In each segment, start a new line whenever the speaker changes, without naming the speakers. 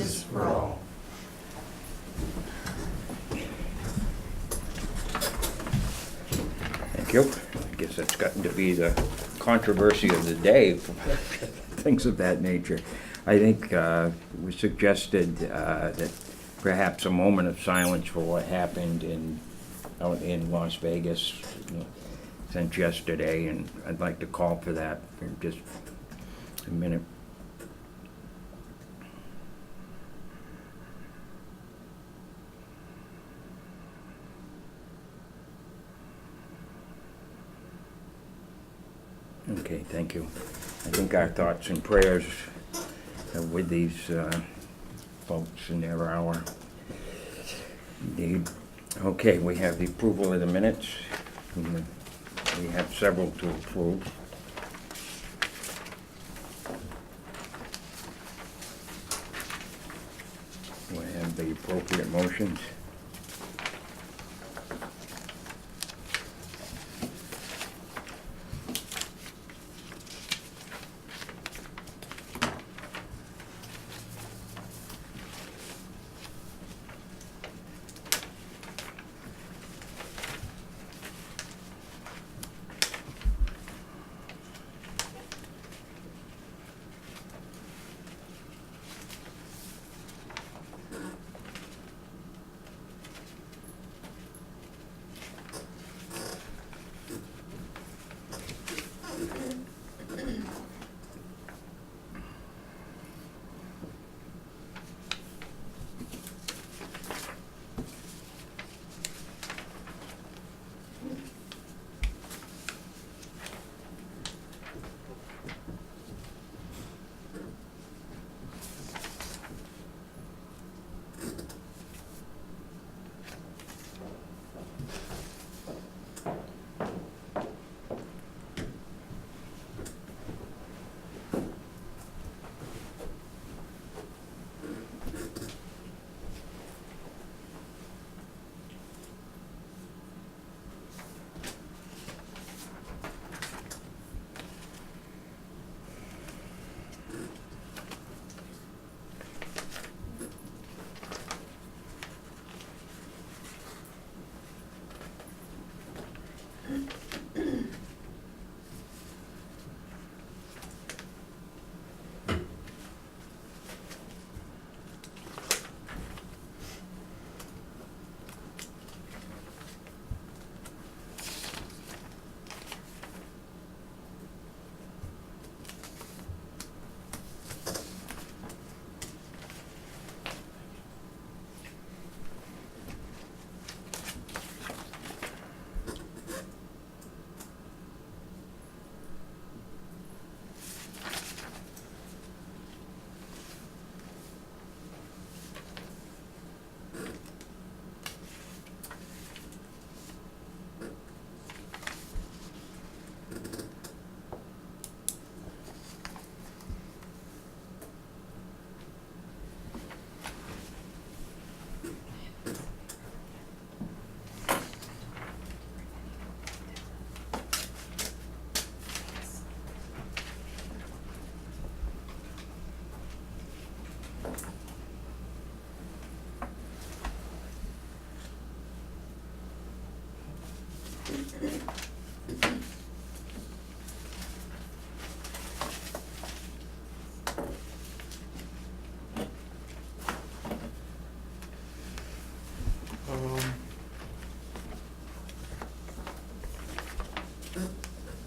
justice for all.
Thank you. I guess that's gotten to be the controversy of the day, things of that nature. I think we suggested that perhaps a moment of silence for what happened out in Las Vegas since yesterday, and I'd like to call for that for just a minute. Okay, thank you. I think our thoughts and prayers are with these folks in their hour. Indeed. Okay, we have the approval of the minutes. We have several to approve. We have the appropriate motions.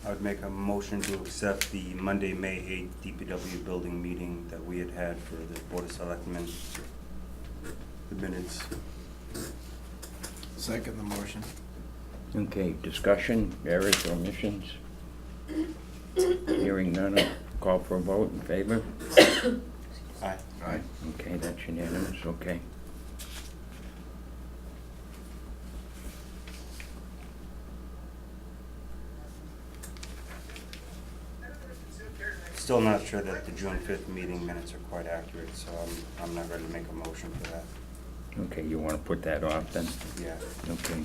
I would make a motion to accept the Monday, May 8th DPW building meeting that we had for the Board of Selectmen. The minutes.
Second the motion.
Okay, discussion, errors, omissions? Hearing none, I'll call for a vote in favor.
Aye.
Aye.
Okay, that's unanimous, okay.
Still not sure that the June 5th meeting minutes are quite accurate, so I'm not ready to make a motion for that.
Okay, you want to put that off then?
Yeah.
Okay.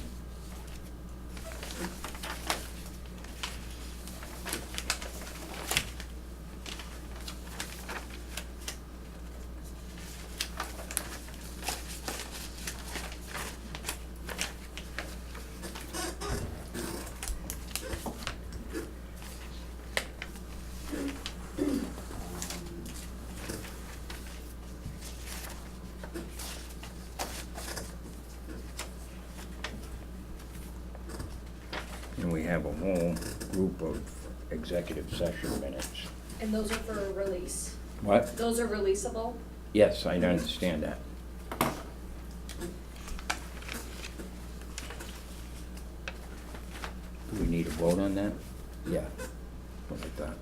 reason, we have a whole group of executive session minutes.
And those are for release.
What?
Those are releasable?
Yes, I understand that. Do we need a vote on that? Yeah. What I thought.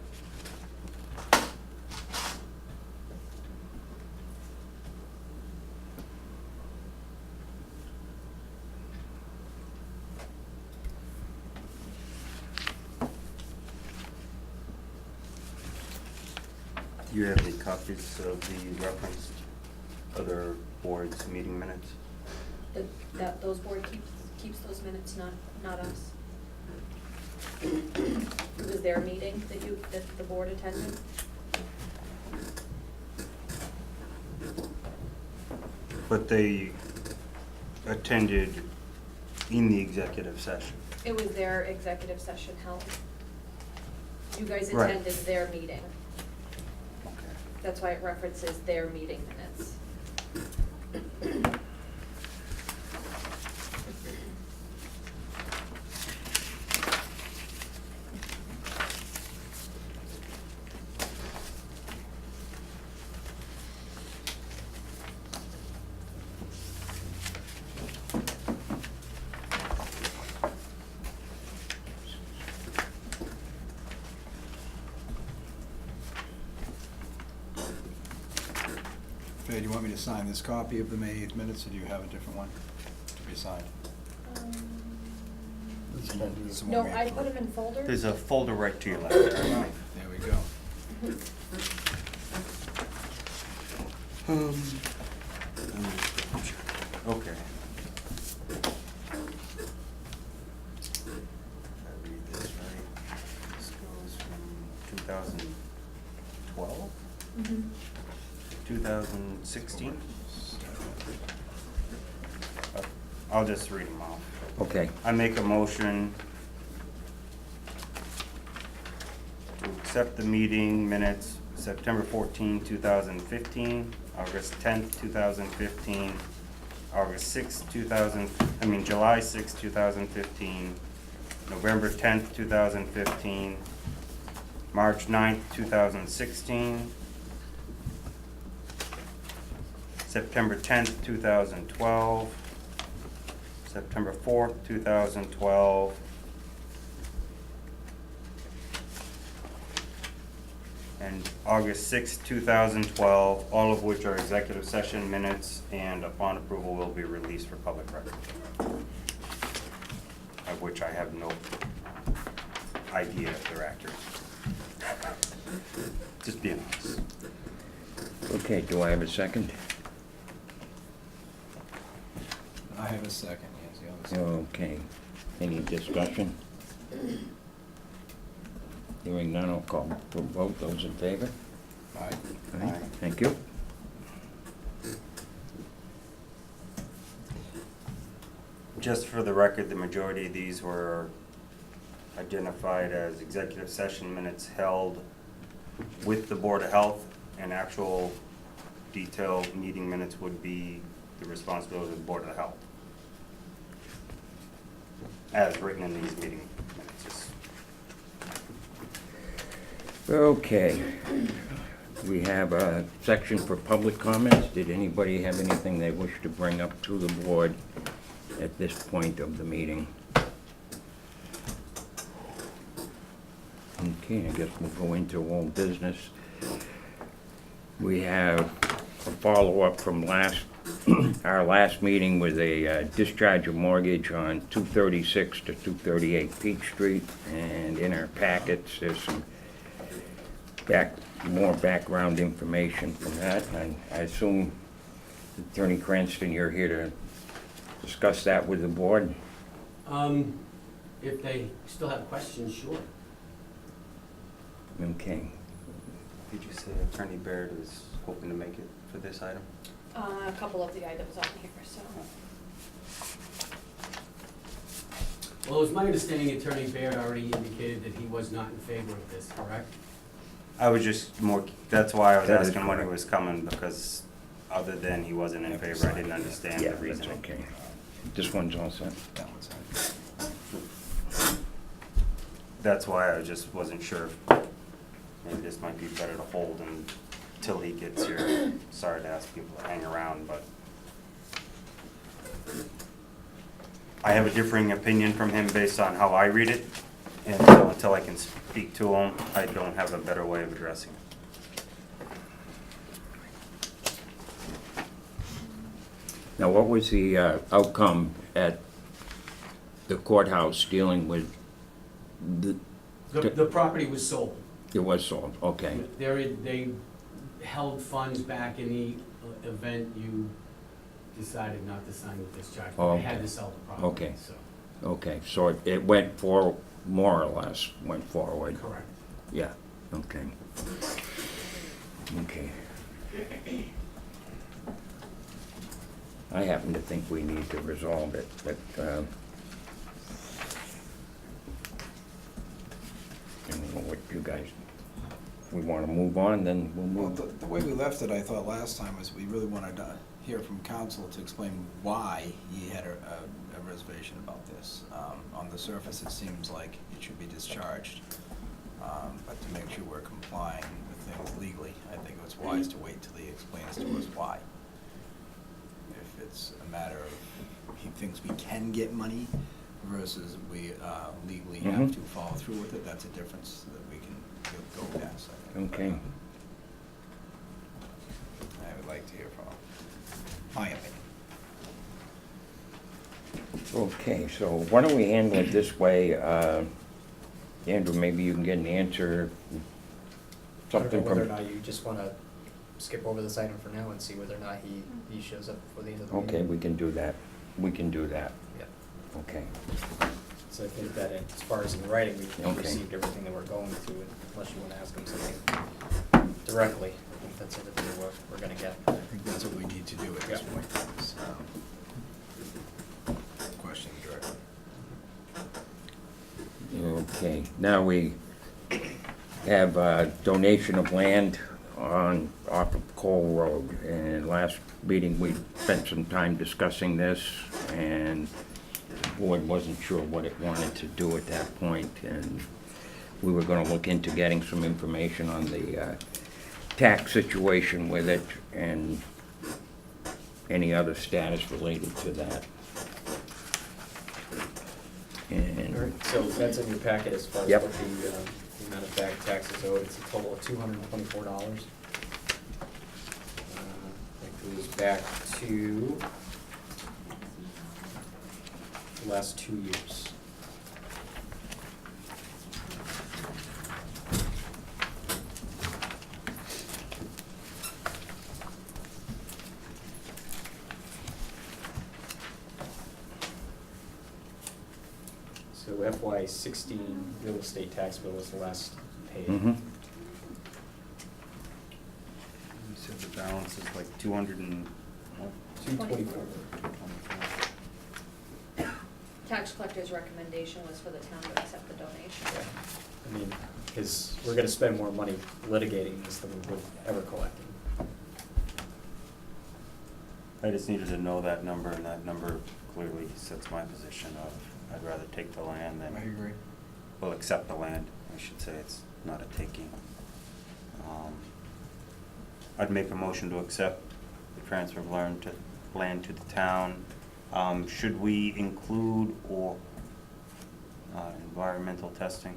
Do you have any copies of the referenced other boards' meeting minutes?
Those board keeps those minutes, not us. It was their meeting that the board attended?
But they attended in the executive session.
It was their executive session held. You guys
Right.
attended their meeting.
Okay.
That's why it references their meeting minutes.
Fay, do you want me to sign this copy of the May 8th minutes, or do you have a different one to be signed? This is the one
No,
we
I
approved.
put them in folders.
There's a folder right to your left there, I
Oh,
think.
there we go.
Okay. If I read this right, this goes from 2012
Mhm.
to 2016? I'll just read them off.
Okay.
I make a motion to accept the meeting minutes September 14, 2015, August 10th, 2015, July 6th, 2015, November 10th, 2015, March 9th, 2016, September 10th, 2012, September 4th, 2012, and August 6th, 2012, all of which are executive session minutes and upon approval will be released for public record. Of which I have no idea if they're accurate. Just being honest.
Okay, do I have a second?
I have a second, yes, the other second.
Okay. Any discussion? Hearing none, I'll call for a vote. Those in favor?
Aye.
Aye.
Thank you.
Just for the record, the majority of these were identified as executive session minutes held with the Board of Health, and actual detailed meeting minutes would be the responsibility of the Board of Health, as written in these meeting minutes.
Okay. We have a section for public comments. Did anybody have anything they wish to bring up to the board at this point of the meeting? Okay, I guess we'll go into old business. We have a follow-up from our last meeting with a discharge of mortgage on 236 to 238 Peach Street. And in our packets, there's some more background information from that. And I assume, Attorney Cranston, you're here to discuss that with the board?
If they still have questions, sure.
Okay.
Did you say Attorney Baird was hoping to make it for this item?
A couple of the items on here, so.
Well, it was my understanding Attorney Baird already indicated that he was not in favor of this, correct?
I was just that's why I was
That is
asking when he
correct.
was coming, because other than he wasn't in favor, I didn't understand
Yeah,
the
that's
reasoning.
okay. This one's all set.
That one's
that's why I just wasn't sure if maybe this might be better to hold until he gets here. Sorry to ask people to hang around, but I have a differing opinion from him based on how I read it, and so until I can speak to him, I don't have a better way of addressing it.
Now, what was the outcome at the courthouse dealing with,
The property was sold.
it was sold, okay.
They held funds back in the event you decided not to sign the discharge.
Oh,
They had
okay.
to sell the property,
Okay.
so.
Okay, so it went for, more or less, went forward.
Correct.
Yeah, okay. Okay. I happen to think we need to resolve it, but, I don't know what you guys, we want to move on, then we'll
Well,
move.
the way we left it, I thought last time, was we really wanted to hear from council to explain why he had a reservation about this. On the surface, it seems like it should be discharged, but to make sure we're complying with things legally, I think it's wise to wait till he explains to us why. If it's a matter of he thinks we can get money versus we legally have
Mhm.
to follow through with it, that's a difference that we can go past, I think.
Okay.
I would like to hear from my opinion.
Okay, so why don't we handle it this way? Andrew, maybe you can get an answer,
I don't
something
know whether or
from,
not you just wanna skip over this item for now and see whether or not he shows up before the end of the meeting.
okay, we can do that. We can do that,
Yeah,
okay.
so I think that as far as in writing, we've
Okay.
received everything that we're going to, unless you wanna ask him something directly. I think that's everything we're gonna get.
I think that's what we need to do at this
Yeah.
point, is, question directly.
Okay, now we have a donation of land off of Cole Road. And last meeting, we spent some time discussing this, and the board wasn't sure what it wanted to do at that point, and we were gonna look into getting some information on the tax situation with it, and any other status related to that. And
Alright, so that's in your packet as far as
Yep.
what the amount of back taxes owed, it's a total of $224. That goes back to the last 2 years. So FY16 real estate tax bill was the last paid.
mhm.
You said the balance is like 200 and, what?
224.
Tax collector's recommendation was for the town to accept the donation.
Yeah. I mean, because we're gonna spend more money litigating this than we would ever collecting.
I just needed to know that number, and that number clearly sets my position of, I'd rather take the land
I
than,
agree.
well, accept the land, I should say, it's not a taking. I'd make a motion to accept the transfer of land to the town. Should we include or environmental testing?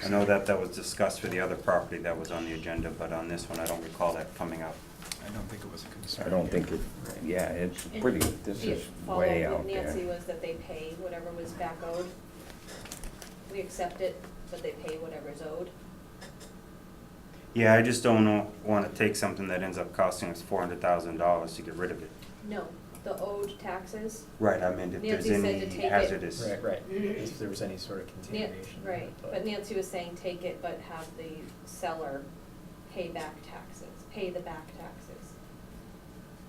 I know that was discussed for the other property that was on the agenda, but on this one, I don't recall that coming up.
I don't think it was a concern.
I don't think it, yeah, it's
And
pretty, this
the
is way
follow-up
out
with Nancy
there.
was that they pay whatever was back owed. We accept it, but they pay whatever's owed.
Yeah, I just don't wanna take something that ends up costing us $400,000 to get rid of it.
No, the owed taxes,
Right, I mean, if there's
Nancy said
any
to take it.
hazardous.
Right, if there was any sort of contamination.
right, but Nancy was saying take it, but have the seller pay back taxes, pay the back taxes.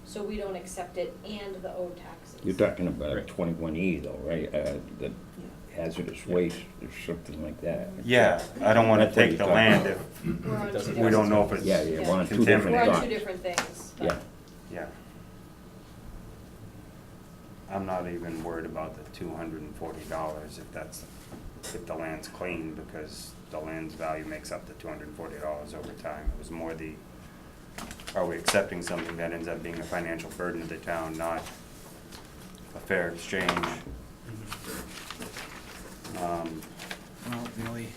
So we don't accept it and the owed taxes.
You're talking about
Right.
21E though, right? The hazardous waste or something like that.
Yeah, I don't wanna
That's what
take
you're
the
talking
land
about.
if
We're on two
Doesn't-
we don't know if it's.
Yeah, yeah, we're on two
We're
different
on
thoughts.
two different things,
Yeah,
but
Yeah. I'm not even worried about the $240 if the land's clean, because the land's value makes up the $240 over time. It was more are we accepting something that ends up being a financial burden to the town, not a fair exchange?
Well, the only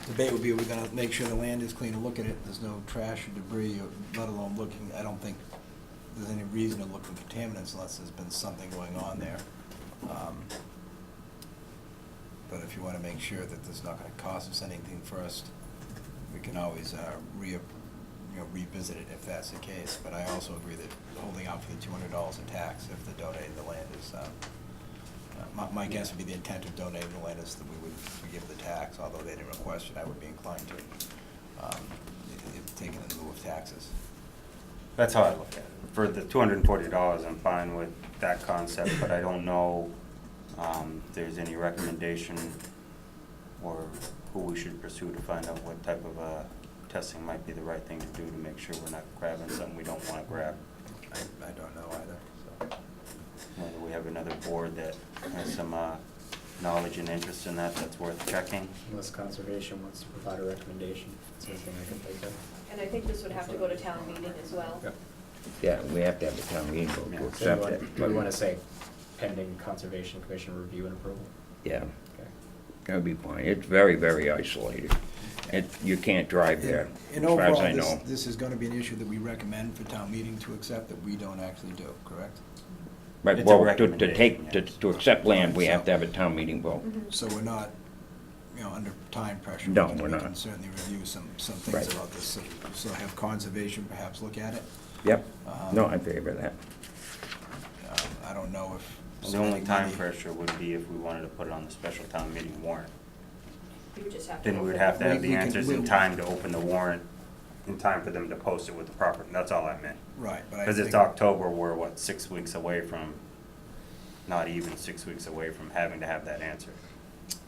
debate would be, we're gonna make sure the land is clean and look at it, there's no trash or debris, or let alone looking, I don't think there's any reason to look for contaminants unless there's been something going on there. But if you wanna make sure that there's not gonna cost us anything first, we can always, revisit it if that's the case. But I also agree that holding out for the $200 in tax if the donating the land is, my guess would be the intent of donating the land is that we would forgive the tax, although they didn't request it, I would be inclined to, if taken in lieu of taxes.
That's how I look at it. For the $240, I'm fine with that concept, but I don't know if there's any recommendation or who we should pursue to find out what type of testing might be the right thing to do to make sure we're not grabbing something we don't want to grab.
I don't know either, so.
Whether we have another board that has some knowledge and interest in that, that's worth checking.
Unless conservation wants to provide a recommendation, it's anything I can think of.
And I think this would have to go to town meeting as well.
Yep.
Yeah, we have to have a town meeting vote to
Yeah.
accept
So
it.
do we want to say pending Conservation Commission review and approval?
Yeah,
Okay.
that would be fine. It's very, very isolated. You can't drive there, as
And
far as I
overall,
know.
this is gonna be an issue that we recommend for town meeting to accept that we don't actually do, correct?
Right,
It's a
well, to take,
recommendation,
to accept land, we have to have a town meeting vote.
Mhm.
So we're not, under time pressure.
No,
because
we're
We
not.
can certainly review some things
Right.
about this, so have conservation perhaps look at it.
Yep,
Um,
no, I favor that.
I don't know if.
The only
spending
time
money-
pressure would be if we wanted to put it on the special town meeting warrant.
You would just have to.
Then we would
open
have to
it.
have the
We can-
answers in time to open the warrant, in time for them to post it with the proper, that's all I meant.
Right, but I
Because it's
think-
October, we're what, 6 weeks away from, not even 6 weeks away from having to have that answer.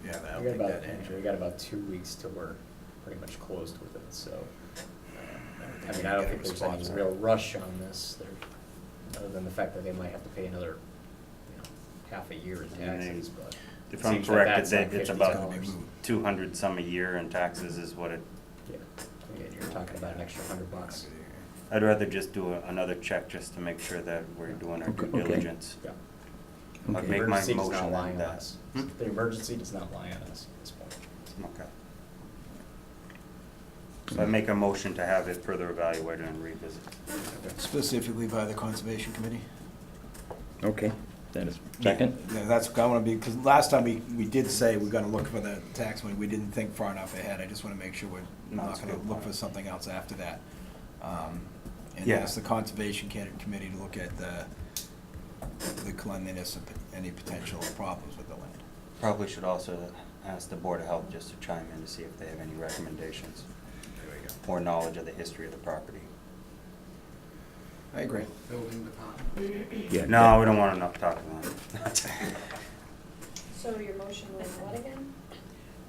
Yeah, I
We
don't
got
think
about,
that.
actually, we got about 2 weeks till we're pretty much closed with it, so. I mean, I don't think there's any real rush on this, other than the fact that they might have to pay another, half a year in
And they-
taxes, but.
If
it
I'm
seems like
correct,
that's
it's
like
it's
$50.
about
$50.
200 some a year in taxes is what it,
Yeah, again, you're talking about an extra $100.
I'd rather just do another check just to make sure that we're doing our due
Okay.
diligence.
Yeah.
I'd
Okay.
make my
Emergency does
motion
not lie
on
on
that.
us.
Hmm?
The emergency does not lie on us at this point.
Okay. So I make a motion to have it further evaluated and revisit.
Specifically by the Conservation Committee?
Okay, that is, second?
Yeah, that's, I wanna be, because last time we did say we're gonna look for the tax money, we didn't think far enough ahead, I just wanna make sure we're
No,
not
that's a
gonna
good
look for
point.
something else after that. And
Yeah.
ask the Conservation Committee to look at the cleanliness of any potential problems with the land.
Probably should also ask the Board of Health just to chime in to see if they have any recommendations
There we go.
or knowledge of the history of the property.
I agree.
Building department.
Yeah.
No, we don't want enough talking about it.
So your motion was what again?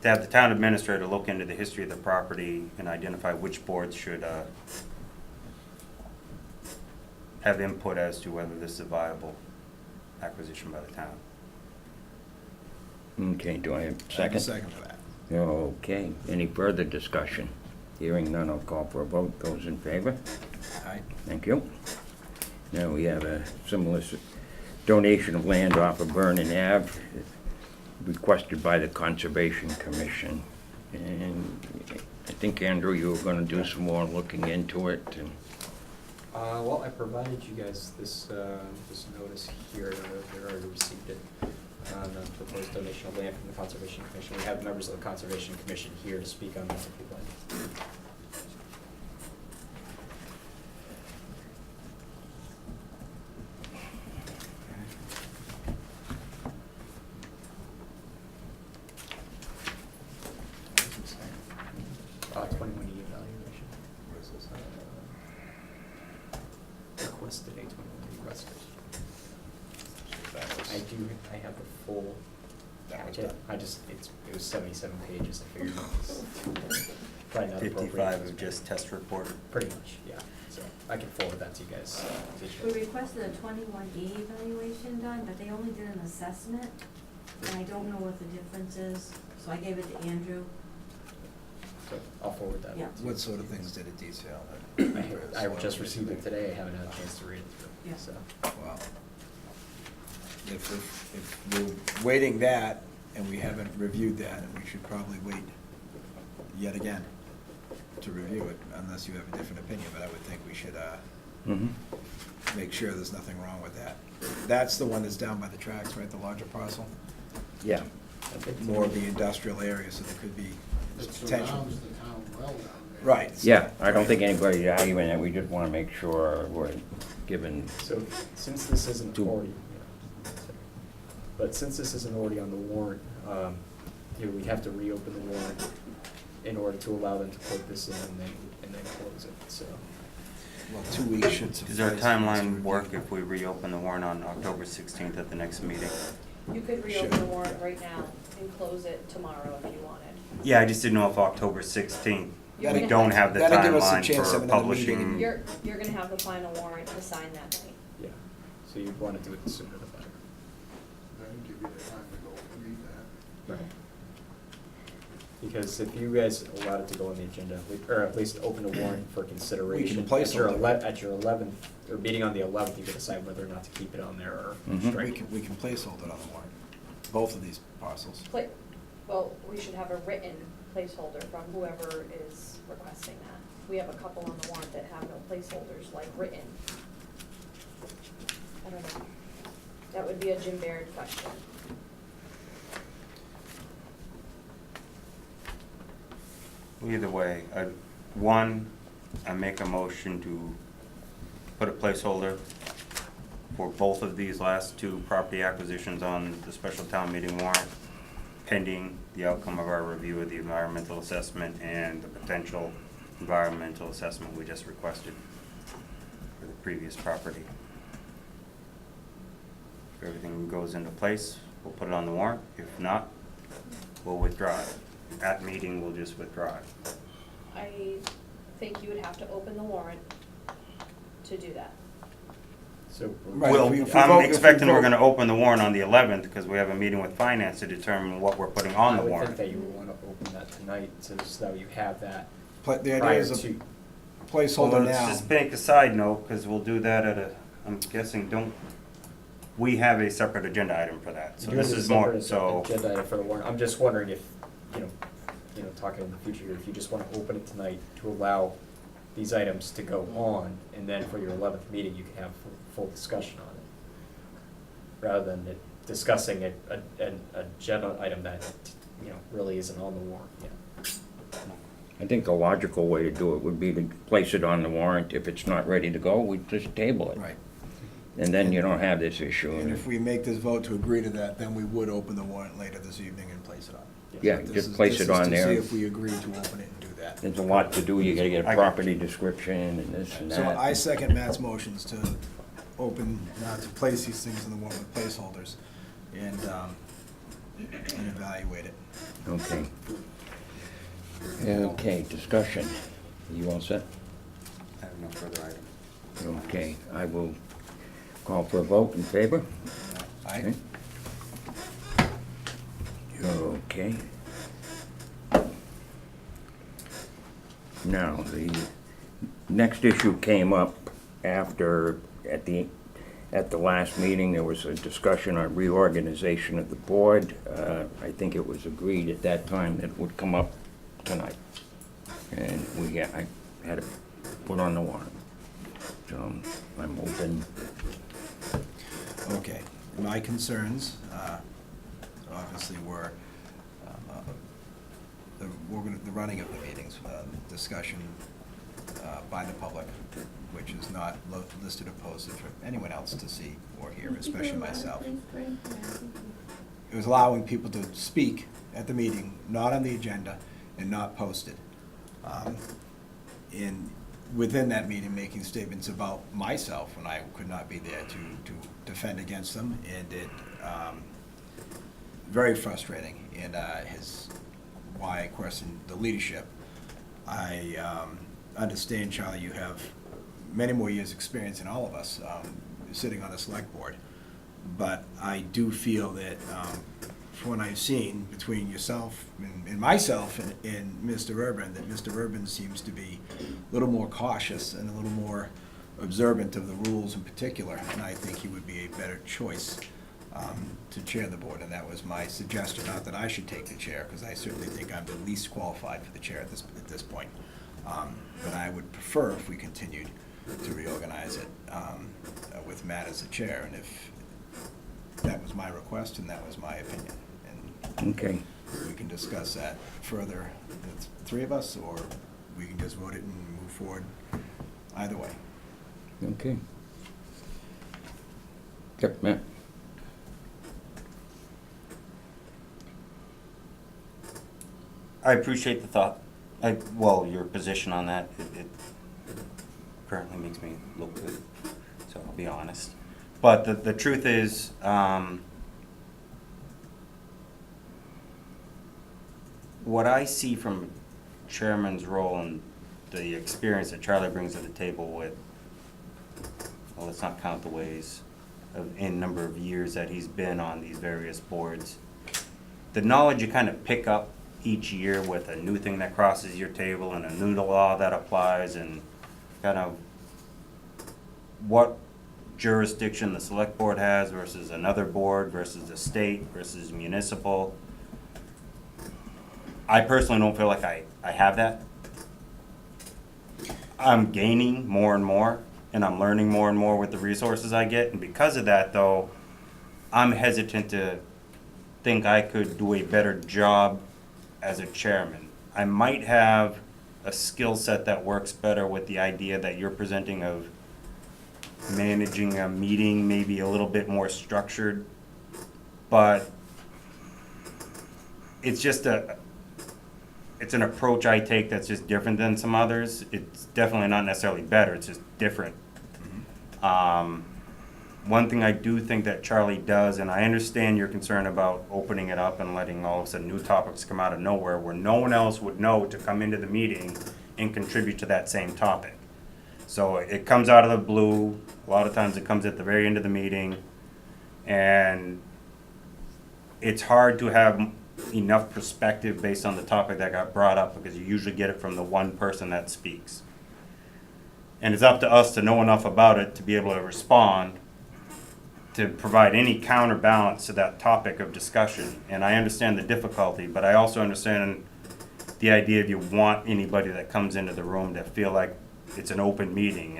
To have the town administrator look into the history of the property and identify which boards should have input as to whether this is a viable acquisition by the town.
Okay, do I have a
I have a
second?
second for that.
Okay, any further discussion? Hearing none, I'll call for a vote. Those in favor?
Aye.
Thank you. Now we have a similar donation of land off of Vernon Ave, requested by the Conservation Commission. And I think, Andrew, you were gonna do some more looking into it, and
Well, I provided you guys this notice here, you already received it, on the proposed donation of land from the Conservation Commission. We have members of the Conservation Commission here to speak on that if you'd like.
What is this?
21E evaluation.
What is this?
Requested A21 requested.
That was-
I have the full
that was
Yeah,
done.
it was 77 pages, I figured it was probably not appropriate.
55 of just test report.
Pretty much, yeah, so I can forward that to you guys.
We requested a 21E evaluation done, but they only did an assessment, and I don't know what the difference is, so I gave it to Andrew.
So I'll forward that.
Yeah.
to you.
What sort of things did it detail?
I just received it today, I haven't had a chance to read it through,
Yeah.
so.
Well, if we're waiting that, and we haven't reviewed that, and we should probably wait yet again to review it, unless you have a different opinion, but I would think we should,
Mhm.
make sure there's nothing wrong with that. That's the one that's down by the tracks, right, the larger parcel?
Yeah.
I think
More of the industrial area, so there could be
It
potential.
surrounds the town well down there.
Right.
Yeah, I don't think anybody's arguing that, we just wanna make sure we're given,
So, since this isn't
Do-
already, but since this isn't already on the warrant, we have to reopen the warrant in order to allow them to put this in and then close it, so.
Well, 2 weeks should suffice.
Does our timeline work if we reopen the warrant on October 16th at the next meeting?
You could reopen the warrant right now and close it tomorrow if you wanted.
Yeah, I just didn't know if October 16th,
You're
we
gonna
don't
have-
have the
That'll give us a
timeline
chance to have
for
another
publishing.
meeting.
You're gonna have the final warrant to sign that night.
Yeah, so you'd want to do it sooner the better.
Then give you the time to go read that.
Right. Because if you guys allowed it to go on the agenda, or at least open a warrant for consideration.
place
At your
it.
at your 11th, or meeting on the 11th, you can decide whether or not to keep it on there or
Mhm.
strike it.
We can placehold it on the warrant, both of these parcels.
Well, we should have a written placeholder from whoever is requesting that. We have a couple on the warrant that have no placeholders, like written. I don't know. That would be a Jim Baird question.
Either way, I make a motion to put a placeholder for both of these last two property acquisitions on the special town meeting warrant, pending the outcome of our review of the environmental assessment and the potential environmental assessment we just requested for the previous property. If everything goes into place, we'll put it on the warrant. If not, we'll withdraw it. At meeting, we'll just withdraw it.
I think you would have to open the warrant to do that.
So.
Right,
Well,
if we vote-
I'm
if we
expecting we're
vote-
gonna open the warrant on the 11th, because we have a meeting with finance to determine what we're putting on the
I would
warrant.
think that you would want to open that tonight, so that you have that
The idea
prior
is a
to.
placeholder
Well,
now.
let's just make a side note, because we'll do that I'm guessing, we have a separate agenda item for that, so
Doing
this
a
is more,
separate
so.
Agenda item for the warrant, I'm just wondering if, talking in the future, if you just want to open it tonight to allow these items to go on, and then for your 11th meeting, you can have full discussion on it. Rather than discussing an agenda item that, really isn't on the warrant yet.
I think the logical way to do it would be to place it on the warrant. If it's not ready to go, we just table it.
Right.
And then you don't have this issue.
And if we make this vote to agree to that, then we would open the warrant later this evening and place it on.
Yeah,
This
just
is-
place
this
it
is
on
to
there.
see if we agree to open it and do that.
There's a lot to do, you gotta get
I
a
got
property description and this and
So
that.
I second Matt's motions to open, to place these things in the warrant with placeholders and evaluate it.
Okay. Okay, discussion. You all set?
I have no further item.
Okay, I will call for a vote in favor.
Aye?
Okay. Now, the next issue came up after, at the last meeting, there was a discussion on reorganization of the board. I think it was agreed at that time that it would come up tonight. And I had it put on the warrant. So I'm open.
Okay. My concerns, obviously, were the running of the meetings, discussion by the public, which is not listed or posted for anyone else to see or hear, especially myself. It was allowing people to speak at the meeting, not on the agenda, and not posted. And within that meeting, making statements about myself when I could not be there to defend against them, and it very frustrating, and why I question the leadership. I understand, Charlie, you have many more years' experience than all of us sitting on the select board, but I do feel that from what I've seen between yourself and myself and Mr. Urban, that Mr. Urban seems to be a little more cautious and a little more observant of the rules in particular, and I think he would be a better choice to chair the board, and that was my suggestion. Not that I should take the chair, because I certainly think I'm the least qualified for the chair at this point. But I would prefer if we continued to reorganize it with Matt as the chair, and if that was my request and that was my opinion. And
Okay.
we can discuss that further, the three of us, or we can just vote it and move forward either way.
Okay. Yep, Matt.
I appreciate the thought. Well, your position on that, it currently makes me look good, so I'll be honest. But the truth is, what I see from chairman's role and the experience that Charlie brings to the table with, well, let's not count the ways in number of years that he's been on these various boards. The knowledge you kind of pick up each year with a new thing that crosses your table and a new law that applies, and kind of what jurisdiction the select board has versus another board versus the state versus municipal. I personally don't feel like I have that. I'm gaining more and more, and I'm learning more and more with the resources I get, and because of that, though, I'm hesitant to think I could do a better job as a chairman. I might have a skill set that works better with the idea that you're presenting of managing a meeting, maybe a little bit more structured, but it's just it's an approach I take that's just different than some others. It's definitely not necessarily better, it's just different. One thing I do think that Charlie does, and I understand your concern about opening it up and letting all of a sudden new topics come out of nowhere where no one else would know to come into the meeting and contribute to that same topic. So it comes out of the blue. A lot of times it comes at the very end of the meeting, and it's hard to have enough perspective based on the topic that got brought up, because you usually get it from the one person that speaks. And it's up to us to know enough about it to be able to respond, to provide any counterbalance to that topic of discussion. And I understand the difficulty, but I also understand the idea if you want anybody that comes into the room to feel like it's an open meeting.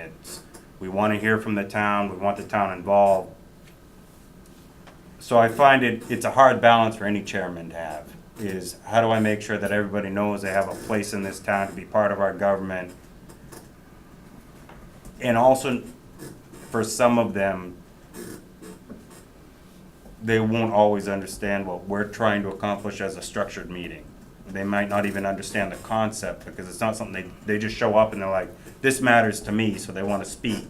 We want to hear from the town, we want the town involved. So I find it's a hard balance for any chairman to have, is how do I make sure that everybody knows they have a place in this town to be part of our government? And also, for some of them, they won't always understand what we're trying to accomplish as a structured meeting. They might not even understand the concept, because it's not something they just show up and they're like, this matters to me, so they want to speak.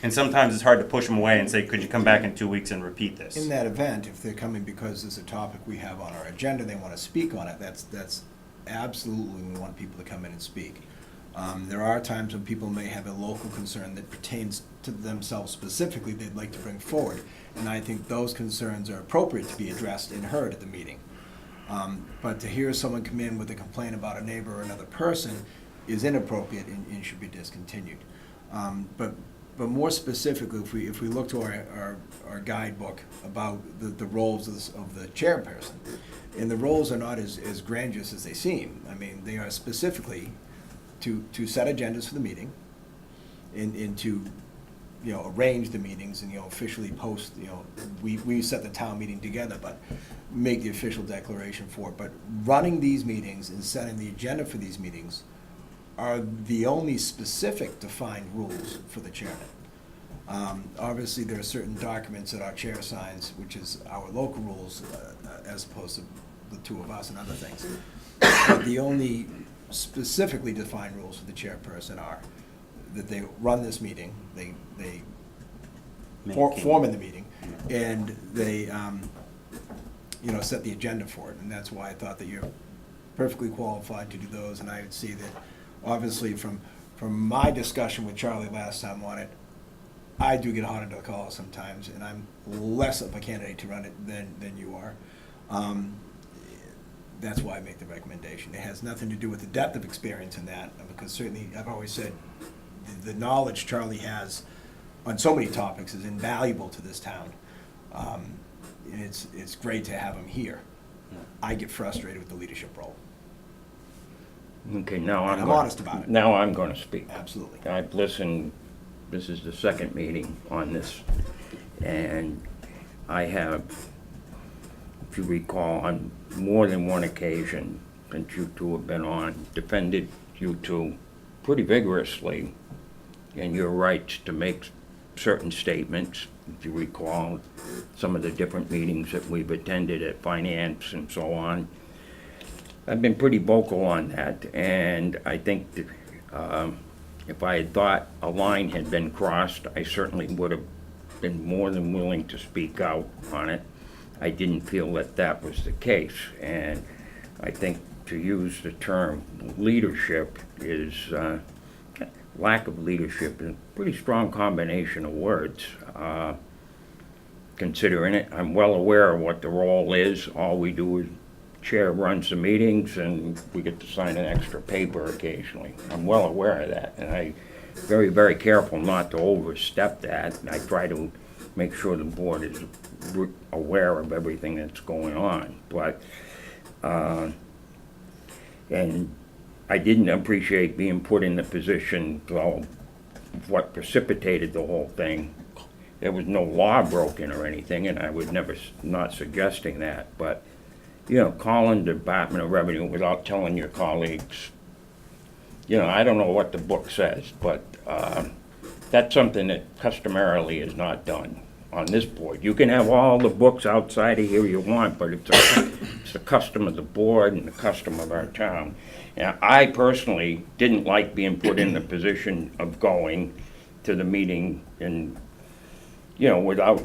And sometimes it's hard to push them away and say, could you come back in 2 weeks and repeat this?
In that event, if they're coming because there's a topic we have on our agenda, they want to speak on it, that's absolutely, we want people to come in and speak. There are times when people may have a local concern that pertains to themselves specifically they'd like to bring forward, and I think those concerns are appropriate to be addressed and heard at the meeting. But to hear someone come in with a complaint about a neighbor or another person is inappropriate and should be discontinued. But more specifically, if we look to our guidebook about the roles of the chairperson, and the roles are not as grandiose as they seem. I mean, they are specifically to set agendas for the meeting, and to arrange the meetings and officially post. We set the town meeting together, but make the official declaration for it. But running these meetings and setting the agenda for these meetings are the only specific defined rules for the chairman. Obviously, there are certain documents that our chair signs, which is our local rules, as opposed to the two of us and other things. But the only specifically defined rules for the chairperson are that they run this meeting, they form in the meeting, and they set the agenda for it, and that's why I thought that you're perfectly qualified to do those, and I would see that, obviously, from my discussion with Charlie last time on it, I do get hot under the collar sometimes, and I'm less of a candidate to run it than you are. That's why I make the recommendation. It has nothing to do with the depth of experience in that, because certainly, I've always said, the knowledge Charlie has on so many topics is invaluable to this town. And it's great to have him here. I get frustrated with the leadership role.
Okay, now
And I'm
gonna-
honest about it.
Now I'm gonna speak.
Absolutely.
I've listened, this is the second meeting on this, and I have, if you recall, on more than one occasion, since you two have been on, defended you two pretty vigorously in your rights to make certain statements. If you recall, some of the different meetings that we've attended at finance and so on, I've been pretty vocal on that, and I think that, if I had thought a line had been crossed, I certainly would have been more than willing to speak out on it. I didn't feel that that was the case, and I think to use the term leadership is, lack of leadership is a pretty strong combination of words. Considering it, I'm well aware of what the role is. All we do is chair runs the meetings and we get to sign an extra paper occasionally. I'm well aware of that, and I'm very, very careful not to overstep that. I try to make sure the board is aware of everything that's going on. But, and I didn't appreciate being put in the position, well, what precipitated the whole thing. There was no law broken or anything, and I would never, not suggesting that, but, calling the Department of Revenue without telling your colleagues, I don't know what the book says, but that's something that customarily is not done on this board. You can have all the books outside of here you want, but it's the custom of the board and the custom of our town. And I personally didn't like being put in the position of going to the meeting and, without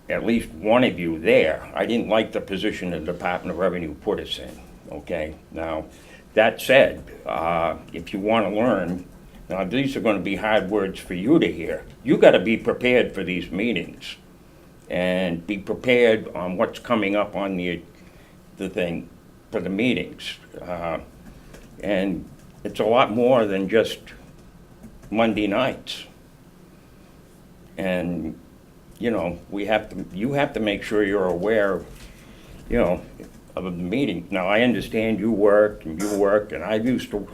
at least one of you there. I didn't like the position the Department of Revenue put us in, okay? Now, that said, if you want to learn, now these are going to be hard words for you to hear. You got to be prepared for these meetings and be prepared on what's coming up on the thing for the meetings. And it's a lot more than just Monday nights. And, you have to make sure you're aware, of the meeting. Now, I understand you work, and I used to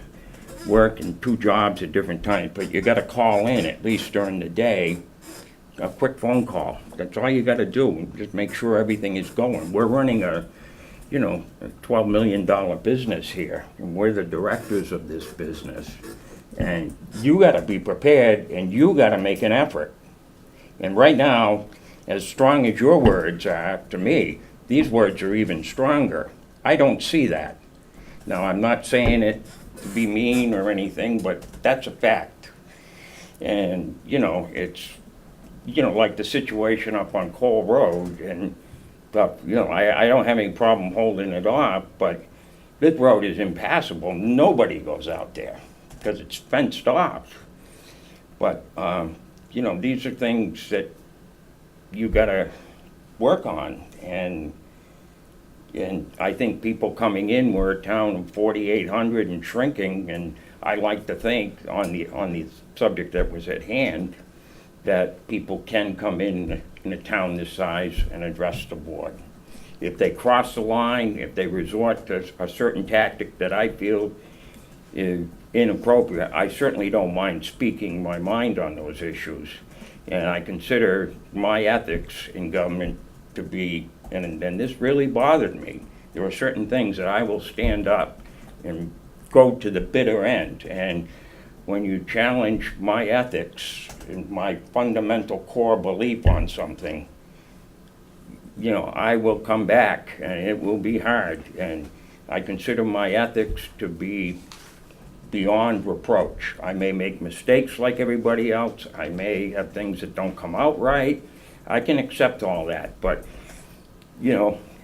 work in 2 jobs at different times, but you gotta call in at least during the day, a quick phone call. That's all you gotta do, just make sure everything is going. We're running a $12 million business here, and we're the directors of this business. And you gotta be prepared, and you gotta make an effort. And right now, as strong as your words are, to me, these words are even stronger. I don't see that. Now, I'm not saying it to be mean or anything, but that's a fact. And, it's, like the situation up on Cole Road and stuff, I don't have any problem holding it off, but this road is impassable. Nobody goes out there because it's fenced off. But, these are things that you gotta work on, and I think people coming in, we're a town of 4,800 and shrinking, and I like to think on the subject that was at hand, that people can come in a town this size and address the board. If they cross the line, if they resort to a certain tactic that I feel is inappropriate, I certainly don't mind speaking my mind on those issues. And I consider my ethics in government to be, and this really bothered me. There are certain things that I will stand up and go to the bitter end. And when you challenge my ethics and my fundamental core belief on something, I will come back, and it will be hard. And I consider my ethics to be beyond reproach. I may make mistakes like everybody else. I may have things that don't come out right. I can accept all that, but,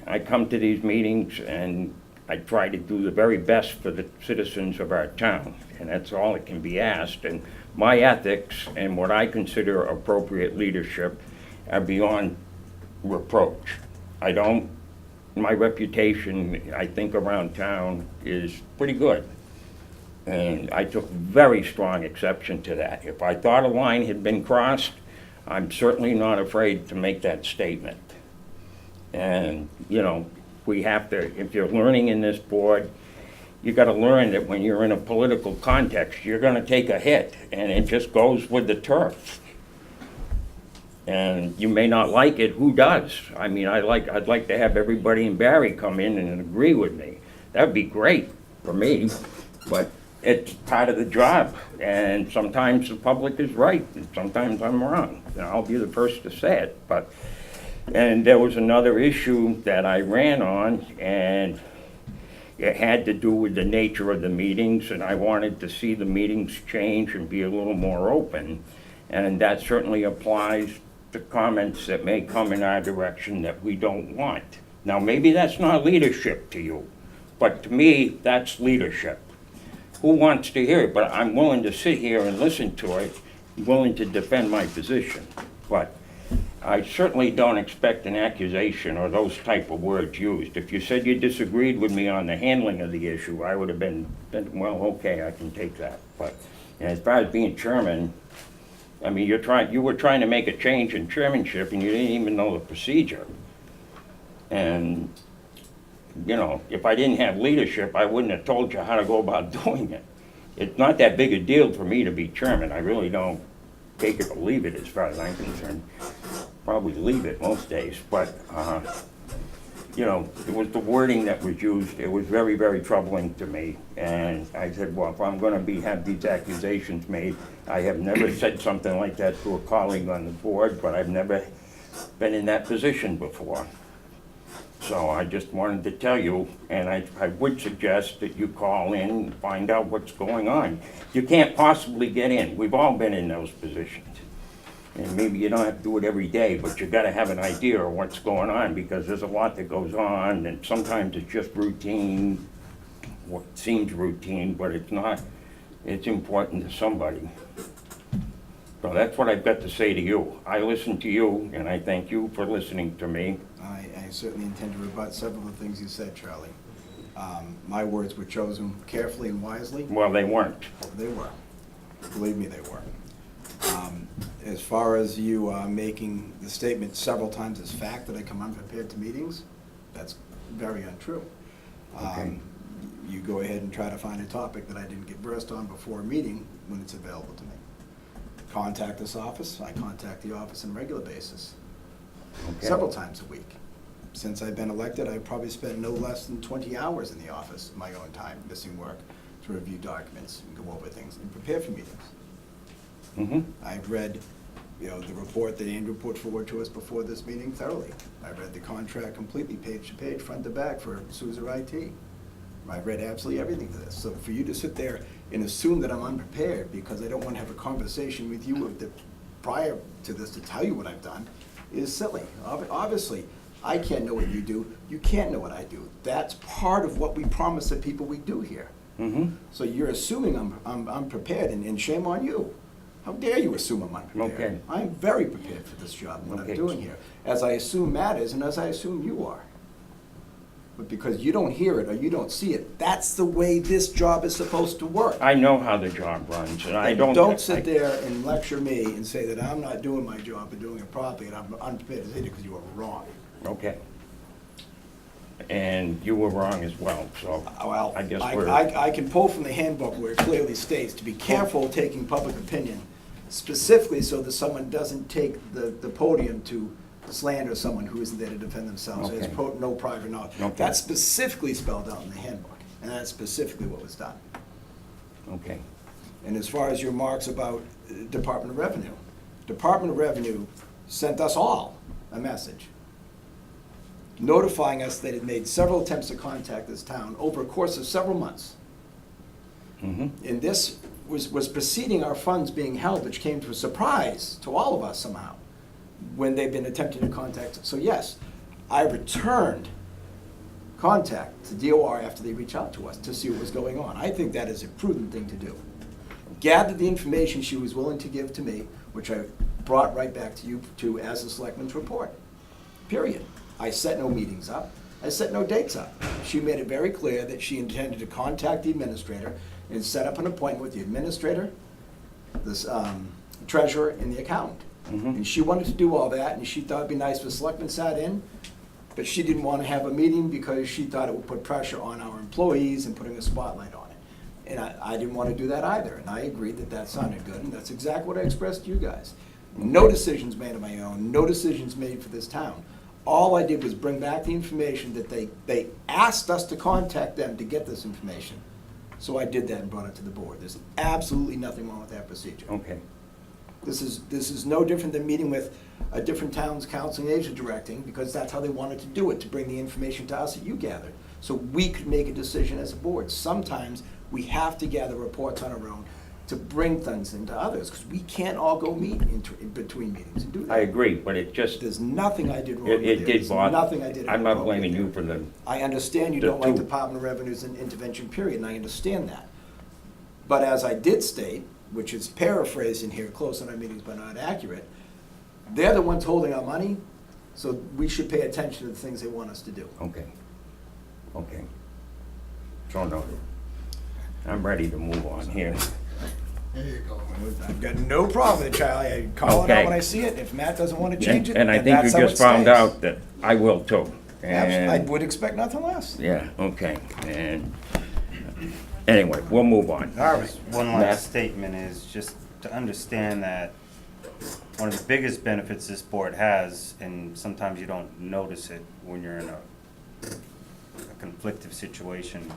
I come to these meetings and I try to do the very best for the citizens of our town, and that's all that can be asked. And my ethics and what I consider appropriate leadership are beyond reproach. My reputation, I think, around town is pretty good. And I took very strong exception to that. If I thought a line had been crossed, I'm certainly not afraid to make that statement. And, we have to, if you're learning in this board, you gotta learn that when you're in a political context, you're gonna take a hit, and it just goes with the turf. And you may not like it, who does? I mean, I'd like to have everybody in Barry come in and agree with me. That'd be great for me, but it's part of the job. And sometimes the public is right, and sometimes I'm wrong. And I'll be the first to say it, and there was another issue that I ran on, and it had to do with the nature of the meetings, and I wanted to see the meetings change and be a little more open. And that certainly applies to comments that may come in our direction that we don't want. Now, maybe that's not leadership to you, but to me, that's leadership. Who wants to hear it? But I'm willing to sit here and listen to it, willing to defend my position. But I certainly don't expect an accusation or those type of words used. If you said you disagreed with me on the handling of the issue, I would have been well, okay, I can take that. But as far as being chairman, I mean, you were trying to make a change in chairmanship and you didn't even know the procedure. And, if I didn't have leadership, I wouldn't have told you how to go about doing it. It's not that big a deal for me to be chairman. I really don't take it or leave it as far as I'm concerned. Probably leave it most days, but, it was the wording that was used. It was very, very troubling to me. And I said, well, if I'm gonna have these accusations made, I have never said something like that to a colleague on the board, but I've never been in that position before. So I just wanted to tell you, and I would suggest that you call in and find out what's going on. You can't possibly get in. We've all been in those positions. And maybe you don't have to do it every day, but you gotta have an idea of what's going on, because there's a lot that goes on, and sometimes it's just routine, what seems routine, but it's not. It's important to somebody. So that's what I've got to say to you. I listen to you, and I thank you for listening to me.
I certainly intend to rebut several of the things you said, Charlie. My words were chosen carefully and wisely.
Well, they weren't.
They were. Believe me, they were. As far as you making the statement several times as fact that I come unprepared to meetings, that's very untrue.
Okay.
You go ahead and try to find a topic that I didn't get versed on before a meeting when it's available to me. Contact this office. I contact the office on a regular basis,
Okay.
several times a week. Since I've been elected, I've probably spent no less than 20 hours in the office, my own time, missing work, to review documents and go over things and prepare for meetings.
Mm-hmm.
I've read, the report that Andrew put forward to us before this meeting thoroughly. I've read the contract completely, page to page, front to back for Sousa IT. I've read absolutely everything to this. So for you to sit there and assume that I'm unprepared because I don't want to have a conversation with you prior to this to tell you what I've done is silly. Obviously, I can't know what you do. You can't know what I do. That's part of what we promise the people we do here.
Mm-hmm.
So you're assuming I'm unprepared, and shame on you. How dare you assume I'm unprepared?
Okay.
I'm very prepared for this job and what
Okay.
I'm doing here, as I assume matters and as I assume you are. But because you don't hear it or you don't see it, that's the way this job is supposed to work.
I know how the job runs, and I don't.
Don't sit there and lecture me and say that I'm not doing my job and doing it properly, and I'm unprepared to say it because you are wrong.
Okay. And you were wrong as well, so
Well,
I guess we're.
I can pull from the handbook where it clearly states to be careful taking public opinion, specifically so that someone doesn't take the podium to slander someone who isn't there to defend themselves. There's
Okay.
no private knowledge.
Okay.
That's specifically spelled out in the handbook, and that's specifically what was done.
Okay.
And as far as your remarks about Department of Revenue sent us all a message notifying us that it made several attempts to contact this town over a course of several months.
Mm-hmm.
And this was preceding our funds being held, which came to a surprise to all of us somehow, when they've been attempting to contact us. So yes, I returned contact the DOR after they reach out to us to see what was going on. I think that is a prudent thing to do. Gathered the information she was willing to give to me, which I brought right back to you as a selectman's report. Period. I set no meetings up. I set no dates up. She made it very clear that she intended to contact the administrator and set up an appointment with the administrator, this treasurer, and the accountant. And she wanted to do all that, and she thought it'd be nice if the selectmen sat in, but she didn't want to have a meeting because she thought it would put pressure on our employees and putting a spotlight on it. And I didn't want to do that either, and I agreed that that sounded good, and that's exactly what I expressed to you guys. No decisions made of my own, no decisions made for this town. All I did was bring back the information that they asked us to contact them to get this information. So I did that and brought it to the board. There's absolutely nothing wrong with that procedure.
Okay.
This is no different than meeting with a different town's council and agent directing, because that's how they wanted to do it, to bring the information to us that you gathered, so we could make a decision as a board. Sometimes we have to gather reports on our own to bring things into others, because we can't all go meet in between meetings and do that.
I agree, but it just,
There's nothing I did wrong with
it
it.
did
There's
bother.
nothing I did
I'm
wrong
not
with
blaming
it.
you for the,
I understand you
the
don't like
two.
Department of Revenue's intervention period, and I understand that. But as I did state, which is paraphrased in here, close on our meetings but not accurate, they're the ones holding our money, so we should pay attention to the things they want us to do.
okay. Okay. So noted. I'm ready to move on here.
There you go.
I've got no problem with it, Charlie. I call it
Okay.
out when I see it. If Matt doesn't want to change it,
And I
then
think you
that's how it
just found
stays.
out that I will too.
I
And,
would expect nothing less.
yeah, okay, and, anyway, we'll move on.
All right.
One
Matt?
last statement is just to understand that one of the biggest benefits this board has, and sometimes you don't notice it when you're in a conflictive situation,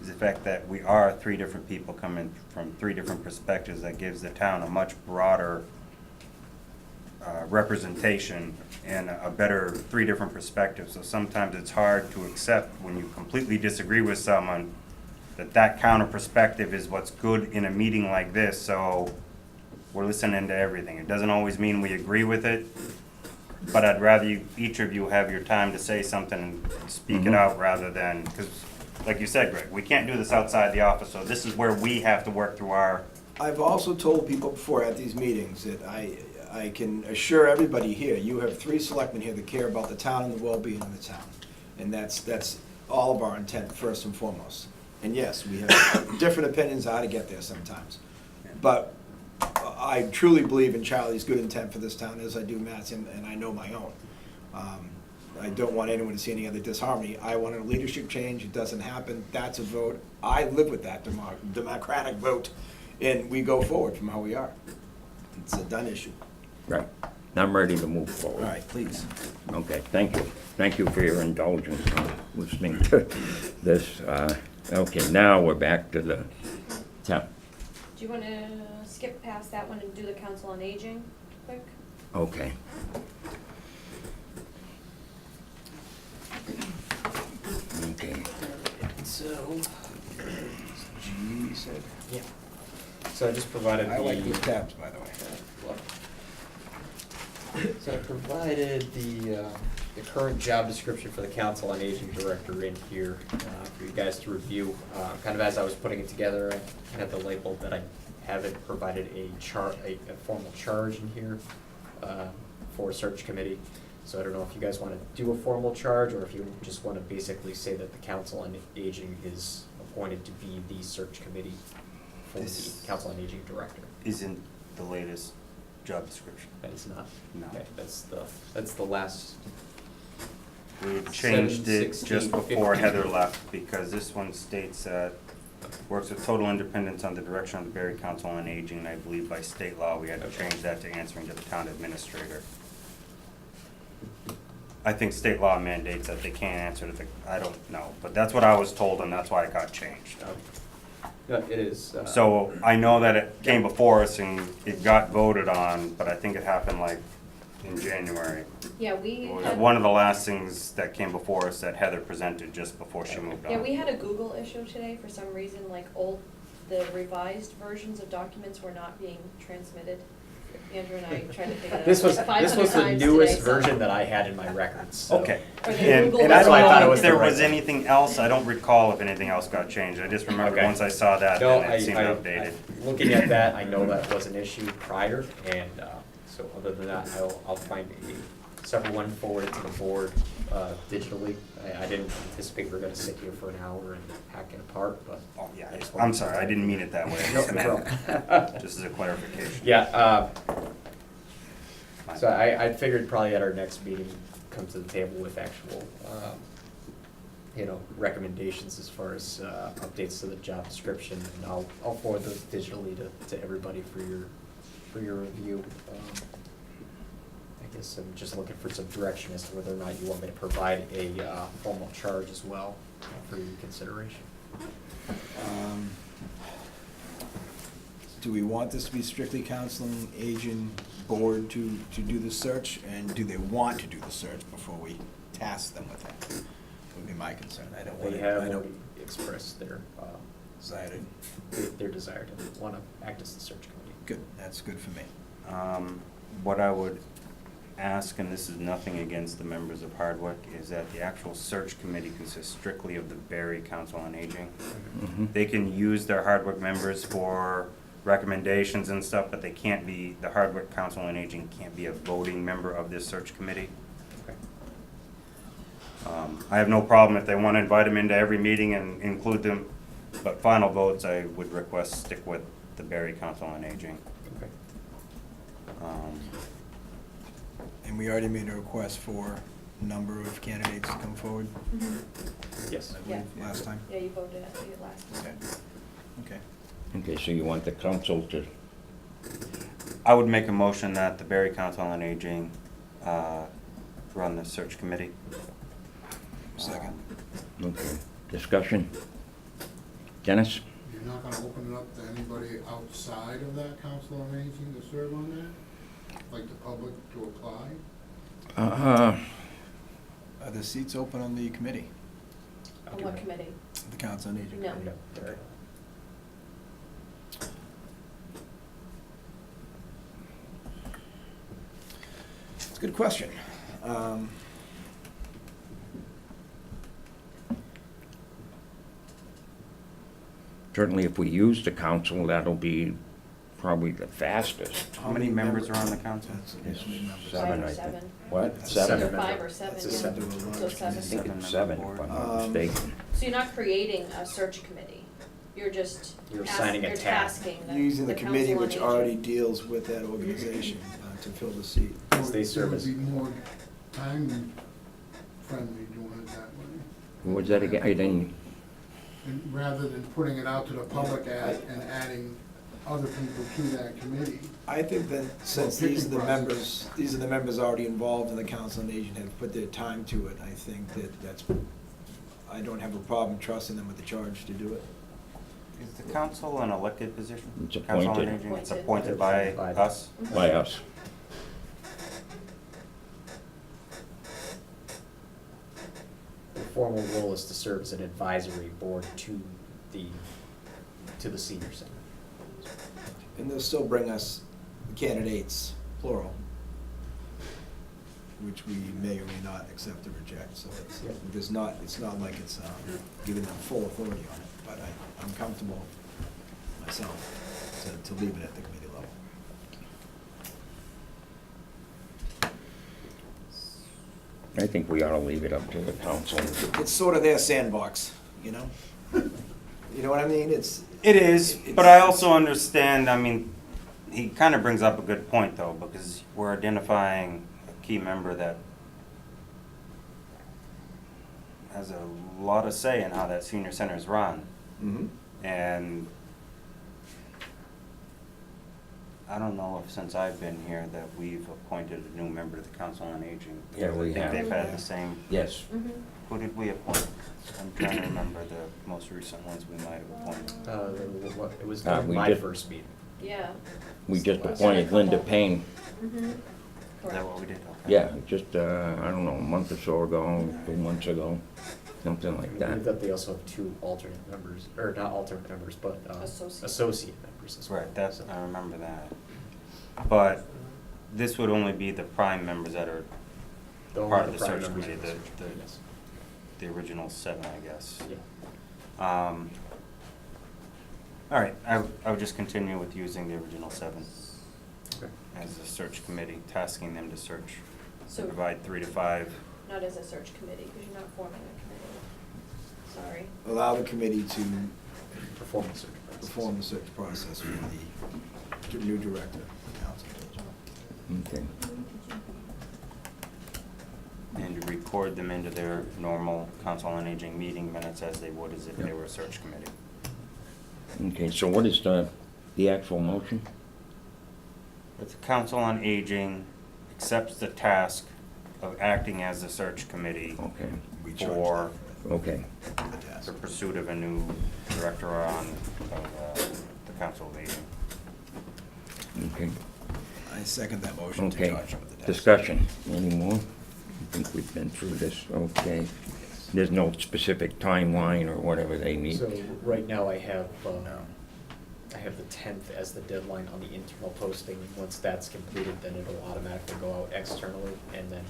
is the fact that we are three different people coming from three different perspectives. That gives the town a much broader representation and a better three different perspectives. So sometimes it's hard to accept when you completely disagree with someone that counter perspective is what's good in a meeting like this. So we're listening to everything. It doesn't always mean we agree with it, but I'd rather each of you have your time to say something and speak it out rather than, because like you said, Greg, we can't do this outside the office, so this is where we have to work through our,
I've also told people before at these meetings that I can assure everybody here, you have three selectmen here that care about the town and the well-being of the town. And that's all of our intent, first and foremost. And yes, we have different opinions on how to get there sometimes. But I truly believe in Charlie's good intent for this town, as I do Matt's, and I know my own. I don't want anyone to see any other disharmony. I want a leadership change. It doesn't happen. That's a vote. I live with that democratic vote, and we go forward from how we are. It's a done issue.
Right, I'm ready to move
All
forward.
right, please.
Okay, thank you. Thank you for your indulgence on listening to this. Okay, now we're back to the town.
Do you wanna skip past that one and do the council on aging quick?
Okay. Okay.
So,
G said.
yeah. So I just provided
I like
the.
these tabs, by the way.
So I provided the current job description for the Council on Aging Director in here for you guys to review. Kind of as I was putting it together, I had the label that I haven't provided a formal charge in here for search committee. So I don't know if you guys want to do a formal charge, or if you just want to basically say that the Council on Aging is appointed to be the search committee for
This-
the Council on Aging Director.
isn't the latest job description.
That is not.
No.
Okay, that's the last.
We changed it
7/16,
just before
15.
Heather left, because this one states that works with total independence on the direction of the Berry Council on Aging, and I believe by state law, we had to change that to answering to the town administrator. I think state law mandates that they can't answer to the, I don't know, but that's what I was told, and that's why it got changed.
Yeah, it is.
So I know that it came before us and it got voted on, but I think it happened like in January.
Yeah, we
It was
had,
one of the last things that came before us that Heather presented just before she moved on.
yeah, we had a Google issue today for some reason, like the revised versions of documents were not being transmitted. Andrew and I tried to figure that out
This was,
like 500
this was the
times
newest
today, so-
version that I had in my records, so.
Okay.
Or the
And
Google
I
That's why I
don't
thought it
know
was
if
the
there
right
was
one.
anything else, I don't recall if anything else got changed, I just remember
Okay.
once I saw that,
No,
then it seemed updated.
looking at that, I know that was an issue prior, and, so other than that, I'll find a separate one, forward it to the board, digitally. I didn't anticipate we were gonna sit here for an hour and hack it apart, but.
Oh, yeah,
I just
I'm
wanted-
sorry, I didn't mean it that way, I
No,
just
no
meant,
problem.
just as a clarification.
Yeah, so I figured probably at our next meeting, come to the table with actual, recommendations as far as updates to the job description, and I'll forward those digitally to everybody for your review. I guess I'm just looking for some direction as to whether or not you want me to provide a formal charge as well for your consideration.
Do we want this to be strictly council and agent board to do the search? And do they want to do the search before we task them with it? Would be my concern. I don't want
They
to,
have
I
already
don't
expressed their
desire to,
their desire to want to act as the search committee.
good, that's good for me.
What I would ask, and this is nothing against the members of Hardwick, is that the actual search committee consists strictly of the Barry Council on Aging.
Mhm.
They can use their Hardwick members for recommendations and stuff, but they can't be, the Hardwick Council on Aging can't be a voting member of this search committee.
Okay.
I have no problem if they want to invite them into every meeting and include them, but final votes, I would request stick with the Barry Council on Aging.
Okay.
And we already made a request for number of candidates to come forward,
Mhm.
Yes.
I believe,
Yeah.
last time.
Yeah, you voted at the last
Okay.
time.
Okay.
Okay, so you want the council to,
I would make a motion that the Barry Council on Aging run the search committee.
Second.
okay, discussion? Dennis?
You're not gonna open it up to anybody outside of that council on aging to serve on that? Like the public to apply?
Are the seats open on the committee,
On what committee?
the council on aging?
No.
Yeah, there.
It's a good question.
Certainly if we use the council, that'll be probably the fastest.
How many members are on the council?
That's- how many members?
Seven,
Five or
I think.
seven.
What?
That's
Seven?
Either
Seven.
five or seven,
That's a
yeah.
seven.
So
I
seven.
think it's seven, if I'm not mistaken.
So you're not creating a search committee, you're just
You're
ask-
assigning a
you're
task.
tasking
Using the
council
committee
on
which
aging.
already deals with that organization to fill the seat.
As they serve as-
It would be more time friendly doing it that way.
What was that again? I didn't,
And rather than putting it out to the public and adding other people to that committee.
I think that since these are the members, these are the members already involved in the council on aging, have put their time to it, I think that's, I don't have a problem trusting them with the charge to do it.
Is the council an elected position?
It's
Council on
appointed.
Aging, it's
Appointed.
appointed by
By-
us?
by us.
The formal role is to serve as an advisory board to the senior center.
And they'll still bring us candidates, plural, which we may or may not accept or reject, so
Yep.
it's not like it's giving them full authority on it, but I'm comfortable myself to leave it at the committee level.
I think we ought to leave it up to the council.
It's sort of their sandbox, you know? You know what I mean?
It is, but I also understand, I mean, he kind of brings up a good point though, because we're identifying a key member that has a lot of say in how that senior center is run.
Mhm.
And I don't know if since I've been here that we've appointed a new member to the Council on Aging.
Yeah, we
I think
have.
they've had the same,
Yes.
Mhm.
who did we appoint? I'm trying to remember the most recent ones we might have appointed.
It was
we
my
did-
first meeting.
Yeah.
We just
Well,
appointed
couple.
Linda Payne,
Mhm.
Is that
Correct.
what we did? Okay.
yeah, just, I don't know, a month or so ago, 2 months ago, something
I
like
believe
that.
that they also have two alternate members, or not alternate members, but
Associate.
associate members as well.
Right, that's,
So-
I remember that. But this would only be the prime members that are
Only
part of the
prime
search
members
committee,
of search committee, yes.
the original 7, I guess.
Yeah.
All right, I would just continue with using the original 7
Okay.
as a search committee, tasking them to search,
So
provide 3 to 5.
not as a search committee, because you're not forming a committee. Sorry.
Allow the committee to
Perform the search process.
perform the search process for the new director of council.
Okay.
And to record them into their normal council on aging meeting minutes as they would as if they
Yep.
were a search committee.
Okay, so what is the actual motion?
That the council on aging accepts the task of acting as a search committee
Okay,
We charge
for
okay.
them for the task.
the pursuit of a new director on the council of aging.
Okay,
I second that motion to
okay.
charge them with the task.
Discussion, any more? I think we've been through this, okay. There's no specific timeline or whatever they need.
So right now I have,
No.
I have the 10th as the deadline on the internal posting. Once that's completed, then it'll automatically go out externally. And then,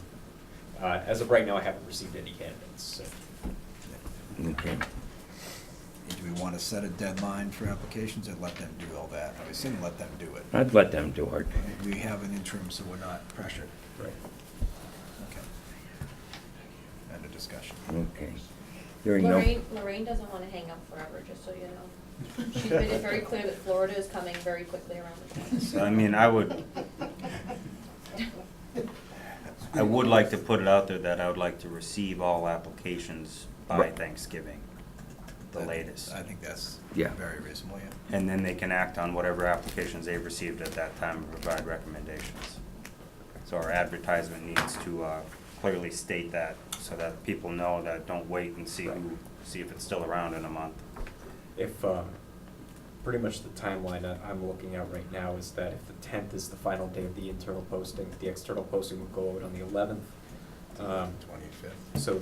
as of right now, I haven't received any candidates, so.
Okay,
Do we want to set a deadline for applications or let them do all that? I would assume let them do it.
I'd let them do it.
We have an interim, so we're not pressured.
Right.
Okay. End of discussion.
Okay. Hearing no,
Lorraine doesn't want to hang up forever, just so you know. She's made it very clear that Florida is coming very quickly around the corner.
So, I mean, I would like to put it out there that I would like to receive all applications by
Right.
Thanksgiving, the latest.
I think that's
Yeah.
very reasonable, yeah.
And then they can act on whatever applications they've received at that time and provide recommendations. So our advertisement needs to clearly state that, so that people know that don't wait and see if it's still around in a month.
If, pretty much the timeline that I'm looking at right now is that if the 10th is the final day of the internal posting, the external posting will go out on the 11th.
25th.
So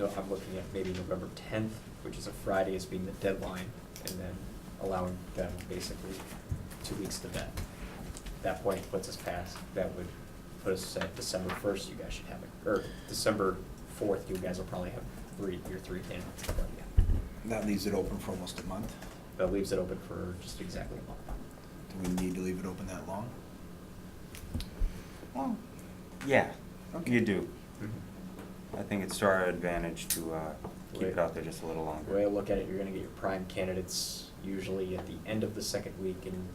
I'm looking at maybe November 10th, which is a Friday, as being the deadline, and then allowing them basically 2 weeks to vet. That point puts us past, that would put us at December 1st, you guys should have it, or December 4th, you guys will probably have your three candidates.
That leaves it open for almost a month.
That leaves it open for just exactly a month.
Do we need to leave it open that long?
Well, yeah,
Okay.
you do. I think it's to our advantage to keep it
Right.
out there just a little
The
longer.
way I look at it, you're gonna get your prime candidates usually at the end of the second week and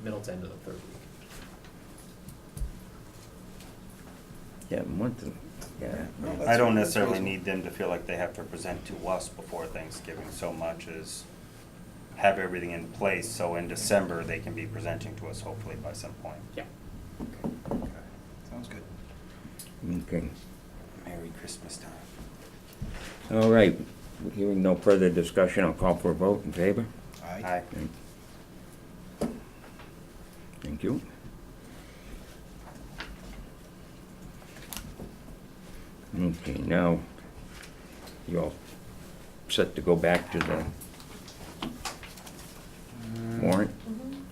middle to end of the third week.
yeah, month, yeah.
No,
I
that's-
don't
that's
necessarily
reasonable.
need them to feel like they have to present to us before Thanksgiving so much as have everything in place, so in December, they can be presenting to us hopefully by some point.
Yeah.
Okay. Sounds good.
Okay,
Merry Christmas time.
all right. Hearing no further discussion, I'll call for a vote in favor.
Aye.
Thank you. Okay, now, you all set to go back to the warrant?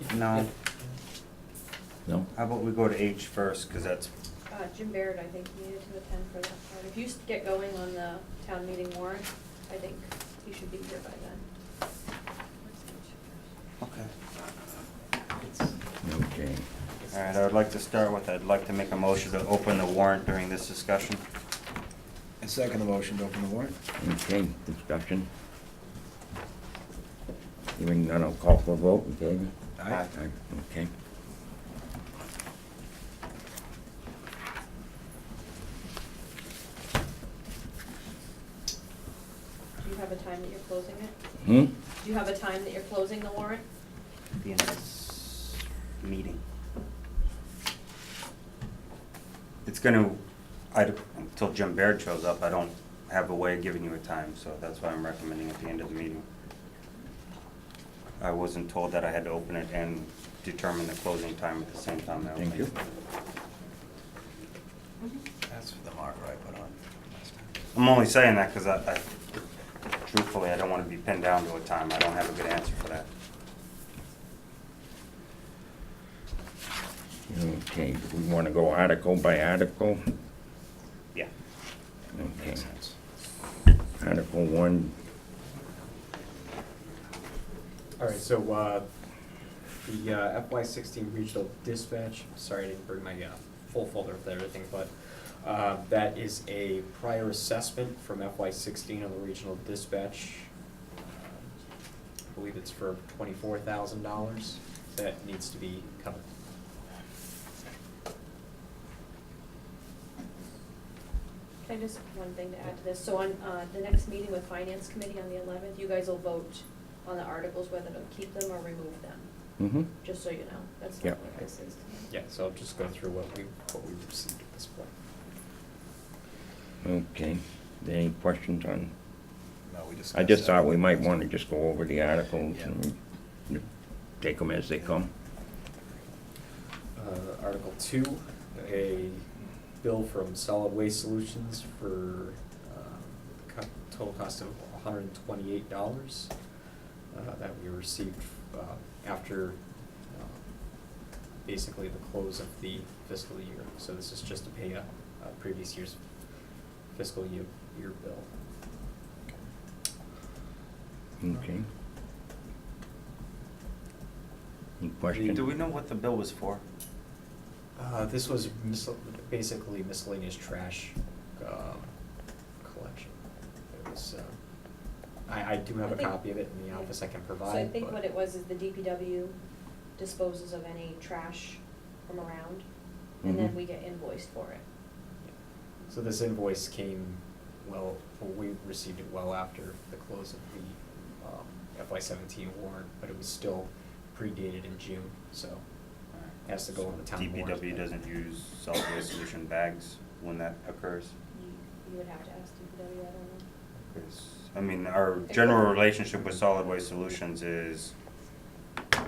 Mhm.
No,
No?
how about we go to H first, because that's,
Jim Barrett, I think, needed to attend for that part. If you get going on the town meeting warrant, I think he should be here by then.
okay.
Okay.
All right, I would like to start with, I'd like to make a motion to open the warrant during this discussion.
And second the motion to open the warrant?
Okay, discussion. Hearing none, I'll call for a vote in favor.
Aye.
Okay.
Do you have a time that you're closing it?
Hmm?
Do you have a time that you're closing the warrant?
The end of this meeting. It's gonna, until Jim Baird shows up, I don't have a way of giving you a time, so that's why I'm recommending at the end of the meeting. I wasn't told that I had to open it and determine the closing time at the same time. I don't
Thank you.
think.
That's the marker I put on last time.
I'm only saying that because I truthfully, I don't want to be pinned down to a time. I don't have a good answer for that.
Okay, do we want to go article by article?
Yeah.
Okay.
Makes sense.
Article 1,
All right, so, the FY16 regional dispatch, sorry I didn't bring my full folder with everything, but that is a prior assessment from FY16 on the regional dispatch. I believe it's for $24,000 that needs to be covered.
Can I just, one thing to add to this, so on, the next meeting with Finance Committee on the 11th, you guys will vote on the articles whether to keep them or remove them,
mm-hmm,
just so you know, that's
Yep.
not what this is.
Yeah, so I'll just go through what we've received at this point.
okay. Any questions on?
No, we discussed
I just
that.
thought we might want to just go over the articles
Yeah.
and take them as they come.
Article 2, a bill from Solid Waste Solutions for total cost of $128 that we received after basically the close of the fiscal year. So this is just to pay a previous year's fiscal year bill.
Okay. Any questions?
Do we know what the bill was for?
This was basically miscellaneous trash collection. It was, I do have
I
a
think-
copy of it in the
yeah.
office I can provide.
So I think
but-
what it was is the DPW disposes of any trash from around, and then
Mhm.
we get invoiced for it.
So this invoice came we received it well after the close of the FY17 warrant, but it was still predated in June, so it has to go on the town warrant.
DPW doesn't use solid waste solution bags when that occurs?
You would have to ask DPW, I don't know.
'Cause, I mean, our general relationship with solid waste solutions is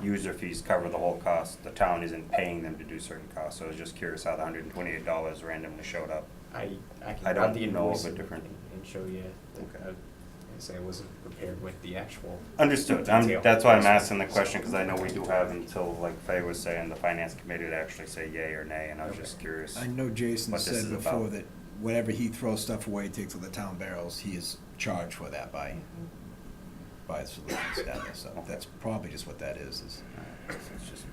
user fees cover the whole cost. The town isn't paying them to do certain costs, so I was just curious how the $128 randomly showed up.
I can
I
grab
don't
the
know of
invoice
a
and
different-
show you.
Okay.
I say I wasn't prepared with the actual.
Understood.
detail.
That's why I'm asking the question, because I know we do have until, like Faye was saying, the finance committee to actually say yay or nay, and I was just curious.
I know Jason
what this
said
is
before
about.
that whenever he throws stuff away, takes to the town barrels, he is charged for that by Solutions down there, so that's probably just what that is.
Alright, so it's just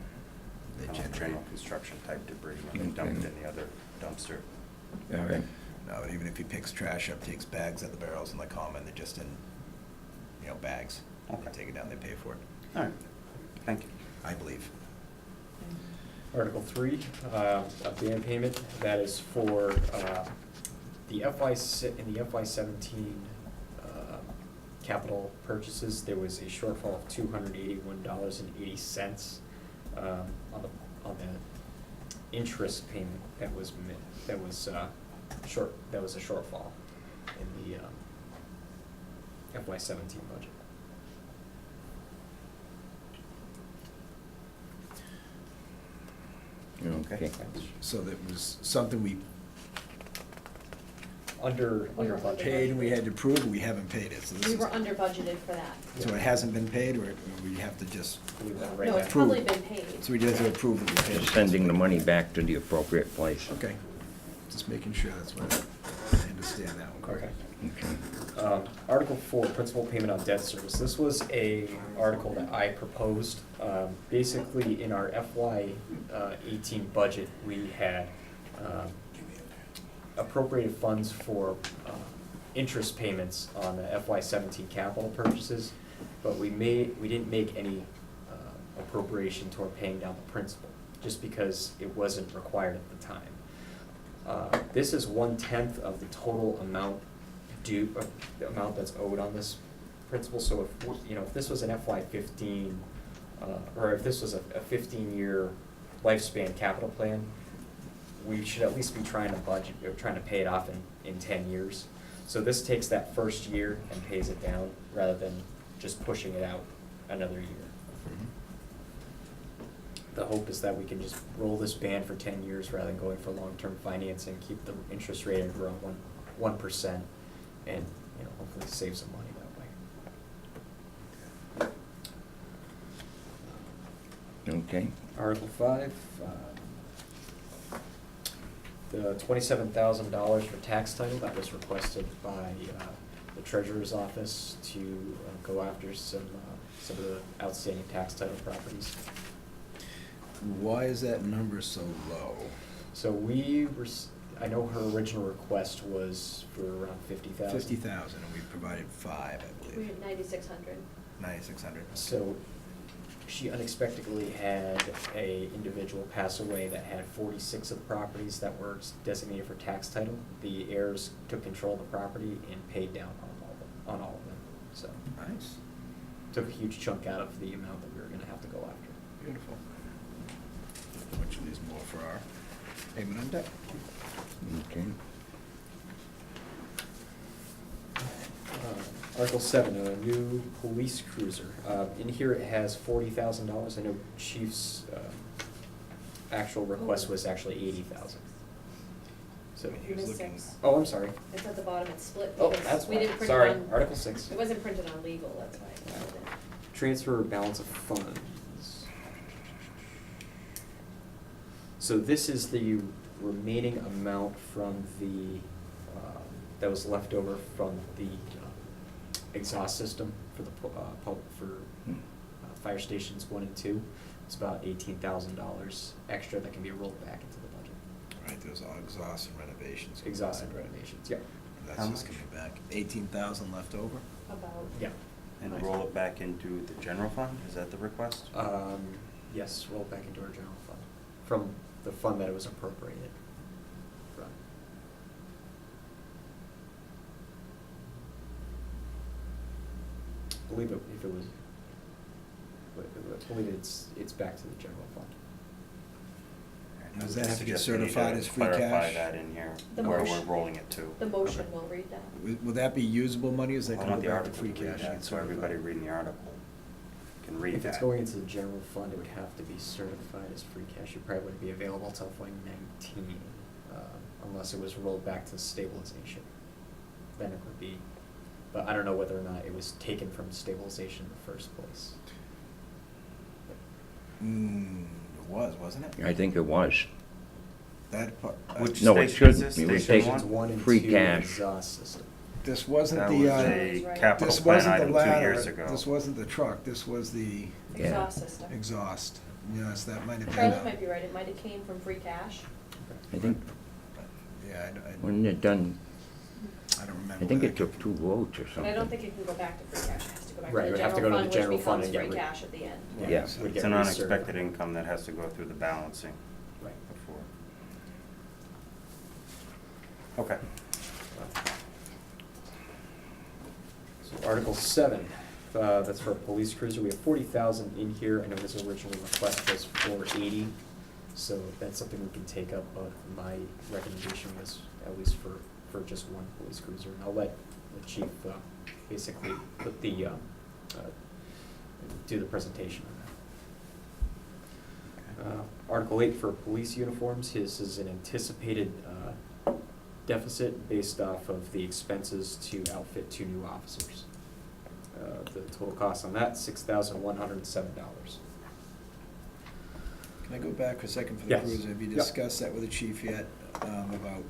They
general
generate.
construction type debris, and they dump it in the other dumpster.
All right.
No, even if he picks trash up, takes bags at the barrels in the common, they're just in, bags. They
Okay.
take it down, they pay for it,
Alright, thank you.
I believe.
Article 3, a ban payment, that is for the in the FY17 capital purchases, there was a shortfall of $281.80 on the interest payment that was a shortfall in the FY17 budget.
Okay.
So that was something we
Under
We were
budget.
paid and we had to prove, and we haven't paid it, so this
We
is.
were under budgeted for that.
So it hasn't been paid, or we have to just,
Leave that right
No,
there.
it's probably been paid.
so we just have to approve that we paid it?
Just sending the money back to the appropriate place.
Okay, just making sure that's what, I understand that one
Okay.
correctly.
Okay.
Article 4, principal payment on debt service. This was a article that I proposed. Basically, in our FY18 budget, we had appropriated funds for interest payments on the FY17 capital purchases, but we didn't make any appropriation toward paying down the principal, just because it wasn't required at the time. This is 1/10 of the total amount due, the amount that's owed on this principal. So if this was an FY15, or if this was a 15-year lifespan capital plan, we should at least be trying to budget, or trying to pay it off in 10 years. So this takes that first year and pays it down, rather than just pushing it out another year. The hope is that we can just roll this ban for 10 years rather than going for long-term financing, keep the interest rate at around 1%, and hopefully save some money that way.
Okay.
Article 5, the $27,000 for tax title, that was requested by the treasurer's office to go after some of the outstanding tax title properties.
Why is that number so low?
So I know her original request was for around 50,000.
50,000, and we provided 5, I
We
believe.
had 9,600.
9,600.
So she unexpectedly had a individual pass away that had 46 of the properties that were designated for tax title. The heirs took control of the property and paid down on all of them. So
Nice.
took a huge chunk out of the amount that we were gonna have to go after.
Beautiful. Which leaves more for our payment on debt.
Okay.
Article 7, a new police cruiser. In here it has $40,000. I know Chief's actual request was actually 80,000. So,
He was
Miss
looking-
Six.
oh, I'm sorry.
It's at the bottom, it's split
Oh,
because
that's
we
fine.
didn't print it
Sorry,
on.
Article 6.
It wasn't printed on legal, that's why. I added it.
Transfer balance of funds. So this is the remaining amount from the, that was left over from the exhaust system for the, fire stations 1 and 2. It's about $18,000 extra that can be rolled back into the budget.
Right, those are exhaust and renovations.
Exhaust and
combined, right?
renovations, yeah.
That's
How
just
much?
coming back. 18,000 left over?
About.
Yeah.
And roll it back into the general fund, is that the request?
Yes, roll it back into our general fund, from the fund that it was appropriated from. I believe if it was, I believe it's back to the general fund.
Does that have to get
Suggest we need
certified as free
Clarify
cash?
that in here,
The
where we're
motion.
rolling it to.
The motion will read that.
Will that be usable money, or is that
I
going
want
to
the
go back to
article
free
to read
cash?
that, so everybody reading the article can read
If
that.
it's going into the general fund, it would have to be certified as free cash. It probably wouldn't be available until FY 19, unless it was rolled back to stabilization. Then it would be, but I don't know whether or not it was taken from stabilization in the first place.
It was, wasn't it?
I think it was.
That part.
Which
No, it
station is
shouldn't.
this?
It was
Station
taken-
Stations 1 and
free
2
cash.
exhaust system.
This wasn't
That
the,
was
Right.
a capital
this
plan
wasn't the
item 2
ladder,
years ago.
this wasn't the truck, this was the
Yeah.
Exhaust system.
exhaust. Yes, that might have been.
Charlie might be right, it might have came from free cash.
I think,
Yeah,
wasn't it done,
I don't remember.
I think
where
it
that
took 2 votes or
But
something.
I don't think it can go back to free cash, it has to go back
Right,
to
it
the
would have to
general
go to
fund,
the
which
general fund
becomes
and get
free
rid-
cash at the end.
Yeah,
Yeah.
would
It's
get
an
recertified.
unexpected income that has to go through the balancing
Right.
before. Okay.
So Article 7, that's for a police cruiser. We have 40,000 in here. I know his original request was for 80, so that's something we can take up. But my recommendation was at least for just one police cruiser. And I'll let the chief basically put the do the presentation on that. Article 8 for police uniforms. His is an anticipated deficit based off of the expenses to outfit 2 new officers. The total cost on that, $6,107.
Can I go back for a second for the
Yes.
cruiser? Have you
Yep.
discussed that with the chief yet, about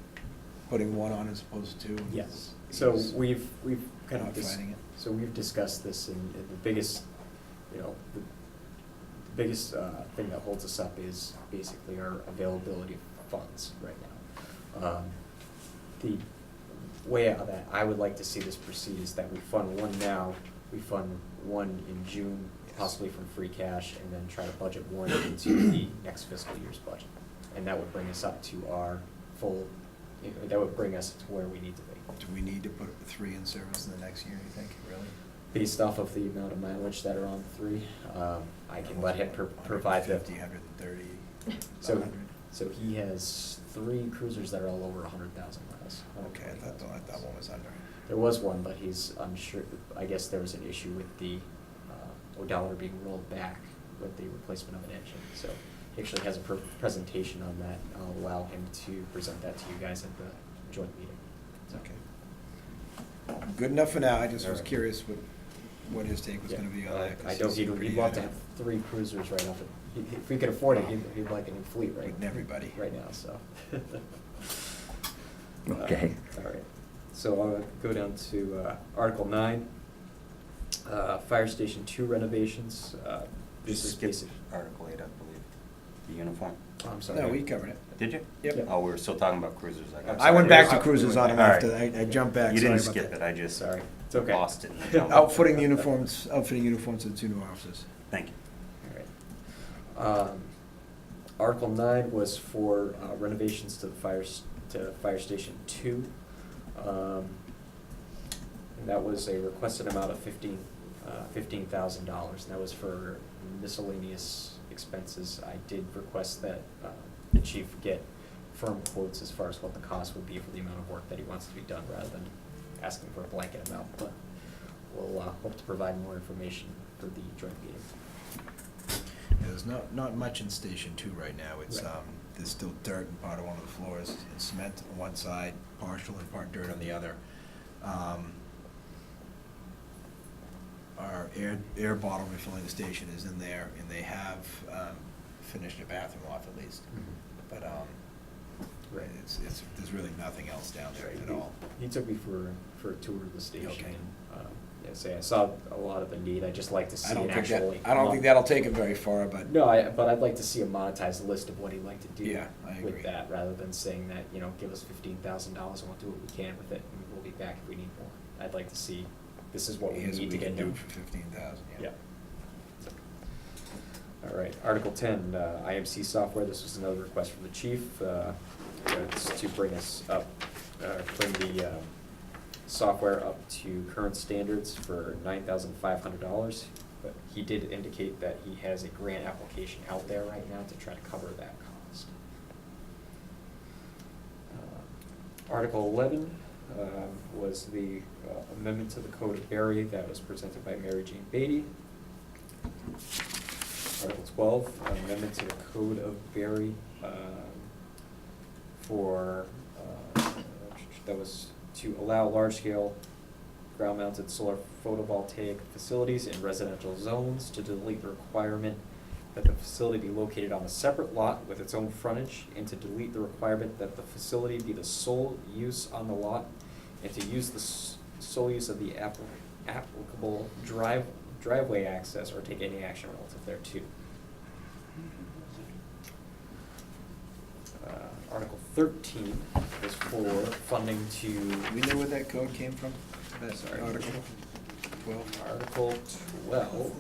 putting one on as opposed to 2?
Yes, so
He's
we've kind
not
of,
fighting it?
so we've discussed this, and the biggest, the biggest thing that holds us up is basically our availability of funds right now. The way out that I would like to see this proceed is that we fund one now, we fund one in June, possibly from free cash, and then try to budget one into the next fiscal year's budget. And that would bring us up to our full, that would bring us to where we need to be.
Do we need to put 3 in service in the next year, you think, really?
Based off of the amount of mileage that are on 3, I can let him provide the.
150, 130,
So,
100?
so he has 3 cruisers that are all over 100,000 miles.
Okay, I thought one was under.
There was one, but he's unsure, I guess there was an issue with the odometer being rolled back with the replacement of an engine. So he actually has a presentation on that. I'll allow him to present that to you guys at the joint meeting. So-
Okay. Good enough for now, I just was
Alright.
curious what his take was gonna be on that. 'cause
I know
he's
he'd
pretty
love to
adamant
have 3 cruisers right off it. If we could afford it, he'd like a new fleet right
with everybody.
right now, so.
Okay.
All right, so I'll go down to Article 9, Fire Station 2 renovations. This is
Skip
basic.
Article 8, I believe, the uniform.
Oh, I'm sorry.
No, we covered it.
Did you?
Yep.
Oh, we were still talking about cruisers, I got.
I went back to
sorry.
cruisers on him
All right.
after, I jumped back,
You
sorry
didn't
about
skip
that.
it, I just
Sorry, it's okay.
lost it. in the jumble.
Outfitting uniforms to the 2 new officers.
Thank you.
All right. Article 9 was for renovations to the Fire Station 2. And that was a requested amount of $15,000. And that was for miscellaneous expenses. I did request that the chief get firm quotes as far as what the cost would be for the amount of work that he wants to be done, rather than asking for a blanket amount. But we'll hope to provide more information for the joint meeting.
There's not much in Station 2 right now. It's,
Right.
there's still dirt in part of one of the floors, and cement on one side, partial and part dirt on the other. Our air bottle refilling station is in there, and they have finished a bathroom off at least. But,
Right.
there's really nothing else down there at all.
He took me for a tour of the station.
Okay.
And, I saw a lot of the need. I'd just like to see
I don't
an
think that,
actual.
I don't think that'll take it very far, but.
No, but I'd like to see a monetized list of what he'd like to do
Yeah, I agree.
with that, rather than saying that, give us $15,000 and we'll do what we can with it, and we'll be back if we need more. I'd like to see, this is what we
Here's
need to
what we
get
can do
done.
for 15,000, yeah.
All right, Article 10, IMC software. This was another request from the chief. It's to bring us up, bring the software up to current standards for $9,500. But he did indicate that he has a grant application out there right now to try to cover that cost. Article 11 was the amendment to the Code of Barry that was presented by Mary Jane Beatty. Article 12, amendment to the Code of Barry that was to allow large-scale ground-mounted solar photovoltaic facilities in residential zones, to delete the requirement that the facility be located on a separate lot with its own frontage, and to delete the requirement that the facility be the sole use on the lot, and to use the sole use of the applicable driveway access, or take any action relative thereto. Article 13 is for funding to.
We know where that code came from? That
Sorry.
article? 12?
Article 12.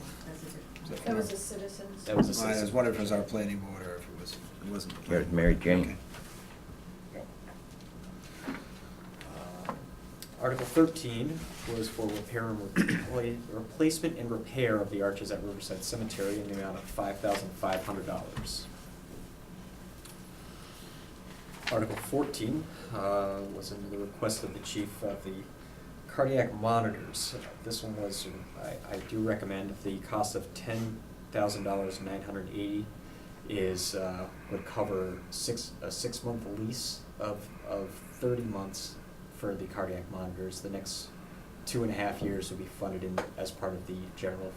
That was a citizen's.
That was a
I was
citizen.
wondering if it was our planning board or if it wasn't. the
There's
planning
Mary
board.
Jane.
Okay.
Article 13 was for replacement and repair of the arches at Riverside Cemetery in the amount of $5,500. Article 14 was in the request of the chief of the cardiac monitors. This one was, I do recommend, the cost of $10,980 is, would cover a 6-month lease of 30 months for the cardiac monitors. The next 2.5 years will be funded as part of the general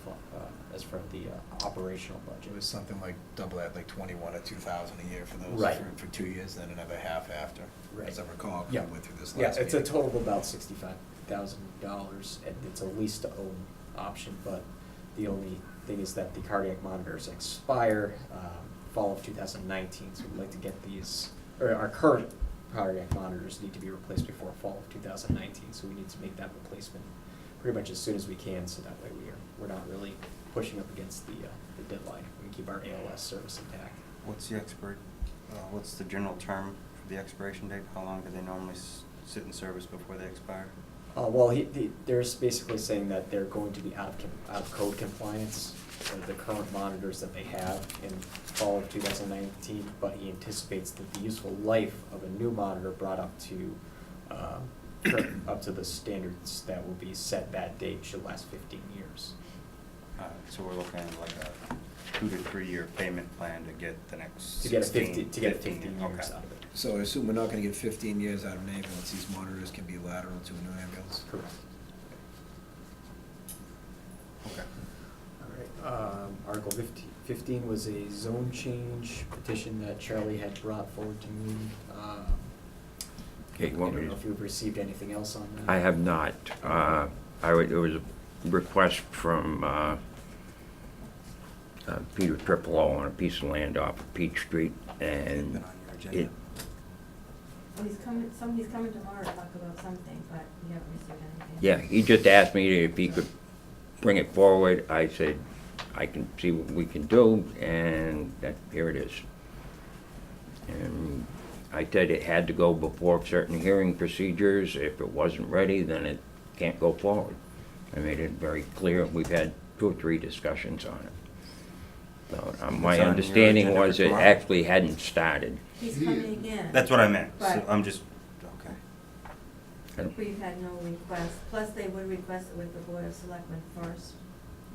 as part of the operational budget.
It was something like double that, like 21 or 2,000 a year for those,
Right.
for 2 years, then another half after.
Right.
As I recall, 'cause
Yeah.
we went through this
Yeah,
last
it's a
meeting.
total of about $65,000, and it's a lease-to-own option, but the only thing is that the cardiac monitors expire fall of 2019, so we'd like to get these, or our current cardiac monitors need to be replaced before fall of 2019, so we need to make that replacement pretty much as soon as we can, so that way we're not really pushing up against the deadline. We can keep our ALS service intact.
What's the general term for the expiration date? How long do they normally sit in service before they expire?
Well, they're basically saying that they're going to be out of code compliance of the current monitors that they have in fall of 2019, but he anticipates that the useful life of a new monitor brought up to the standards that will be set that date should last 15 years.
So we're looking at like a 2 to 3 year payment plan to get the next
To get
15
15 years
okay.
out of it.
So I assume we're not gonna get 15 years out of an ambulance, these monitors can be lateral to a new ambulance?
Correct. Article 15 was a zone change petition that Charlie had brought forward to me.
Okay,
I
what
don't know
was-
if you've received anything else on that.
I have not. There was a request from Peter Tripolo on a piece of land off of Peach Street, and
Been on your agenda.
it,
Well, somebody's coming tomorrow to talk about something, but we haven't received anything.
yeah, he just asked me if he could bring it forward. I said, I can see what we can do, and here it is. And I said it had to go before certain hearing procedures. If it wasn't ready, then it can't go forward. I made it very clear. We've had 2 or 3 discussions on it. So, my
It's on your
understanding
agenda for
was it
tomorrow?
actually hadn't started.
He's coming again.
That's what I meant, so
Right.
I'm just, okay.
We've had no request, plus they would request it with the Board of Selectmen first.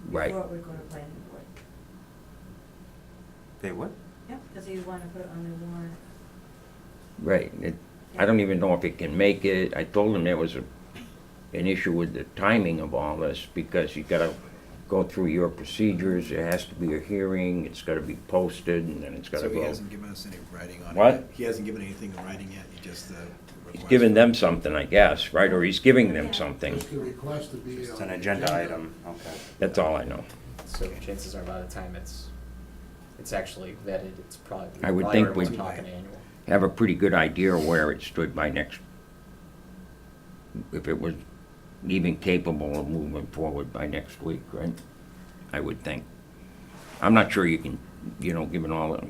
Right.
Before it would go to planning board.
They what?
Yep, because you want to put it on the warrant.
Right. I don't even know if it can make it. I told him there was an issue with the timing of all this, because you gotta go through your procedures, there has to be a hearing, it's gotta be posted, and then it's gotta
So he
go.
hasn't given us any writing on it
What?
yet? He hasn't given anything in writing yet, he just,
He's
request.
giving them something, I guess, right, or he's giving them
Yeah.
something.
Just the request to be
It's
on
an
the
agenda item, okay.
That's all I know.
So chances are by the time it's actually vetted, it's probably.
I would
probably
think
we're
we'd-
talking annual.
Have a pretty good idea where it stood by next, if it was even capable of moving forward by next week, right? I would think. I'm not sure you can, given all the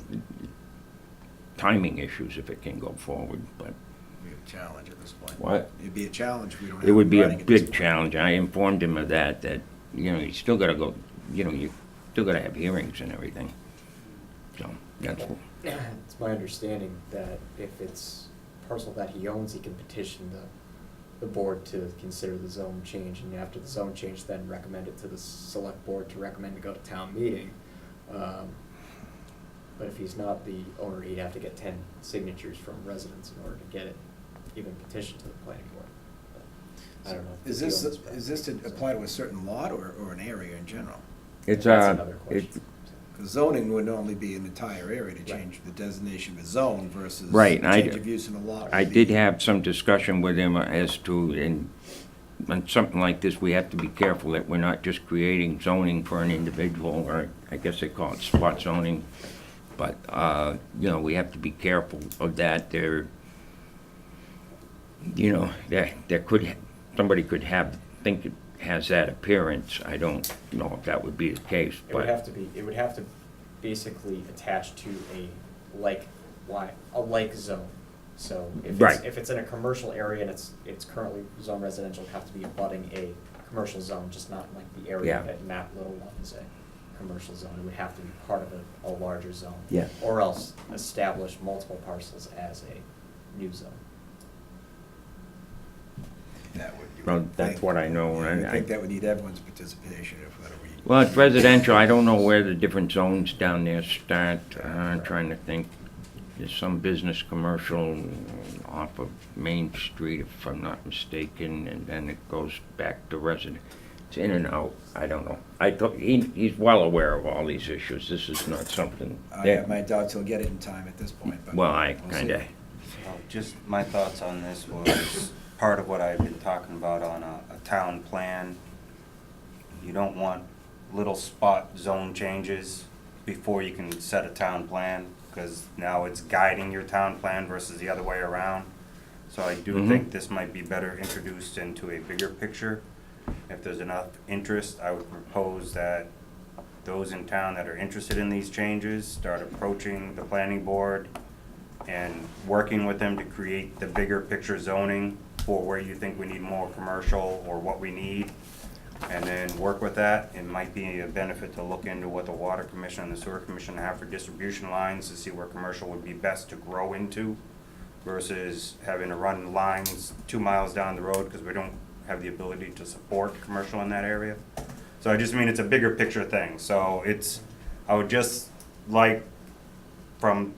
timing issues, if it can go forward, but
It'd be a challenge at this point.
What?
It'd be a challenge if we don't have
it would be a
writing at this
big
point.
challenge. I informed him of that, you still gotta go, you still gotta have hearings and everything. So, that's,
It's my understanding that if it's parcel that he owns, he can petition the board to consider the zone change, and after the zone change, then recommend it to the select board to recommend to go to town meeting. But if he's not the owner, he'd have to get 10 signatures from residents in order to get it even petitioned to the planning board. But I don't know. if
Is
he
this,
owns
is this to
property, so-
apply to a certain lot or an area in general?
it's,
That's another question.
Because zoning would normally be an entire area to
Right.
change the designation of a zone versus
Right, and
change of use in a lot.
I
would
did
be-
have some discussion with him as to, on something like this, we have to be careful that we're not just creating zoning for an individual, or I guess they call it spot zoning. But, we have to be careful of that. There could, somebody could think it has that appearance. I don't know if that would be the case,
It would
but,
have to be, it would have to basically attach to a like zone. So
Right.
if it's in a commercial area and it's currently zone residential, it'd have to be abutting a commercial zone, just not like the area
Yeah.
that map little one is a commercial zone. It would have to be part of a larger zone.
Yeah.
Or else establish multiple parcels as a new zone.
That would. you
well,
would
that's
think.
what I know.
You
and
would
I-
think that would need everyone's participation if that were.
Well, it's residential. I don't know where the different zones down there start. I'm trying to think. There's some business commercial off of Main Street, if I'm not mistaken, and then it goes back to resident. It's in and out. I don't know. He's well aware of all these issues. This is not something
I
that,
have my doubts he'll get it in time at this point, but.
well, I
we'll see.
kinda,
Just my thoughts on this was part of what I've been talking about on a town plan. You don't want little spot zone changes before you can set a town plan, because now it's guiding your town plan versus the other way around. So I do
Mhm.
think this might be better introduced into a bigger picture. If there's enough interest, I would propose that those in town that are interested in these changes start approaching the planning board and working with them to create the bigger picture zoning for where you think we need more commercial or what we need. And then work with that. It might be a benefit to look into what the water commission and the sewer commission have for distribution lines to see where commercial would be best to grow into versus having to run lines 2 miles down the road because we don't have the ability to support commercial in that area. So I just mean it's a bigger picture thing. So I would just like from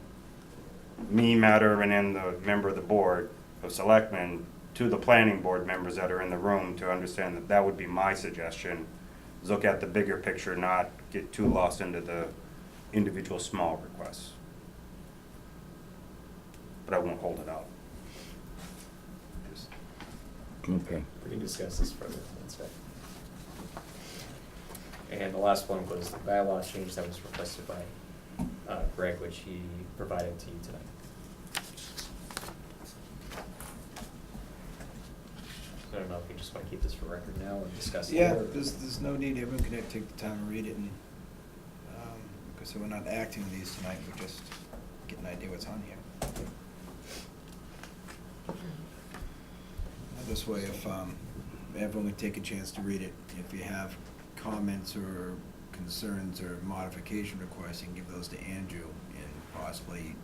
me, Matter, and then the member of the board of selectmen to the planning board members that are in the room to understand that that would be my suggestion, is look at the bigger picture, not get too lost into the individual small requests. But I won't hold it out. Just-
Okay.
We can discuss this further, that's right. And the last one was the bylaw change that was requested by Greg, which he provided to you tonight. So I don't know if you just want to keep this for record now and discuss it.
Yeah,
or-
there's no need, everyone can take the time to read it and, because we're not acting these tonight, we're just getting an idea what's on here. This way, if, everyone can take a chance to read it, if you have comments or concerns or modification requests, you can give those to Andrew, and possibly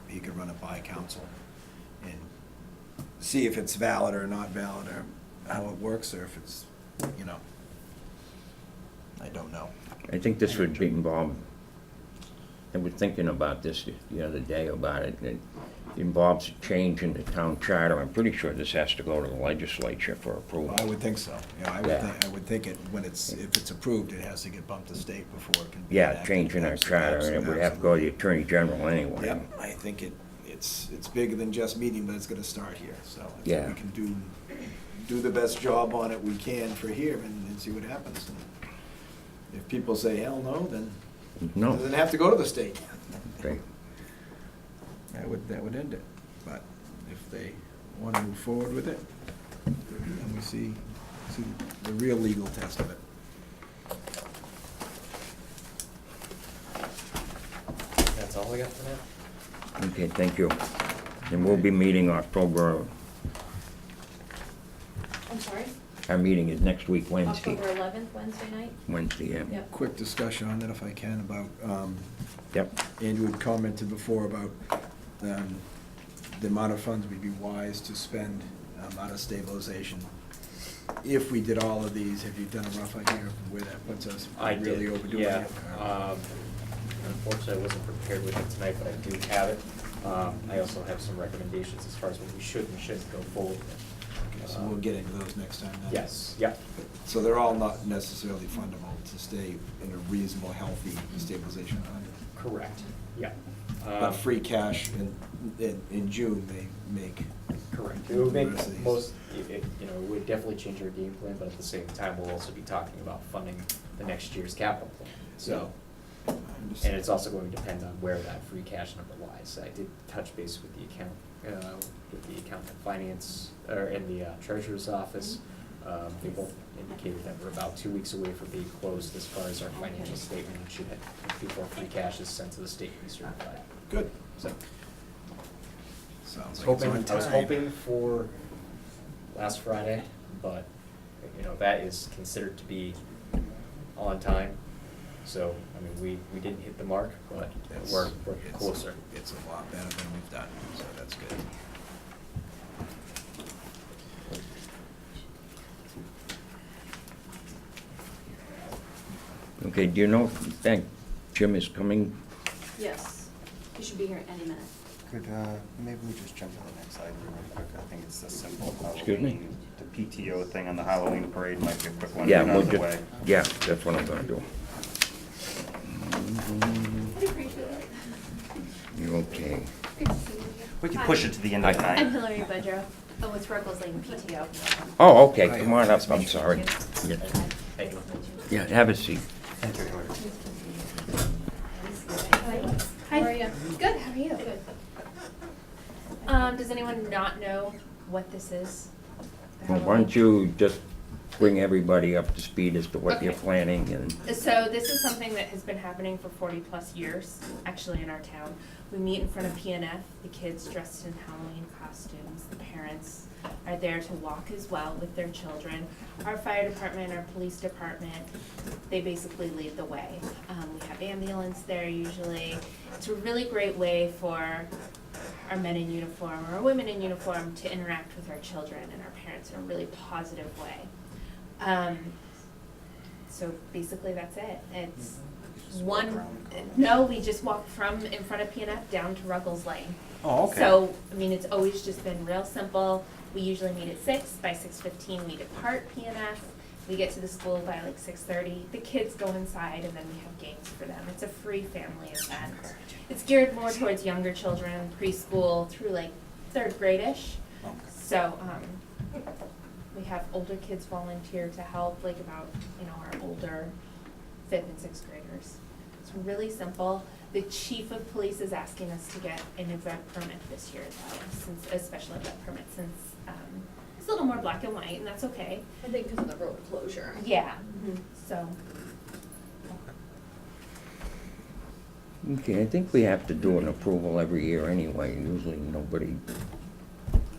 he could run it by council and see if it's valid or not valid, or how it works, or if it's, you know, I don't know.
I think this would be involved, I was thinking about this the other day about it, it involves a change in the town charter. I'm pretty sure this has to go to the legislature for approval.
I would think so, yeah,
Yeah.
I would think it, when it's, if it's approved, it has to get bumped to state before it can be
Yeah,
enacted.
changing our charter, and it would have to go to the Attorney General anyway.
Yep, I think it's bigger than just meeting, but it's gonna start here, so I think
Yeah.
we can do the best job on it we can for here and see what happens. And if people say hell no, then it
No.
doesn't have to go to the state.
Okay.
That would end it, but if they wanna move forward with it, then we see the real legal test of it.
That's all I got for now.
Okay, thank you. And we'll be meeting October,
I'm sorry?
our meeting is next week, Wednesday.
October 11th, Wednesday night?
Wednesday, yeah.
Yep.
Quick discussion on that if I can about,
Yep.
Andrew had commented before about the amount of funds we'd be wise to spend out of stabilization. If we did all of these, have you done a rough idea of where that puts us?
I
Really
did,
overdoing
yeah.
it?
Unfortunately, I wasn't prepared with it tonight, but I do have it. I also have some recommendations as far as what we should and shouldn't go forward with.
Okay, so we'll get into those next time then?
Yes, yep,
So they're all not necessarily fundamental to stay in a reasonable, healthy stabilization fund?
correct, yep.
But free cash in June may make.
Correct. It would make
the rest of these.
most, you know, it would definitely change our game plan, but at the same time, we'll also be talking about funding the next year's capital plan. So,
I
and
understand.
it's also going to depend on where that free cash number lies. I did touch base with the accountant finance, or in the treasurer's office. They both indicated that we're about 2 weeks away from being closed as far as our financial statement, and should have, before free cash is sent to the state to be certified.
Good.
So,
Sounds
I
like
was
it's on
hoping, I was
time.
hoping for last Friday, but, you know, that is considered to be on time. So, I mean, we didn't hit the mark, but we're
It's-
closer.
It's a lot better than we've done, so that's good.
Okay, do you know if that Jim is coming?
Yes. You should be here any minute.
Could, maybe we just jump to the next slide real quick, I think it's the simple
Excuse me?
Halloween, the PTO thing on the Halloween parade might be a quick one to
Yeah,
get out
we'll
of the
just,
way.
yeah, that's what I'm gonna do.
I appreciate it.
You okay?
Good to see you.
We can push it to the end of the
Hi.
I'm
night.
Hillary Budrow. Oh, it's Ruggles Lane PTO.
Oh, okay, come on up, I'm sorry. Yeah.
Thank you.
Yeah, have a seat.
Thank you, Hillary.
Hi.
How are you?
Good, how are you?
Good.
Does anyone not know what this is?
Well, why don't you just bring everybody up to speed as to what you're
Okay.
planning and,
So this is something that has been happening for 40+ years, actually, in our town. We meet in front of PNF, the kids dressed in Halloween costumes, the parents are there to walk as well with their children. Our fire department, our police department, they basically lead the way. We have ambulance there usually. It's a really great way for our men in uniform or women in uniform to interact with our children and our parents in a really positive way. So basically that's it. It's one, no, we just walk from in front of PNF down to Ruggles Lane.
Oh, okay.
So, I mean, it's always just been real simple. We usually meet at 6, by 6:15 we depart PNF, We get to the school by like 6:30. The kids go inside and then we have games for them. It's a free family event. It's geared more towards younger children, preschool through like 3rd grade-ish. So, we have older kids volunteer to help, like about, our older 5th and 6th graders. It's really simple. The chief of police is asking us to get an event permit this year, though, since a special event permit, since it's a little more black and white, and that's okay.
I think because of the road closure.
Yeah. So,
Okay, I think we have to do an approval every year anyway. Usually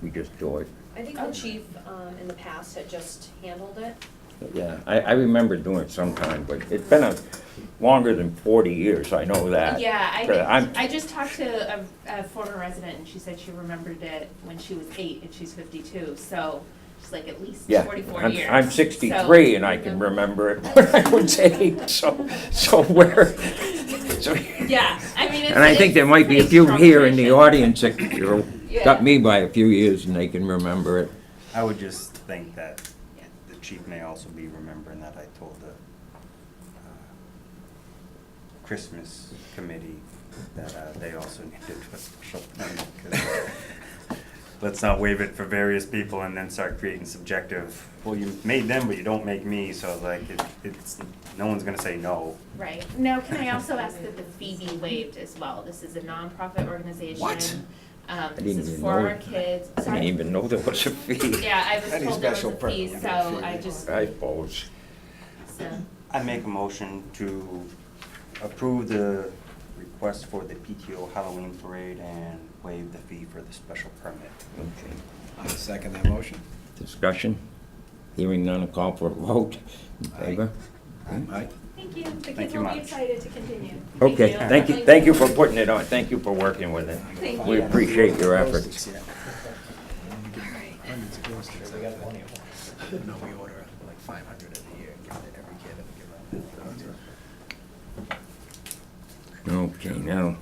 we just do it.
I think the chief, in the past had just handled it.
But yeah, I remember doing it sometime, but it's been longer than 40 years, I know that.
yeah,
But I'm-
I just talked to a former resident, and she said she remembered it when she was 8, and she's 52, so she's like at least
Yeah,
44 years.
I'm 63 and I can remember it when I was 8, so we're, so.
Yeah, I mean,
And I think there might be a
pretty
few
strong
here in the
tradition.
audience that
Yeah.
got me by a few years and they can remember it.
I would just think that the chief may also be remembering that I told the Christmas committee that they also need to do a special permit, 'cause let's not waive it for various people and then start creating subjective, well, you made them, but you don't make me, so like, it's, no one's gonna say no.
Right. Now, can I also ask that the fee be waived as well? This is a nonprofit organization.
What?
didn't
This is
even
for
know
our
it.
kids.
I didn't even know there was a fee,
Yeah, I was
Any
told there was
special
a fee,
permit,
so I just,
I suppose.
so,
I make a motion to approve the request for the PTO Halloween parade and waive the fee for the special permit.
Okay.
I second that motion.
Discussion? Hearing none, a call for a vote. In favor?
Aye.
Thank you. The
Thank
kids
you
will be
much.
excited to continue.
Okay, thank you for putting it on. Thank you for working with it.
Thank
We
you.
appreciate your efforts.
No, we order like 500 a year, give it to every kid and give it.
Okay, now,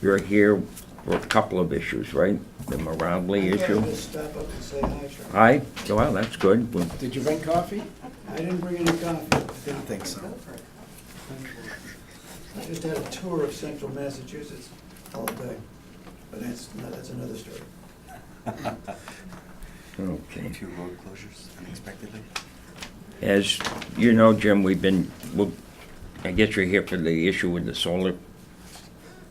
you're here for a couple of issues, right? The Morably issue?
Just stop up and say hi, Charlie.
Aye, well, that's good. Well,
Did you bring coffee?
I didn't bring any coffee.
Didn't think so.
I just had a tour of central Massachusetts all day, but that's another story.
Okay.
2 road closures unexpectedly.
As you know, Jim, I guess you're here for the issue with the solar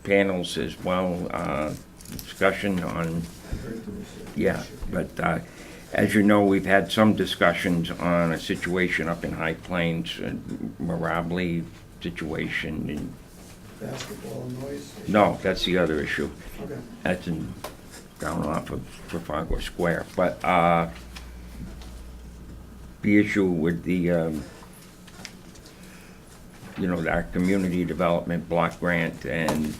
panels as well, discussion on,
I heard there was a
yeah,
issue.
but as you know, we've had some discussions on a situation up in High Plains, Morably situation, and,
Basketball noise. issue.
no, that's the other issue.
Okay.
That's down off of Trafalgar Square, but, the issue with the, our community development block grant and,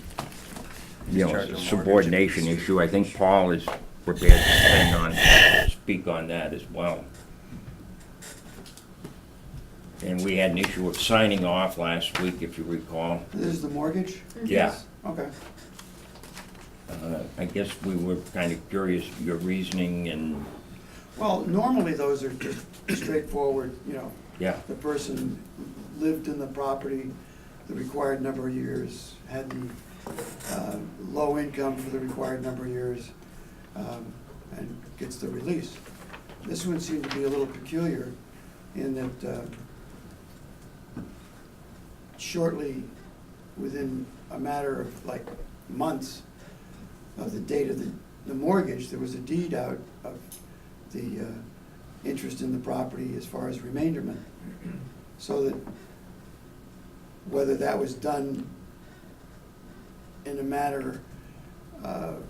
Discharge of mortgage
subordination
abuse.
issue, I think Paul is prepared to speak on that as well. And we had an issue of signing off last week, if you recall.
This is the mortgage?
Yeah.
Okay.
I guess we were kind of curious, your reasoning and,
Well, normally those are just straightforward,
yeah,
the person lived in the property the required number of years, had the low income for the required number of years, and gets the release. This one seemed to be a little peculiar in that shortly, within a matter of like months of the date of the mortgage, there was a deed out of the interest in the property as far as remainderment. So that whether that was done in a matter of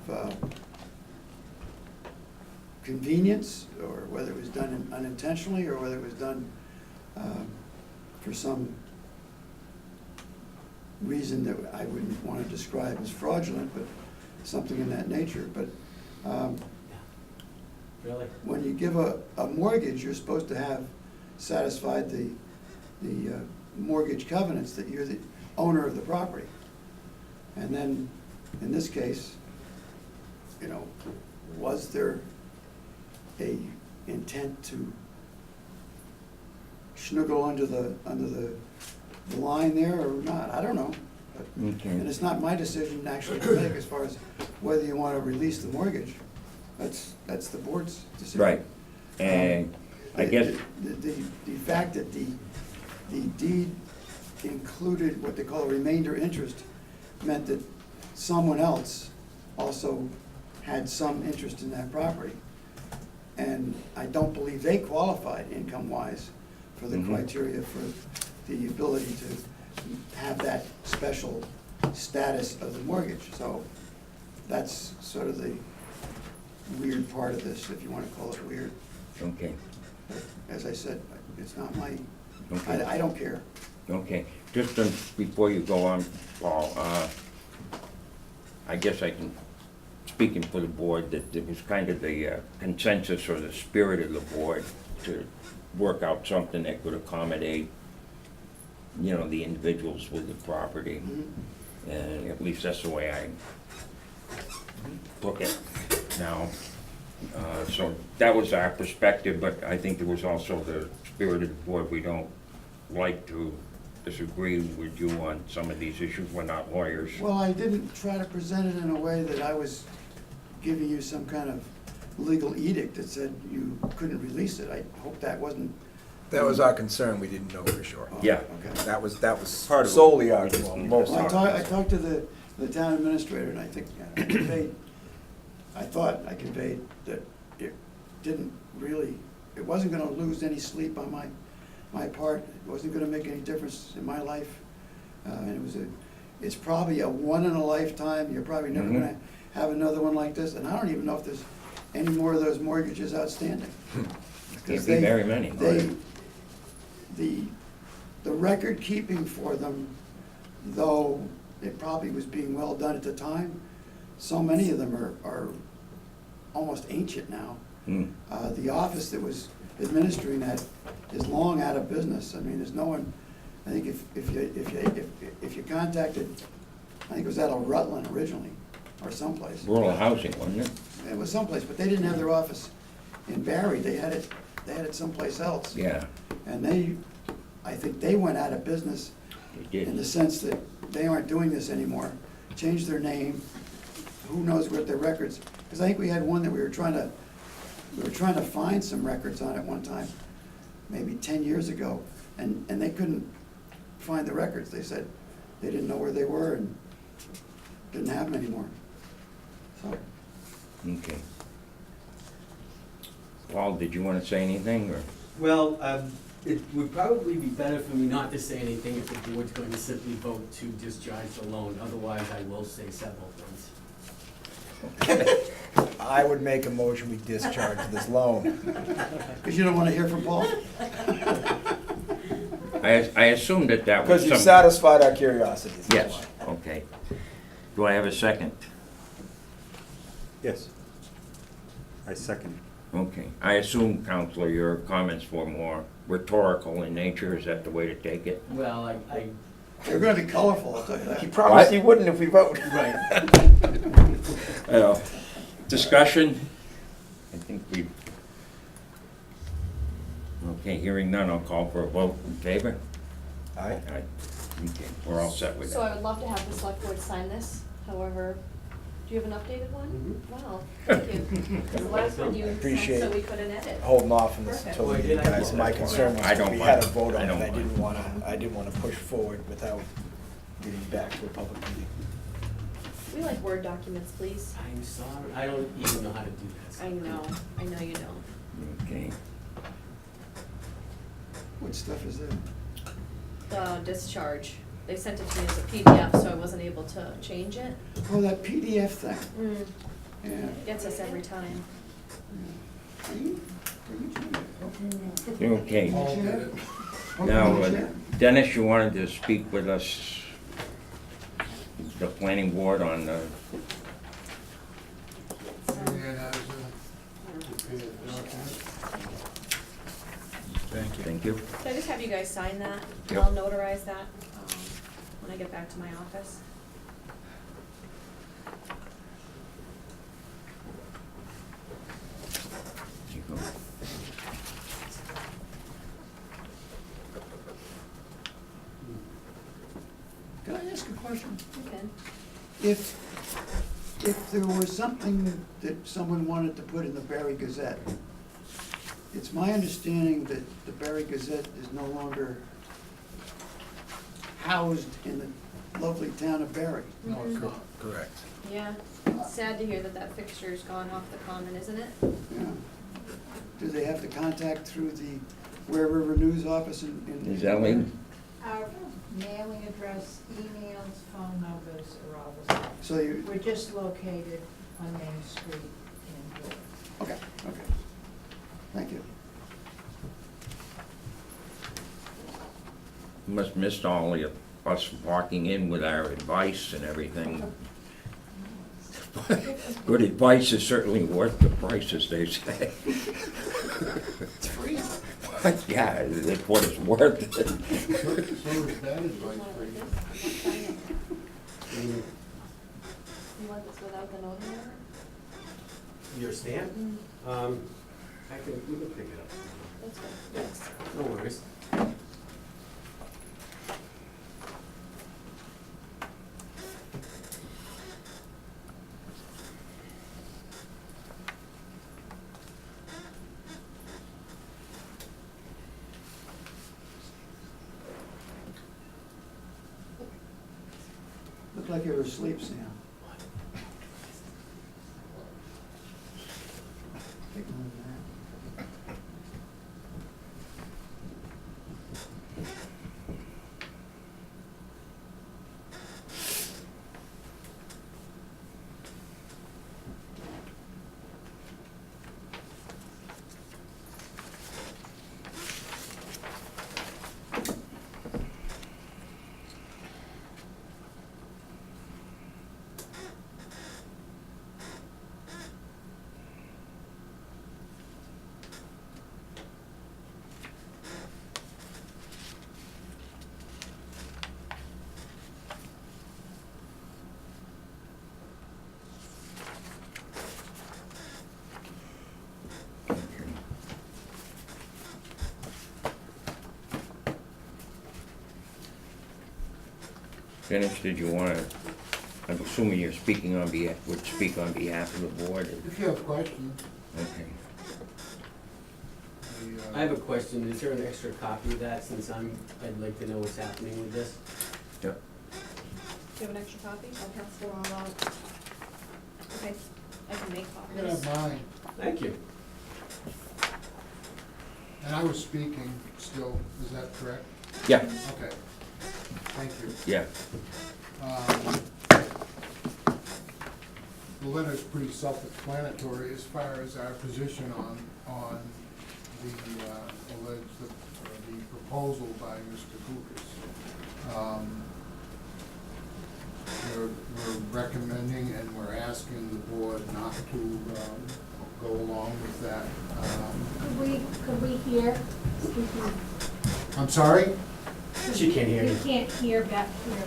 convenience, or whether it was done unintentionally, or whether it was done for some reason that I wouldn't want to describe as fraudulent, but something in that nature. But
really?
when you give a mortgage, you're supposed to have satisfied the mortgage covenants that you're the owner of the property. And then, in this case, was there a intent to snuggle under the line there or not, I don't know. But-
Okay.
And it's not my decision actually to make as far as whether you want to release the mortgage. That's the board's decision.
Right, and I guess,
The fact that the deed included what they call a remainder interest meant that someone else also had some interest in that property. And I don't believe they qualified income-wise for the
Mhm.
criteria for the ability to have that special status of the mortgage. So that's sort of the weird part of this, if you want to call it weird.
okay,
As I said, it's not my,
okay.
I don't care.
Okay, just before you go on, Paul, I guess I can, speaking for the board, that it was kind of the consensus or the spirit of the board to work out something that could accommodate, you know, the individuals with the property.
Mhm.
And at least that's the way I took it now. So that was our perspective, but I think there was also the spirit of the board. We don't like to disagree with you on some of these issues. We're not lawyers.
Well, I didn't try to present it in a way that I was giving you some kind of legal edict that said you couldn't release it. I hope that wasn't.
That was our concern, we didn't know for sure.
Oh,
Yeah.
Okay.
That was
Part of it.
solely our,
We just
well,
need
most
to
Well,
of our.
I talked to the town administrator, and I think I conveyed, I thought I conveyed that it didn't really, it wasn't gonna lose any sleep on my part. It wasn't gonna make any difference in my life. And it's probably a one in a lifetime. You're probably never
Mhm.
gonna have another one like this. And I don't even know if there's any more of those mortgages outstanding.
Can't be very many.
The record keeping for them, though it probably was being well done at the time, so many of them are almost ancient now.
Hmm.
The office that was administering that is long out of business. I mean, there's no one, I think if you contacted, I think it was out of Rutland originally, or someplace.
Rural housing, wasn't it?
It was someplace, but they didn't have their office in Barry. They had it someplace else.
Yeah,
And I think they went out of business
they
in the
did.
sense that they aren't doing this anymore. Changed their name, who knows what their records, because I think we had one that we were trying to find some records on at one time, maybe 10 years ago, and they couldn't find the records. They said they didn't know where they were and didn't have them anymore. So,
Okay. Paul, did you want to say anything, or?
Well, it would probably be better for me not to say anything if the board's going to simply vote to discharge the loan. Otherwise, I will say several things.
I would make a motion, we discharge this loan.
because you don't want to hear from Paul?
I assumed that was
Because you
some.
satisfied our curiosities. that's
Yes,
why.
okay. Do I have a second?
Yes. I second.
Okay. I assume, Counselor, your comments were more rhetorical in nature. Is that the way to take it?
Well, I
They're going to be colorful, I'll tell you
He
that.
promised
What?
he wouldn't if we vote.
right.
Discussion? I think we. Okay, hearing none, I'll call for a vote in favor.
Aye.
Aye. Okay, we're all set with
So I
that.
would love to have the select board sign this, however, do you have an updated one?
Mhm.
Wow, thank you. 'Cause the last one you sent,
Appreciate
so we couldn't edit.
Holding off on this
Perfect.
until
Oh, I
you
did, I
guys,
did.
my concern was
I don't
we had a
mind.
vote
I
on it,
don't
I didn't
mind.
I didn't wanna push forward without getting back to a public meeting.
We like Word documents, please.
I'm sorry, I don't even know how to do this.
I know you don't.
Okay.
What stuff is that?
The discharge, they sent it to me as a PDF, so I wasn't able to change it.
Oh, that PDF thing, yeah.
Gets us every time.
Are you
Okay.
Paul did it.
Now, Dennis, you wanted to speak with us, the planning board on the,
Marianne has a prepared document.
Thank you.
thank you.
Can I just have you guys sign that? And
Yep.
I'll notarize that when I get back to my office.
You go.
Can I ask a question?
Okay.
If there was something that someone wanted to put in the Barry Gazette, it's my understanding that the Barry Gazette is no longer housed in the lovely town of Barry.
No, it's not.
Correct.
Yeah, sad to hear that that fixture's gone off the common, isn't it?
Yeah. Do they have to contact through the Ware River News office in?
Is that like,
Our mailing address, emails, phone numbers are all the same.
So you,
We're just located on Main Street in Wood.
okay, okay. Thank you.
must missed all of us walking in with our advice and everything. Good advice is certainly worth the price, as they say.
It's free.
Yeah, that's what it's worth.
So is that advice for you?
You want this without the notary number?
Your stamp?
Mm-hmm.
We can pick it up.
That's good, yes.
No worries.
Look like you're asleep, Sam. Take one of that.
Dennis, did you want to, I'm assuming you're speaking on behalf, would speak on behalf of the board?
If you have questions,
Okay.
the,
I have a question. Is there an extra copy of that since I'd like to know what's happening with this?
Yeah.
Do you have an extra copy? I'll pass them all out. Okay, I can make
you can
copies.
have mine.
Thank you.
And I was speaking still, is that correct?
Yeah,
Okay. Thank you.
yeah.
The letter's pretty self-explanatory as far as our position on the alleged, or the proposal by Mr. Kukas. We're recommending and we're asking the board not to go along with that.
Could we hear? Excuse me.
I'm sorry?
She can't hear you.
We can't hear back here.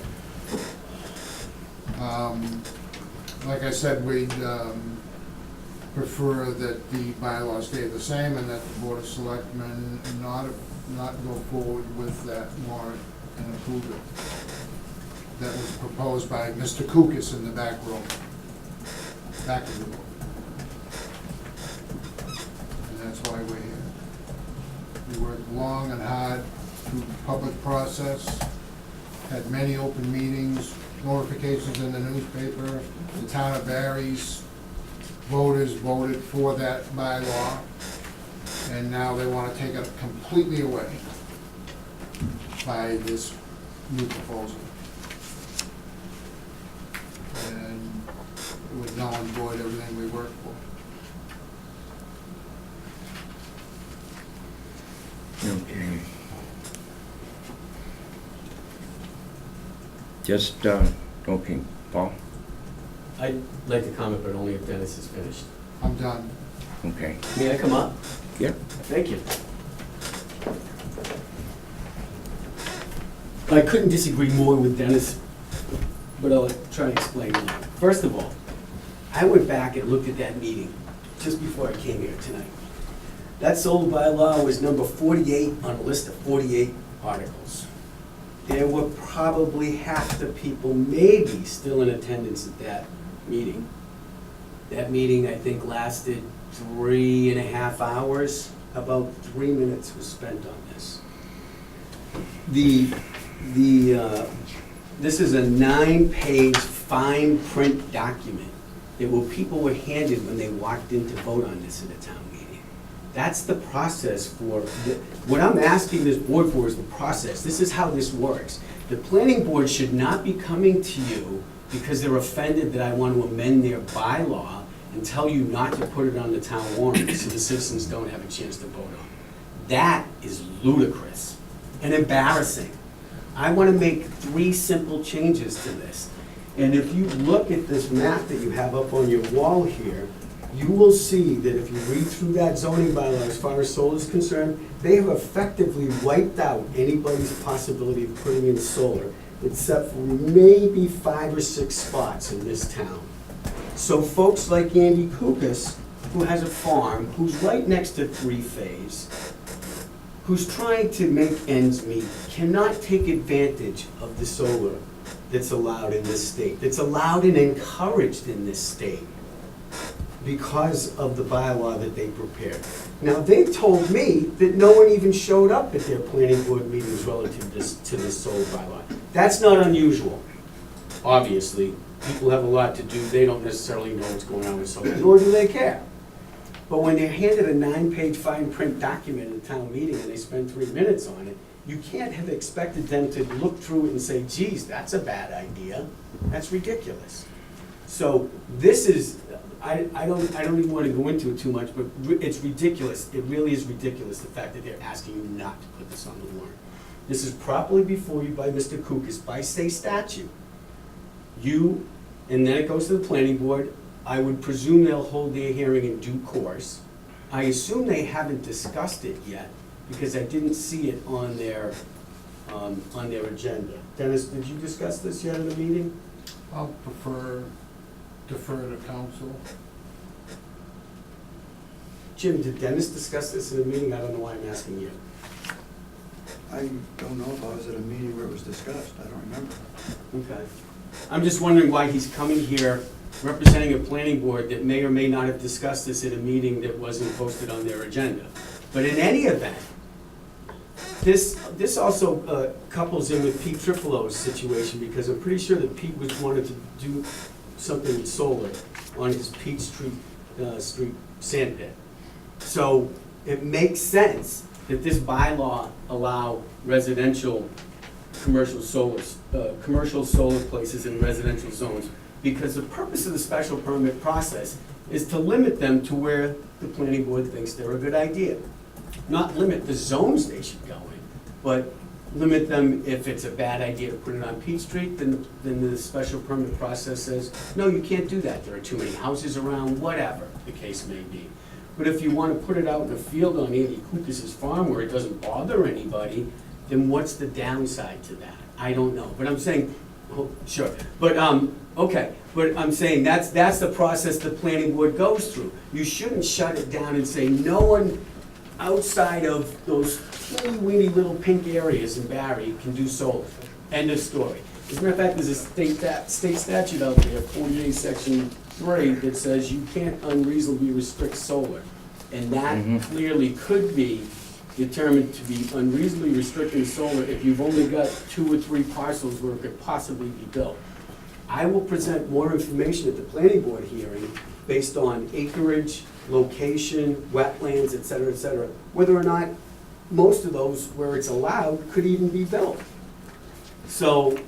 Like I said, we'd prefer that the bylaws stay the same and that the Board of Selectmen not go forward with that warrant and approve it. That was proposed by Mr. Kukas in the back room, back of the room. And that's why we're here. We worked long and hard through the public process, had many open meetings, notifications in the newspaper. The town of Barry's voters voted for that bylaw, and now they want to take it completely away by this new proposal. And it would null and void everything we worked for.
Okay. Just, okay, Paul?
I'd like to comment, but only if Dennis is finished.
I'm done.
Okay.
May I come up?
Yeah.
Thank you. I couldn't disagree more with Dennis, but I'll try to explain it. First of all, I went back and looked at that meeting just before I came here tonight. That solar bylaw was number 48 on a list of 48 articles. there were probably half the people maybe still in attendance at that meeting. That meeting, I think, lasted 3.5 hours. About 3 minutes was spent on this. This is a 9-page fine print document that people were handed when they walked in to vote on this at a town meeting. That's the process what I'm asking this board for is the process. This is how this works. The planning board should not be coming to you because they're offended that I want to amend their bylaw and tell you not to put it on the town warrant so the citizens don't have a chance to vote on it. That is ludicrous and embarrassing. I want to make 3 simple changes to this. And if you look at this map that you have up on your wall here, you will see that if you read through that zoning bylaw as far as solar is concerned, they have effectively wiped out anybody's possibility of putting in solar, except for maybe 5 or 6 spots in this town. So folks like Andy Kukas, who has a farm, who's right next to 3-phase, who's trying to make ends meet, cannot take advantage of the solar that's allowed in this state, that's allowed and encouraged in this state because of the bylaw that they prepared. Now, they told me that no one even showed up at their planning board meetings relative to this solar bylaw. That's not unusual, obviously. People have a lot to do, they don't necessarily know what's going on with solar, nor do they care. But when they're handed a 9-page fine print document in a town meeting and they spend 3 minutes on it, you can't have expected them to look through it and say, geez, that's a bad idea. That's ridiculous. So this is, I don't even want to go into it too much, but it's ridiculous. It really is ridiculous, the fact that they're asking you not to put this on the warrant. This is properly before you by Mr. Kukas, by state statute. And then it goes to the planning board. I would presume they'll hold their hearing in due course. I assume they haven't discussed it yet, because I didn't see it on their agenda. Dennis, did you discuss this yet in the meeting?
I'll defer to council.
Jim, did Dennis discuss this in the meeting? I don't know why I'm asking you.
I don't know if I was at a meeting where it was discussed, I don't remember.
Okay. I'm just wondering why he's coming here representing a planning board that may or may not have discussed this at a meeting that wasn't posted on their agenda. But in any event, this also couples in with Pete Tripolo's situation, because I'm pretty sure that Pete wanted to do something with solar on his Peach Street sand pit. So it makes sense that this bylaw allow residential commercial solar places in residential zones, because the purpose of the special permit process is to limit them to where the planning board thinks they're a good idea. Not limit the zones they should go in, but limit them if it's a bad idea to put it on Peach Street, then the special permit process says, no, you can't do that. There are too many houses around, whatever the case may be. But if you want to put it out in the field on Andy Kukas' farm where it doesn't bother anybody, then what's the downside to that? I don't know, but I'm saying, oh, sure, but, okay, but I'm saying that's the process the planning board goes through. You shouldn't shut it down and say no one outside of those teeny-weeny little pink areas in Barry can do solar. End of story. As a matter of fact, there's a state statute out there, 48 section 3, that says you can't unreasonably restrict solar. And that clearly could be determined to be unreasonably restricting solar if you've only got 2 or 3 parcels where it could possibly be built. I will present more information at the planning board hearing based on acreage, location, wetlands, et cetera, whether or not most of those where it's allowed could even be built. So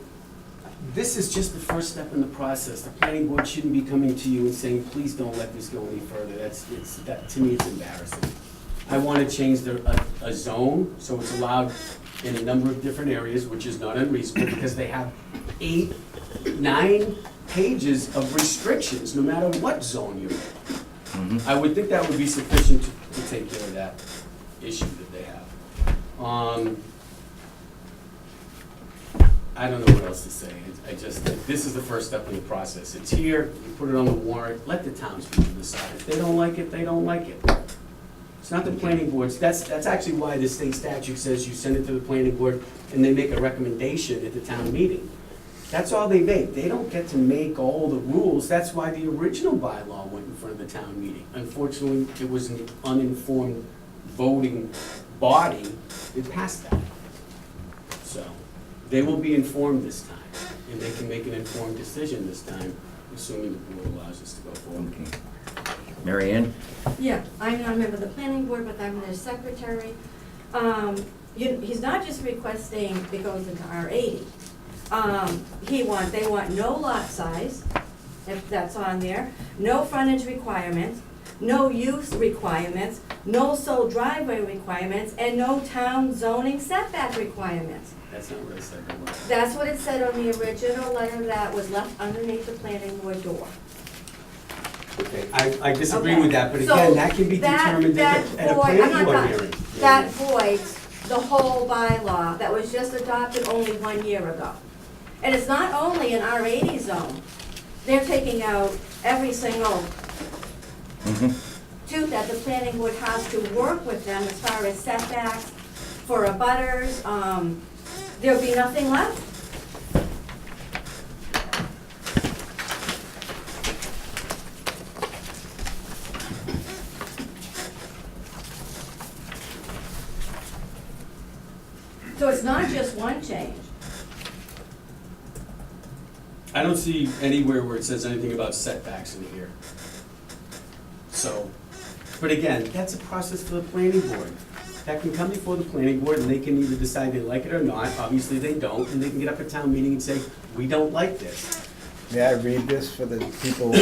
this is just the first step in the process. The planning board shouldn't be coming to you and saying, please don't let this go any further. To me, it's embarrassing. I want to change a zone so it's allowed in a number of different areas, which is not unreasonable, because they have 8, 9 pages of restrictions, no matter what zone you're in. I would think that would be sufficient to take care of that issue that they have. I don't know what else to say. I just think this is the first step in the process. It's here, you put it on the warrant, let the townspeople decide. If they don't like it, they don't like it. It's not the planning board's, that's actually why the state statute says you send it to the planning board and they make a recommendation at the town meeting. That's all they make. They don't get to make all the rules. That's why the original bylaw went in front of the town meeting. Unfortunately, it was an uninformed voting body that passed that. So, they will be informed this time, and they can make an informed decision this time, assuming the board allows us to go forward.
Okay. Mary Ann?
Yeah, I'm not a member of the planning board, but I'm their secretary. He's not just requesting it goes into R80. They want no lot size, if that's on there, no frontage requirements, no use requirements, no sole driveway requirements, and no town zoning setback requirements.
That's not what I said. It was.
That's what it said on the original letter that was left underneath the planning board door.
Okay, I disagree
Okay.
with that, but
So
again, that can be
that-
determined
that
at a
void- I'm
planning
not
board
done.
hearing.
That voids the whole bylaw that was just adopted only 1 year ago. And it's not only an R80 zone, they're taking out every single tooth that the planning board has to work with them as far as setbacks for abutters, there'll be nothing left. So it's not just one change.
I don't see anywhere where it says anything about setbacks in here. So, but again, that's a process for the planning board. That can come before the planning board, and they can either decide they like it or not. Obviously, they don't, and they can get up at town meeting and say, we don't like this.
May I read this for the people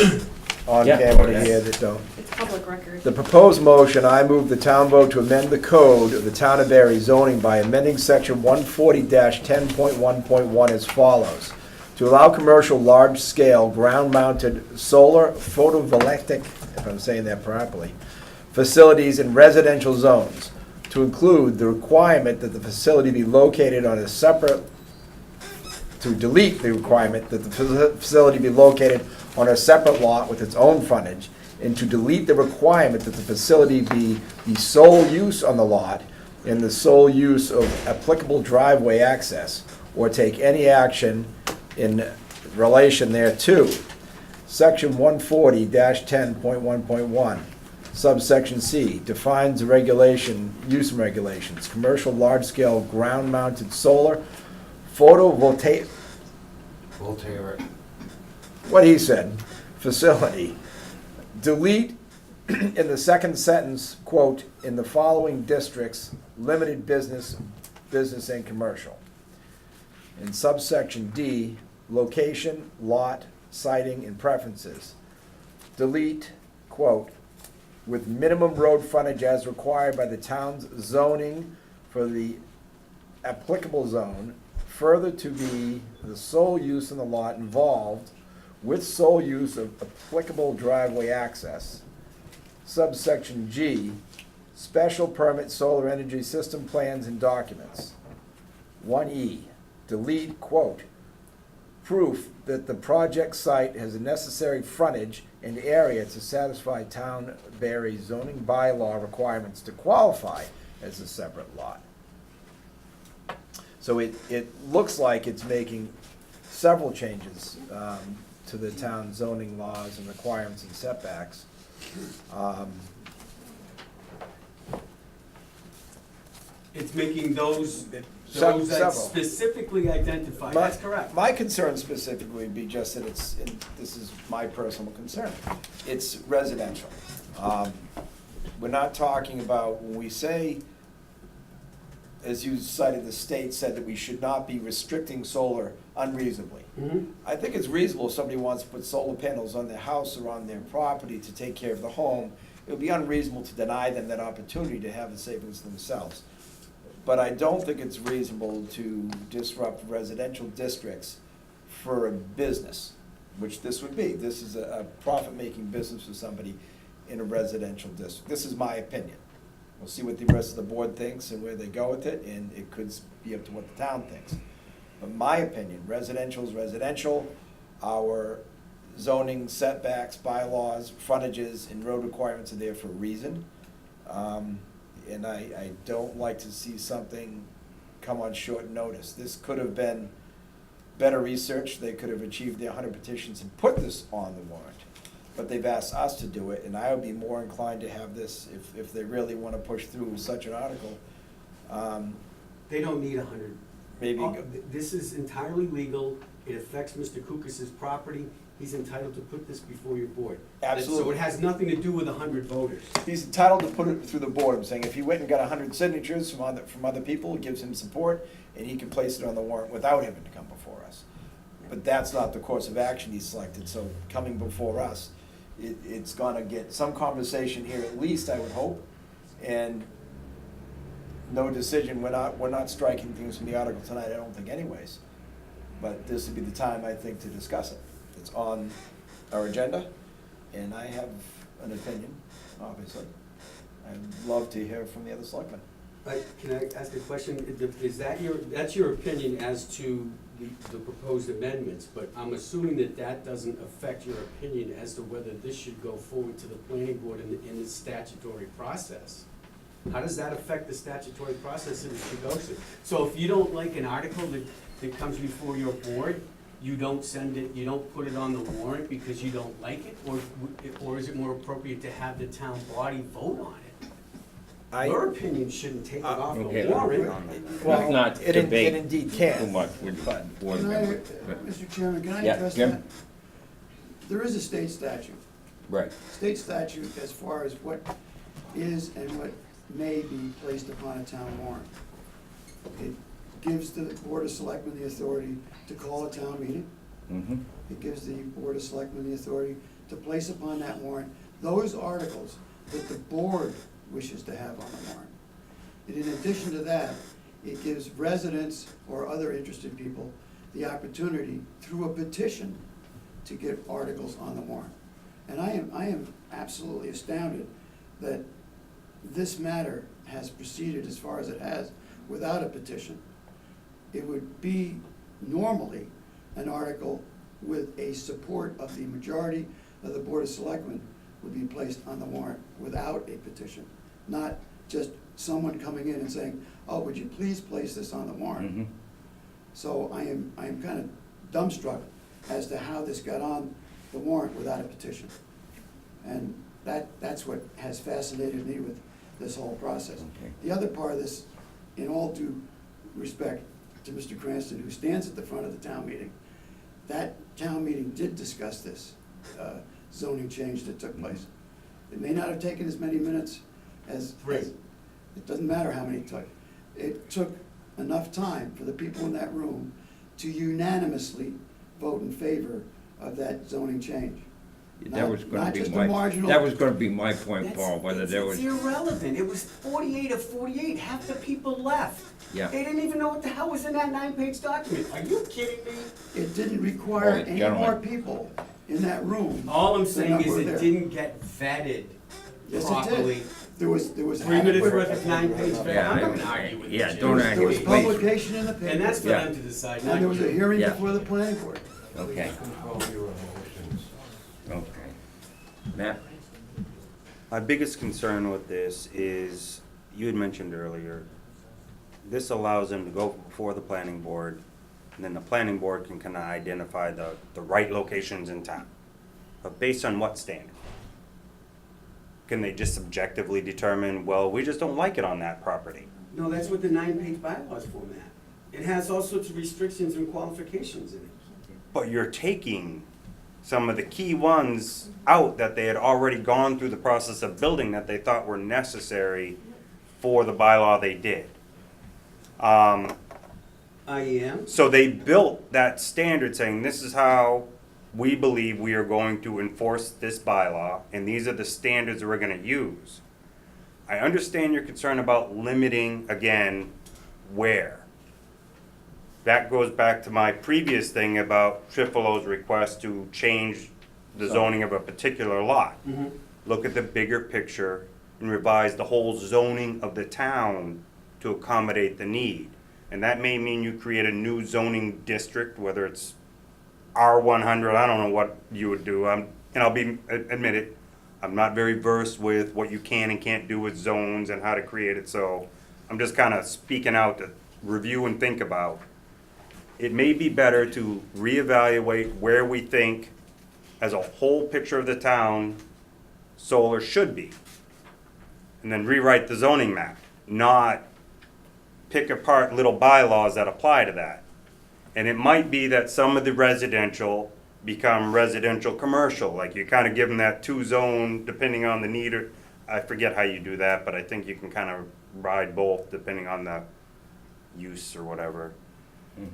on
Yeah.
camera here that don't?
It's public record.
The proposed motion, I move the town vote to amend the code of the town of Barry zoning by amending section 140-10.1.1 as follows. To allow commercial large-scale ground-mounted solar photovoltaic, if I'm saying that properly, facilities in residential zones, to include the requirement that the facility be located on a separate, to delete the requirement that the facility be located on a separate lot with its own frontage, and to delete the requirement that the facility be the sole use on the lot and the sole use of applicable driveway access, or take any action in relation thereto. Section 140-10.1.1, subsection C, defines the regulation, use and regulations, commercial large-scale ground-mounted solar photovoltaic, what he said, facility. Delete in the second sentence, quote, in the following districts, limited business and commercial. In subsection D, location, lot, siting, and preferences. Delete, quote, with minimum road frontage as required by the town's zoning for the applicable zone, further to be the sole use in the lot involved with sole use of applicable driveway access. Subsection G, special permit solar energy system plans and documents. 1E, delete, quote, proof that the project site has a necessary frontage and area to satisfy town Barry zoning bylaw requirements to qualify as a separate lot. So it looks like it's making several changes to the town zoning laws and requirements and setbacks.
It's making those that
Several.
specifically identified, that's correct.
My concern specifically would be just that this is my personal concern, it's residential. We're not talking about, when we say, as you cited, the state said that we should not be restricting solar unreasonably.
Mhm.
I think it's reasonable if somebody wants to put solar panels on their house or on their property to take care of the home. It would be unreasonable to deny them that opportunity to have the savings themselves. But I don't think it's reasonable to disrupt residential districts for a business, which this would be. This is a profit-making business for somebody in a residential district. This is my opinion. We'll see what the rest of the board thinks and where they go with it, and it could be up to what the town thinks. But my opinion, residential is residential. Our zoning setbacks, bylaws, frontages, and road requirements are there for a reason. And I don't like to see something come on short notice. This could have been better research. They could have achieved their 100 petitions and put this on the warrant. But they've asked us to do it, and I would be more inclined to have this, if they really want to push through such an article.
They don't need 100.
Maybe.
This is entirely legal. It affects Mr. Kukas's property. He's entitled to put this before your board.
Absolutely.
So it has nothing to do with 100 voters.
He's entitled to put it through the board. I'm saying if he went and got 100 signatures from other people, it gives him support, and he can place it on the warrant without having to come before us. But that's not the course of action he selected, so coming before us, it's gonna get some conversation here at least, I would hope, and no decision. We're not striking things from the article tonight, I don't think anyways. But this would be the time, I think, to discuss it. It's on our agenda, and I have an opinion, obviously. I'd love to hear from the other selectmen.
Can I ask a question? Is that that's your opinion as to the proposed amendments, but I'm assuming that doesn't affect your opinion as to whether this should go forward to the planning board in the statutory process? How does that affect the statutory process that it should go through? So if you don't like an article that comes before your board, you don't send it, you don't put it on the warrant because you don't like it? Or is it more appropriate to have the town body vote on it? Your opinion shouldn't take it off the
okay.
warrant.
Let's not debate
It indeed can.
too much with board
Can I,
members.
Mr. Chairman, can I
Yeah,
address
Jim?
that? There is a state statute.
Right.
State statute as far as what is and what may be placed upon a town warrant. It gives the Board of Selectmen the authority to call a town meeting.
Mm-hmm.
It gives the Board of Selectmen the authority to place upon that warrant those articles that the board wishes to have on the warrant. And in addition to that, it gives residents or other interested people the opportunity through a petition to get articles on the warrant. And I am absolutely astounded that this matter has proceeded as far as it has without a petition. It would be normally an article with a support of the majority of the Board of Selectmen would be placed on the warrant without a petition, not just someone coming in and saying, oh, would you please place this on the warrant?
Mm-hmm.
So I am kind of dumbstruck as to how this got on the warrant without a petition. And that's what has fascinated me with this whole process.
Okay.
The other part of this, in all due respect to Mr. Cranston, who stands at the front of the town meeting, that town meeting did discuss this zoning change that took place. It may not have taken as many minutes as, it doesn't matter how many it took. It took enough time for the people in that room to unanimously vote in favor of that zoning change.
That was gonna
Not
be
just a
my,
marginal.
that was gonna be my point, Paul, whether there was.
It's irrelevant. It was 48 of 48. Half the people left.
Yeah.
They didn't even know what the hell was in that 9-page document. Are you kidding me?
It didn't require
Oh,
any
gentlemen.
more people in that room.
All I'm
than
saying
that
is
were
it
there.
didn't get vetted
Yes, it
properly.
did. There was
3 minutes
adequate-
worth of 9-page vetting.
Yeah,
I'm
I-
not gonna argue with you.
yeah,
Jim.
don't
There
argue.
was
Please.
publication in the paper.
And that's for
Yeah.
them to decide, not
And there was a
you.
hearing
Yeah.
before the planning board.
Okay, okay. Matt?
My biggest concern with this is, you had mentioned earlier, this allows them to go before the planning board, and then the planning board can kind of identify the right locations in town. But based on what standard? Can they just subjectively determine, well, we just don't like it on that property?
No, that's what the 9-page bylaws for, Matt. It has all sorts of restrictions and qualifications in it.
But you're taking some of the key ones out that they had already gone through the process of building that they thought were necessary for the bylaw they did.
I am.
So they built that standard saying, this is how we believe we are going to enforce this bylaw, and these are the standards we're gonna use. I understand your concern about limiting, again, where. That goes back to my previous thing about Trifolo's request to change the zoning of a particular lot.
Mhm.
Look at the bigger picture and revise the whole zoning of the town to accommodate the need. And that may mean you create a new zoning district, whether it's R100, I don't know what you would do, and I'll admit it, I'm not very versed with what you can and can't do with zones and how to create it, so I'm just kind of speaking out to review and think about. It may be better to reevaluate where we think, as a whole picture of the town, solar should be. And then rewrite the zoning map, not pick apart little bylaws that apply to that. And it might be that some of the residential become residential commercial, like you kind of give them that two zone depending on the need, or I forget how you do that, but I think you can kind of ride both depending on the use or whatever.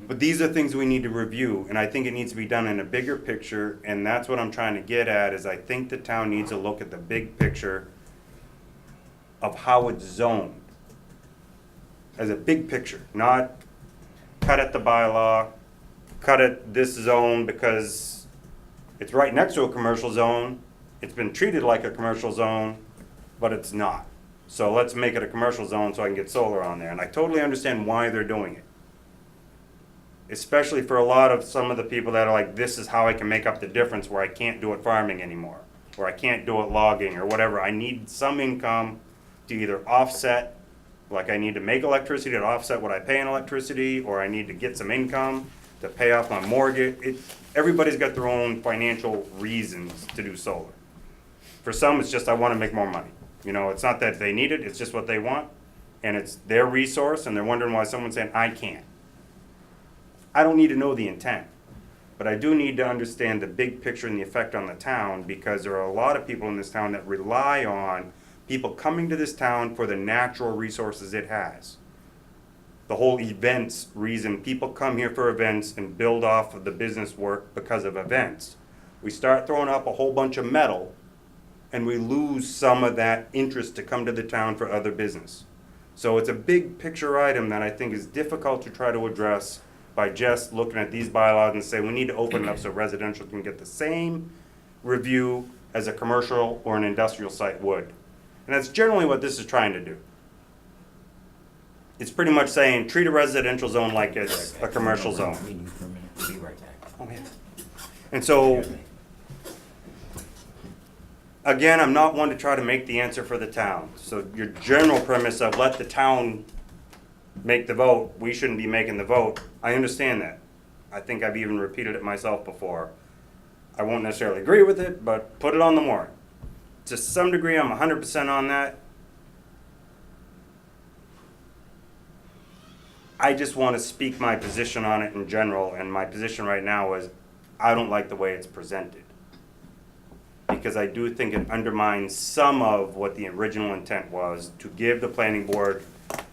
But these are things we need to review, and I think it needs to be done in a bigger picture, and that's what I'm trying to get at, is I think the town needs to look at the big picture of how it's zoned. As a big picture, not cut at the bylaw, cut at this zone because it's right next to a commercial zone, it's been treated like a commercial zone, but it's not. So let's make it a commercial zone so I can get solar on there, and I totally understand why they're doing it. Especially for a lot of some of the people that are like, this is how I can make up the difference where I can't do it farming anymore, or I can't do it logging or whatever. I need some income to either offset, like I need to make electricity to offset what I pay in electricity, or I need to get some income to pay off my mortgage. Everybody's got their own financial reasons to do solar. For some, it's just I want to make more money. You know, it's not that they need it, it's just what they want, and it's their resource, and they're wondering why someone's saying, I can't. I don't need to know the intent, but I do need to understand the big picture and the effect on the town, because there are a lot of people in this town that rely on people coming to this town for the natural resources it has. The whole events reason, people come here for events and build off of the business work because of events. We start throwing up a whole bunch of metal and we lose some of that interest to come to the town for other business. So it's a big picture item that I think is difficult to try to address by just looking at these bylaws and say we need to open it up so residential can get the same review as a commercial or an industrial site would. And that's generally what this is trying to do. It's pretty much saying treat a residential zone like it's a commercial zone.
Meeting for a minute. We'll be right back.
Oh, yeah. And so, again, I'm not one to try to make the answer for the town. So your general premise of let the town make the vote, we shouldn't be making the vote, I understand that. I think I've even repeated it myself before. I won't necessarily agree with it, but put it on the warrant. To some degree, I'm 100% on that. I just want to speak my position on it in general, and my position right now is I don't like the way it's presented. Because I do think it undermines some of what the original intent was, to give the planning board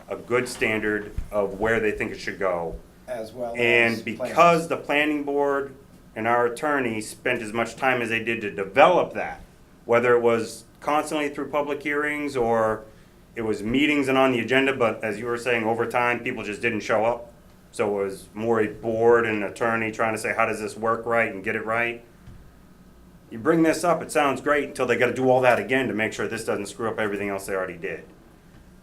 a good standard of where they think it should go.
As well as
And because the planning board and our attorney spent as much time as they did to develop that, whether it was constantly through public hearings or it was meetings and on the agenda, but as you were saying, over time, people just didn't show up. So it was more a board and attorney trying to say, how does this work right and get it right? You bring this up, it sounds great until they got to do all that again to make sure this doesn't screw up everything else they already did.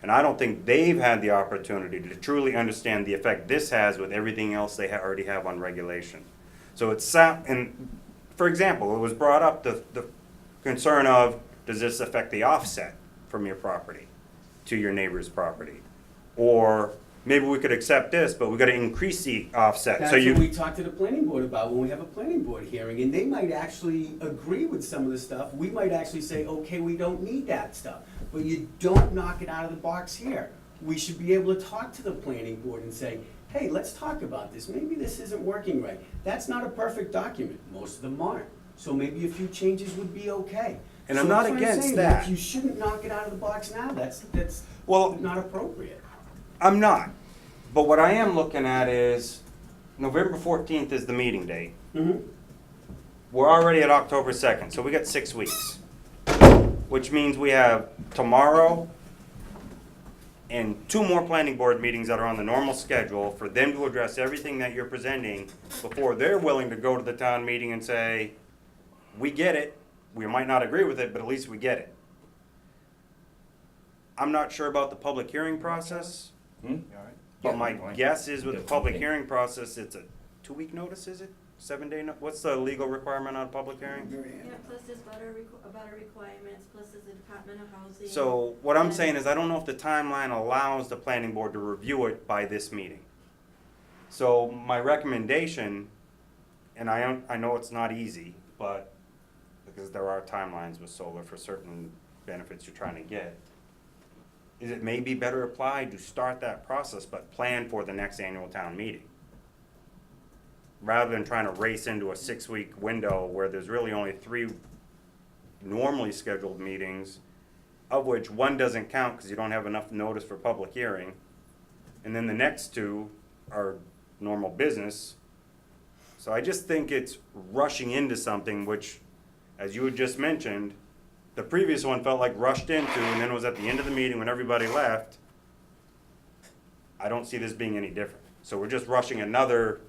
And I don't think they've had the opportunity to truly understand the effect this has with everything else they already have on regulation. So it's, and for example, it was brought up the concern of, does this affect the offset from your property to your neighbor's property? Or maybe we could accept this, but we got to increase the offset.
That's
So you,
what we talk to the planning board about when we have a planning board hearing, and they might actually agree with some of the stuff. We might actually say, okay, we don't need that stuff, but you don't knock it out of the box here. We should be able to talk to the planning board and say, hey, let's talk about this. Maybe this isn't working right. That's not a perfect document. Most of them aren't. So maybe a few changes would be okay.
And
So
I'm not
that's what
against
saying.
that.
Like, you shouldn't knock it out of the box now. That's
Well-
not appropriate.
I'm not. But what I am looking at is November 14th is the meeting date.
Mm-hmm.
We're already at October 2nd, so we got 6 weeks. Which means we have tomorrow and 2 more planning board meetings that are on the normal schedule for them to address everything that you're presenting before they're willing to go to the town meeting and say, we get it. We might not agree with it, but at least we get it. I'm not sure about the public hearing process.
Hmm?
But
Yeah,
my
fine.
guess is with the
That's
public
okay.
hearing process, it's a 2-week notice, is it? 7-day, what's the legal requirement on a public hearing?
Mary Ann.
Yeah, plus there's butter requirements, plus there's the Department of Housing.
So what I'm
and-
saying is I don't know if the timeline allows the planning board to review it by this meeting. So my recommendation, and I know it's not easy, but because there are timelines with solar for certain benefits you're trying to get, is it may be better applied to start that process but plan for the next annual town meeting? Rather than trying to race into a 6-week window where there's really only 3 normally scheduled meetings, of which 1 doesn't count because you don't have enough notice for public hearing, and then the next 2 are normal business. So I just think it's rushing into something which, as you had just mentioned, the previous one felt like rushed into and then was at the end of the meeting when everybody left. I don't see this being any different. So we're just rushing another.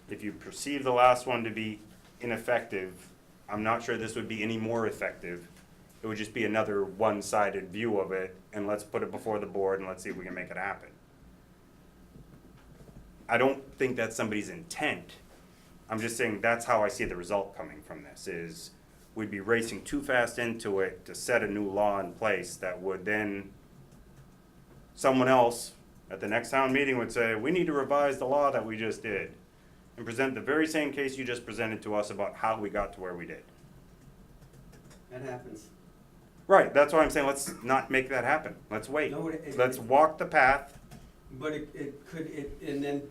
If you perceive the last one to be ineffective, I'm not sure this would be any more effective. It would just be another one-sided view of it, and let's put it before the board and let's see if we can make it happen. I don't think that's somebody's intent. I'm just saying that's how I see the result coming from this, is we'd be racing too fast into it to set a new law in place that would then, someone else at the next town meeting would say, we need to revise the law that we just did, and present the very same case you just presented to us about how we got to where we did.
That happens.
Right, that's why I'm saying let's not make that happen. Let's wait.
No,
Let's walk the path.
But it could, and then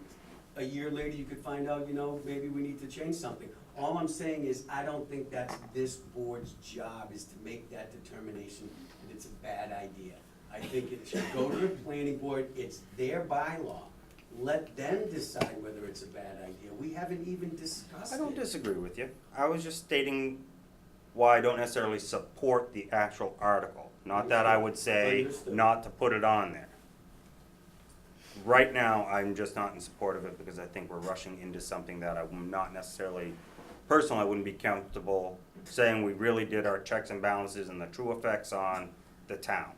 a year later, you could find out, maybe we need to change something. All I'm saying is, I don't think that's this board's job, is to make that determination that it's a bad idea. I think it should go to the planning board, it's their bylaw. Let them decide whether it's a bad idea. We haven't even discussed it.
I don't disagree with you. I was just stating why I don't necessarily support the actual article. Not that I would say
Understood.
not to put it on there. Right now, I'm just not in support of it because I think we're rushing into something that I'm not necessarily, personally, I wouldn't be comfortable saying we really did our checks and balances and the true effects on the town.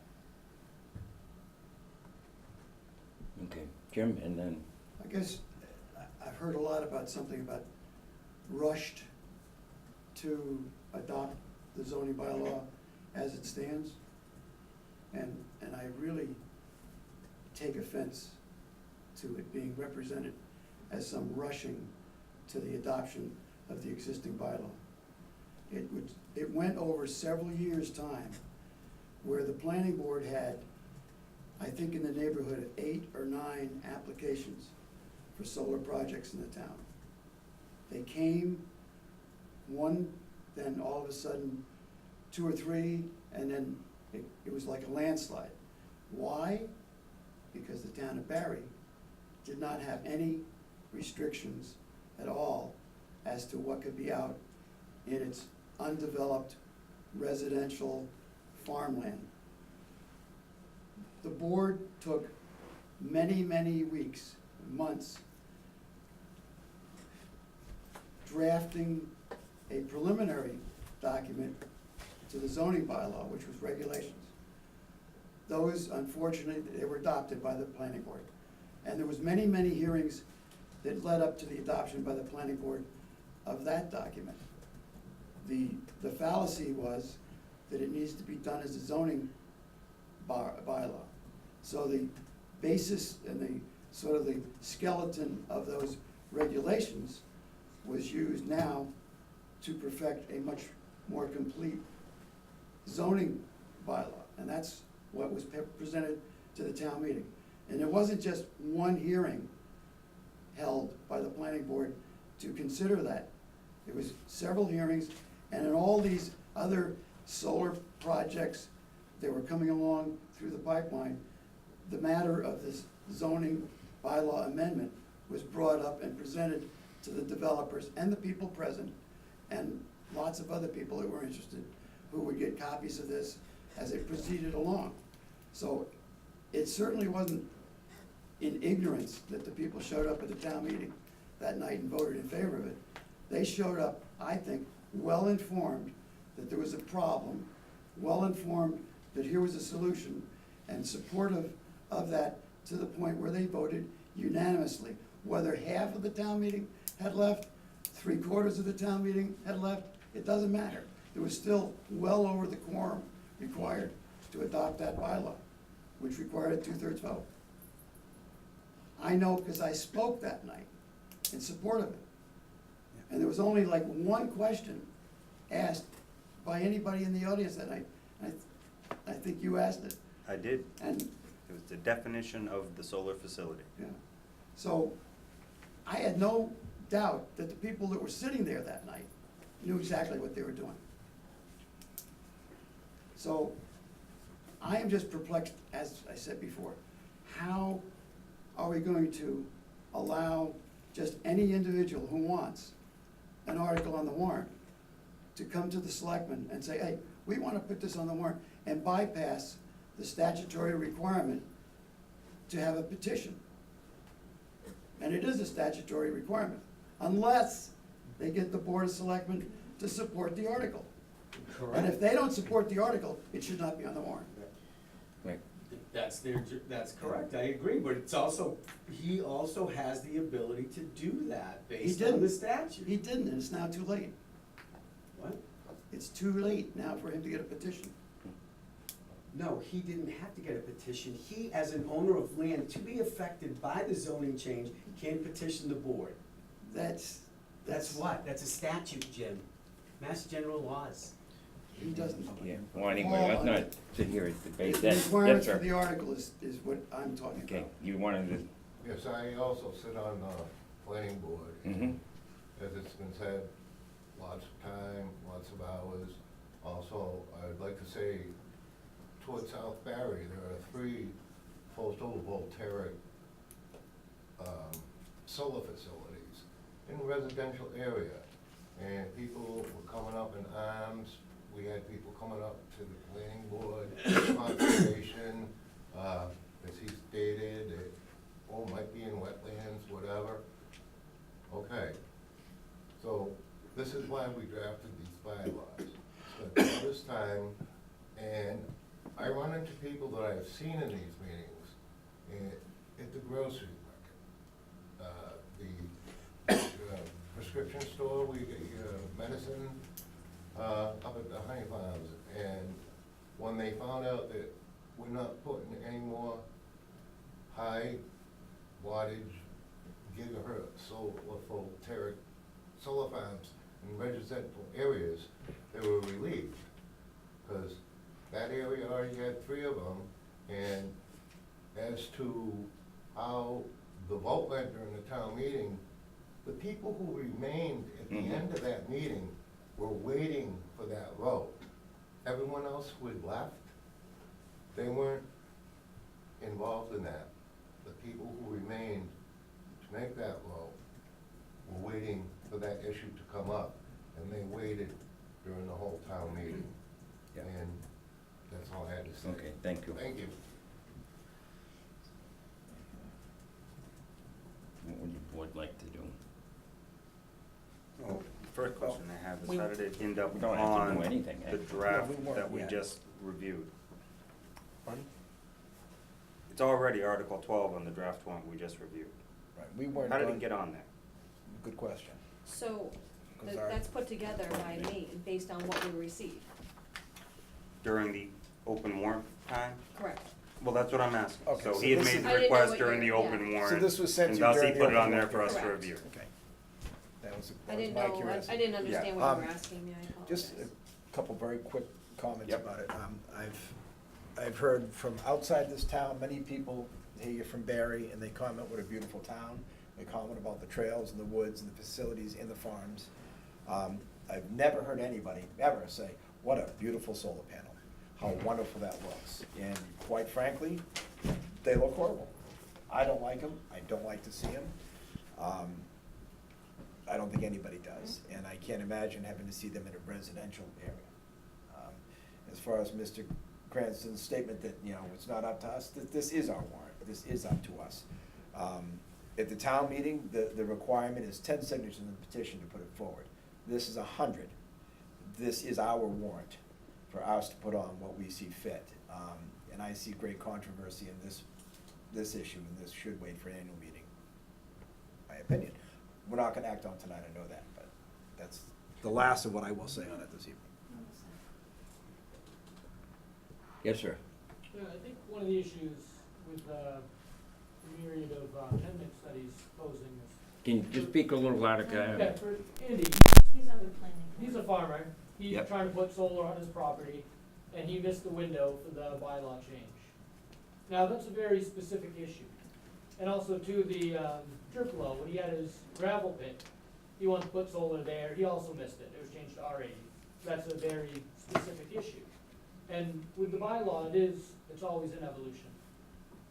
Okay, Jim, and then,
I guess I've heard a lot about something about rushed to adopt the zoning bylaw as it stands. And I really take offense to it being represented as some rushing to the adoption of the existing bylaw. It went over several years' time where the planning board had, I think, in the neighborhood of 8 or 9 applications for solar projects in the town. They came, one, then all of a sudden 2 or 3, and then it was like a landslide. Why? Because the town of Barry did not have any restrictions at all as to what could be out in its undeveloped residential farmland. The board took many, many weeks, months, drafting a preliminary document to the zoning bylaw, which was regulations. Those, unfortunately, they were adopted by the planning board. And there was many, many hearings that led up to the adoption by the planning board of that document. The fallacy was that it needs to be done as a zoning bylaw. So the basis and the sort of the skeleton of those regulations was used now to perfect a much more complete zoning bylaw. And that's what was presented to the town meeting. And it wasn't just one hearing held by the planning board to consider that. It was several hearings, and in all these other solar projects that were coming along through the pipeline, the matter of this zoning bylaw amendment was brought up and presented to the developers and the people present, and lots of other people that were interested, who would get copies of this as it proceeded along. So it certainly wasn't in ignorance that the people showed up at the town meeting that night and voted in favor of it. They showed up, I think, well-informed that there was a problem, well-informed that here was a solution, and supportive of that to the point where they voted unanimously. Whether half of the town meeting had left 3/4 of the town meeting had left, it doesn't matter. There was still well over the quorum required to adopt that bylaw, which required a 2/3 vote. I know because I spoke that night in support of it. And there was only like one question asked by anybody in the audience that night. I think you asked it.
I did.
And,
It was the definition of the solar facility.
yeah, so I had no doubt that the people that were sitting there that night knew exactly what they were doing. So I am just perplexed, as I said before. How are we going to allow just any individual who wants an article on the warrant to come to the selectmen and say, hey, we want to put this on the warrant, and bypass the statutory requirement to have a petition? And it is a statutory requirement, unless they get the Board of Selectmen to support the article. And if they don't support the article, it should not be on the warrant.
Right.
That's correct, I agree, but it's also, he also has the ability to do that based on
didn't.
the statute.
He didn't, and it's now too late.
What?
It's too late now for him to get a petition.
No, he didn't have to get a petition. He, as an owner of land, to be affected by the zoning change, can petition the board.
That's
What? That's a statute, Jim. Mass General Laws.
He doesn't.
Yeah, well, anyway, let's not sit here and debate
The
that.
requirements
Yes,
for the
sir.
article is what I'm talking
Okay,
about.
you wanted to,
Yes, I also sit on the planning board.
mhm.
As it's been said, lots of time, lots of hours. Also, I'd like to say, towards South Barry, there are 3 photovoltaic solar facilities in a residential area. And people were coming up in arms. We had people coming up to the planning board, conservation, as he stated, it, might be in wetlands, whatever. Okay, so this is why we drafted these bylaws. Spent all this time, and I run into people that I've seen in these meetings at the grocery market, the prescription store, we get your medicine, up at the Honey Farms. And when they found out that we're not putting any more high wattage gigahertz photovoltaic solar farms in residential areas, they were relieved. Because that area already had 3 of them, and as to how the vote went during the town meeting, the people who remained at the end of that meeting were waiting for that vote. Everyone else who had left, they weren't involved in that. The people who remained to make that vote were waiting for that issue to come up, and they waited during the whole town meeting.
Yeah.
And that's all I had to say.
Okay, thank you.
Thank you.
What would the board like to do?
Well, the first question I have is,
We-
how did it end up
we don't have to
on
do anything,
the
eh?
draft
No, we weren't
that we
yet.
just reviewed?
Pardon?
It's already Article 12 on the draft one we just reviewed.
Right, we weren't.
How did
going-
it get on there?
Good question.
So,
Because our-
that's put together by me, based on what we received,
During the open warrant time?
correct?
Well, that's what I'm asking.
Okay,
So
so
he had
this
made
is-
the
I didn't know
request
what
during the
you're-
open
yeah.
warrant.
So this was sent to
And
you
thus he
during the
put it on
open
there
warrant
for us to
Correct.
review.
Okay. That was
I didn't
my
know,
curiosity.
I didn't understand what you were
Um,
asking me, I apologize.
Just a couple very quick comments
Yep.
about it. I've heard from outside this town, many people here from Barry, and they comment what a beautiful town. They comment about the trails and the woods and the facilities and the farms. I've never heard anybody ever say, what a beautiful solar panel, how wonderful that looks. And quite frankly, they look horrible. I don't like them, I don't like to see them. I don't think anybody does, and I can't imagine having to see them in a residential area. As far as Mr. Cranston's statement that, you know, it's not up to us, this is our warrant, this is up to us. At the town meeting, the requirement is 10 signatures in the petition to put it forward. This is 100. This is our warrant for us to put on what we see fit. And I see great controversy in this issue, and this should wait for an annual meeting, my opinion. We're not gonna act on tonight, I know that, but the last of what I will say on it this evening.
Yes, sir.
Yeah, I think one of the issues with the myriad of amendment studies posing is.
Can you just speak a little louder?
Yeah, for Andy,
He's on the planning.
he's a farmer, he's
Yep.
trying to put solar on his property, and he missed the window for the bylaw change. Now, that's a very specific issue. And also too, the Triplo, when he had his gravel pit, he wanted to put solar there, he also missed it, it was changed to R80. That's a very specific issue. And with the bylaw, it's always an evolution.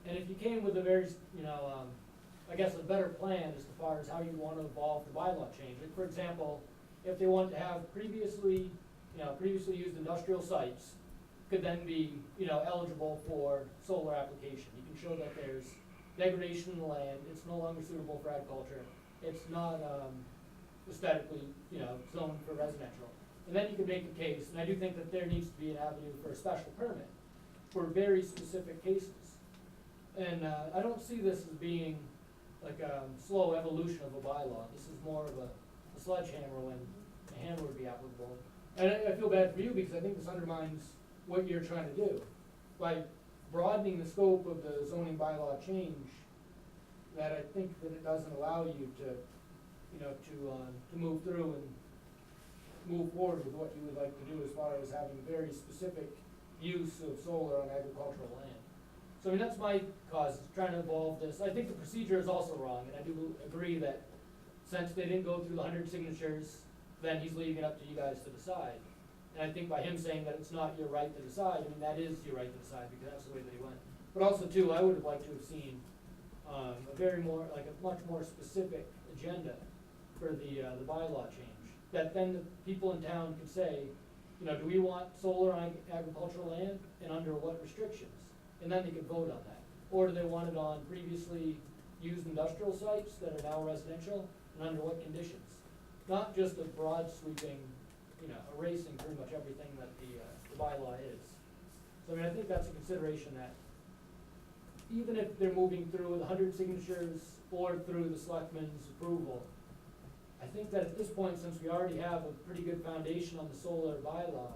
And if you came with a very, I guess a better plan as far as how you want to evolve the bylaw change. Like, for example, if they want to have previously used industrial sites could then be, eligible for solar application. You can show that there's degradation in the land, it's no longer suitable for agriculture, it's not, aesthetically, zoned for residential. And then you can make a case, and I do think that there needs to be an avenue for a special permit for very specific cases. And I don't see this as being like a slow evolution of a bylaw. This is more of a sledgehammer when a hammer would be applicable. And I feel bad for you because I think this undermines what you're trying to do. By broadening the scope of the zoning bylaw change, that I think that it doesn't allow you to, to move through and move forward with what you would like to do as far as having very specific use of solar on agricultural land. So I mean, that's my cause, is trying to evolve this. I think the procedure is also wrong, and I do agree that since they didn't go through the 100 signatures, then he's leaving it up to you guys to decide. And I think by him saying that it's not your right to decide, I mean, that is your right to decide, because that's the way that he went. But also too, I would have liked to have seen a much more specific agenda for the bylaw change. That then the people in town could say, do we want solar on agricultural land and under what restrictions? And then they could vote on that. Or do they want it on previously used industrial sites that are now residential and under what conditions? Not just a broad sweeping, erasing pretty much everything that the bylaw is. So I mean, I think that's a consideration that even if they're moving through with 100 signatures or through the selectmen's approval, I think that at this point, since we already have a pretty good foundation on the solar bylaw,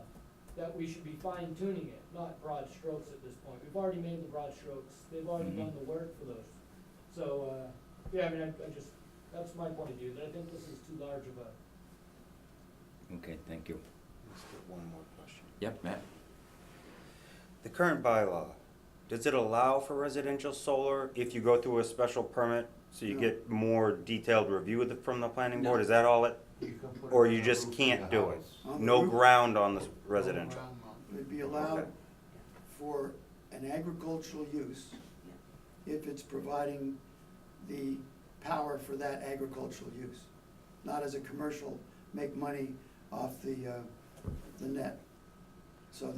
that we should be fine tuning it, not broad strokes at this point. We've already made the broad strokes. They've already done the work for those. So, I mean, I just, that's my point of view, that I think this is too large of a.
Okay, thank you.
Let's get one more question.
Yep, Matt?
The current bylaw, does it allow for residential solar if you go through a special permit? So you
No.
get more detailed review from the planning board?
No.
Is that all it?
You can put
Or
it
you
on the
just
roof of
can't
your
do it?
house.
On the
No
roof.
ground on the residential?
Ground mount.
It'd be allowed
Okay.
for an agricultural use if it's providing the power for that agricultural use, not as a commercial, make money off the net. So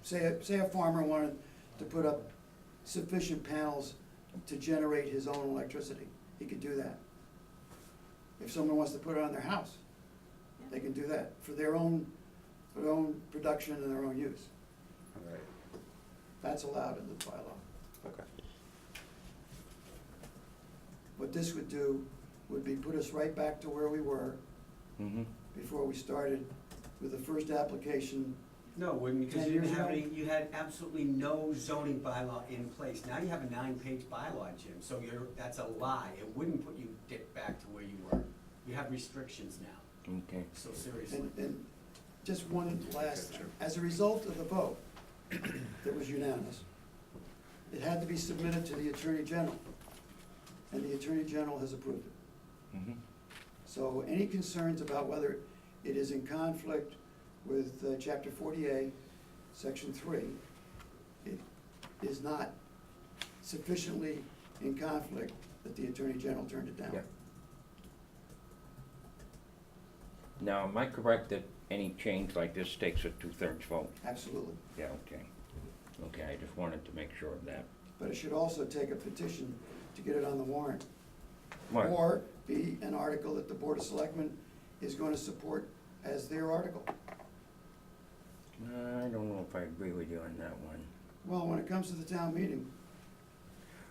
say a farmer wanted to put up sufficient panels to generate his own electricity, he could do that. If someone wants to put it on their house, they can do that for their own production and their own use.
All right,
That's allowed in the bylaw.
okay.
What this would do would be put us right back to where we were
Mm-hmm.
before we started with the first application.
No, it wouldn't, because
10
you didn't
years
have
ago?
any, you had absolutely no zoning bylaw in place. Now you have a 9-page bylaw, Jim, so that's a lie. It wouldn't put you back to where you were. You have restrictions now,
Okay.
so seriously.
And just one last thing. As a result of the vote, that was unanimous, it had to be submitted to the Attorney General, and the Attorney General has approved it.
Mm-hmm.
So any concerns about whether it is in conflict with Chapter 40A, Section 3, it is not sufficiently in conflict that the Attorney General turned it down.
Yeah. Now, am I correct that any change like this takes a 2/3 vote?
Absolutely.
Yeah, okay. Okay, I just wanted to make sure of that.
But it should also take a petition to get it on the warrant.
Right.
Or be an article that the Board of Selectmen is going to support as their article.
I don't know if I agree with you on that one.
Well, when it comes to the town meeting,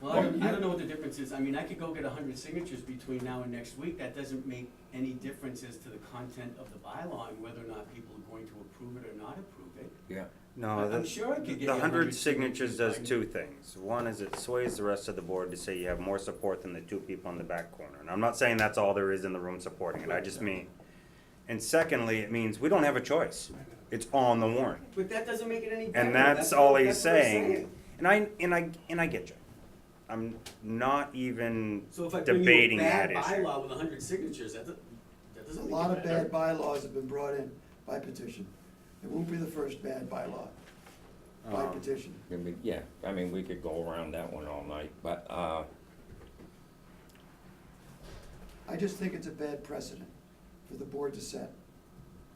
Well, I don't know what the difference is. I mean, I could go get 100 signatures between now and next week. That doesn't make any difference as to the content of the bylaw and whether or not people are going to approve it or not approve it.
Yeah.
No,
I'm sure I could get you
the
100
signatures does
by-
two things. One is it sways the rest of the board to say you have more support than the two people in the back corner. And I'm not saying that's all there is in the room supporting it, I just mean. And secondly, it means we don't have a choice. It's on the warrant.
But that doesn't make it any better.
And that's all he's
what I'm
saying. And I get you. I'm not even
So if I bring you a
debating
bad
that issue.
bylaw with 100 signatures, that
A
doesn't make
lot
it
of
better.
bad bylaws have been brought in by petition. It won't be the first bad bylaw by petition.
Yeah, I mean, we could go around that one all night, but,
I just think it's a bad precedent for the board to set,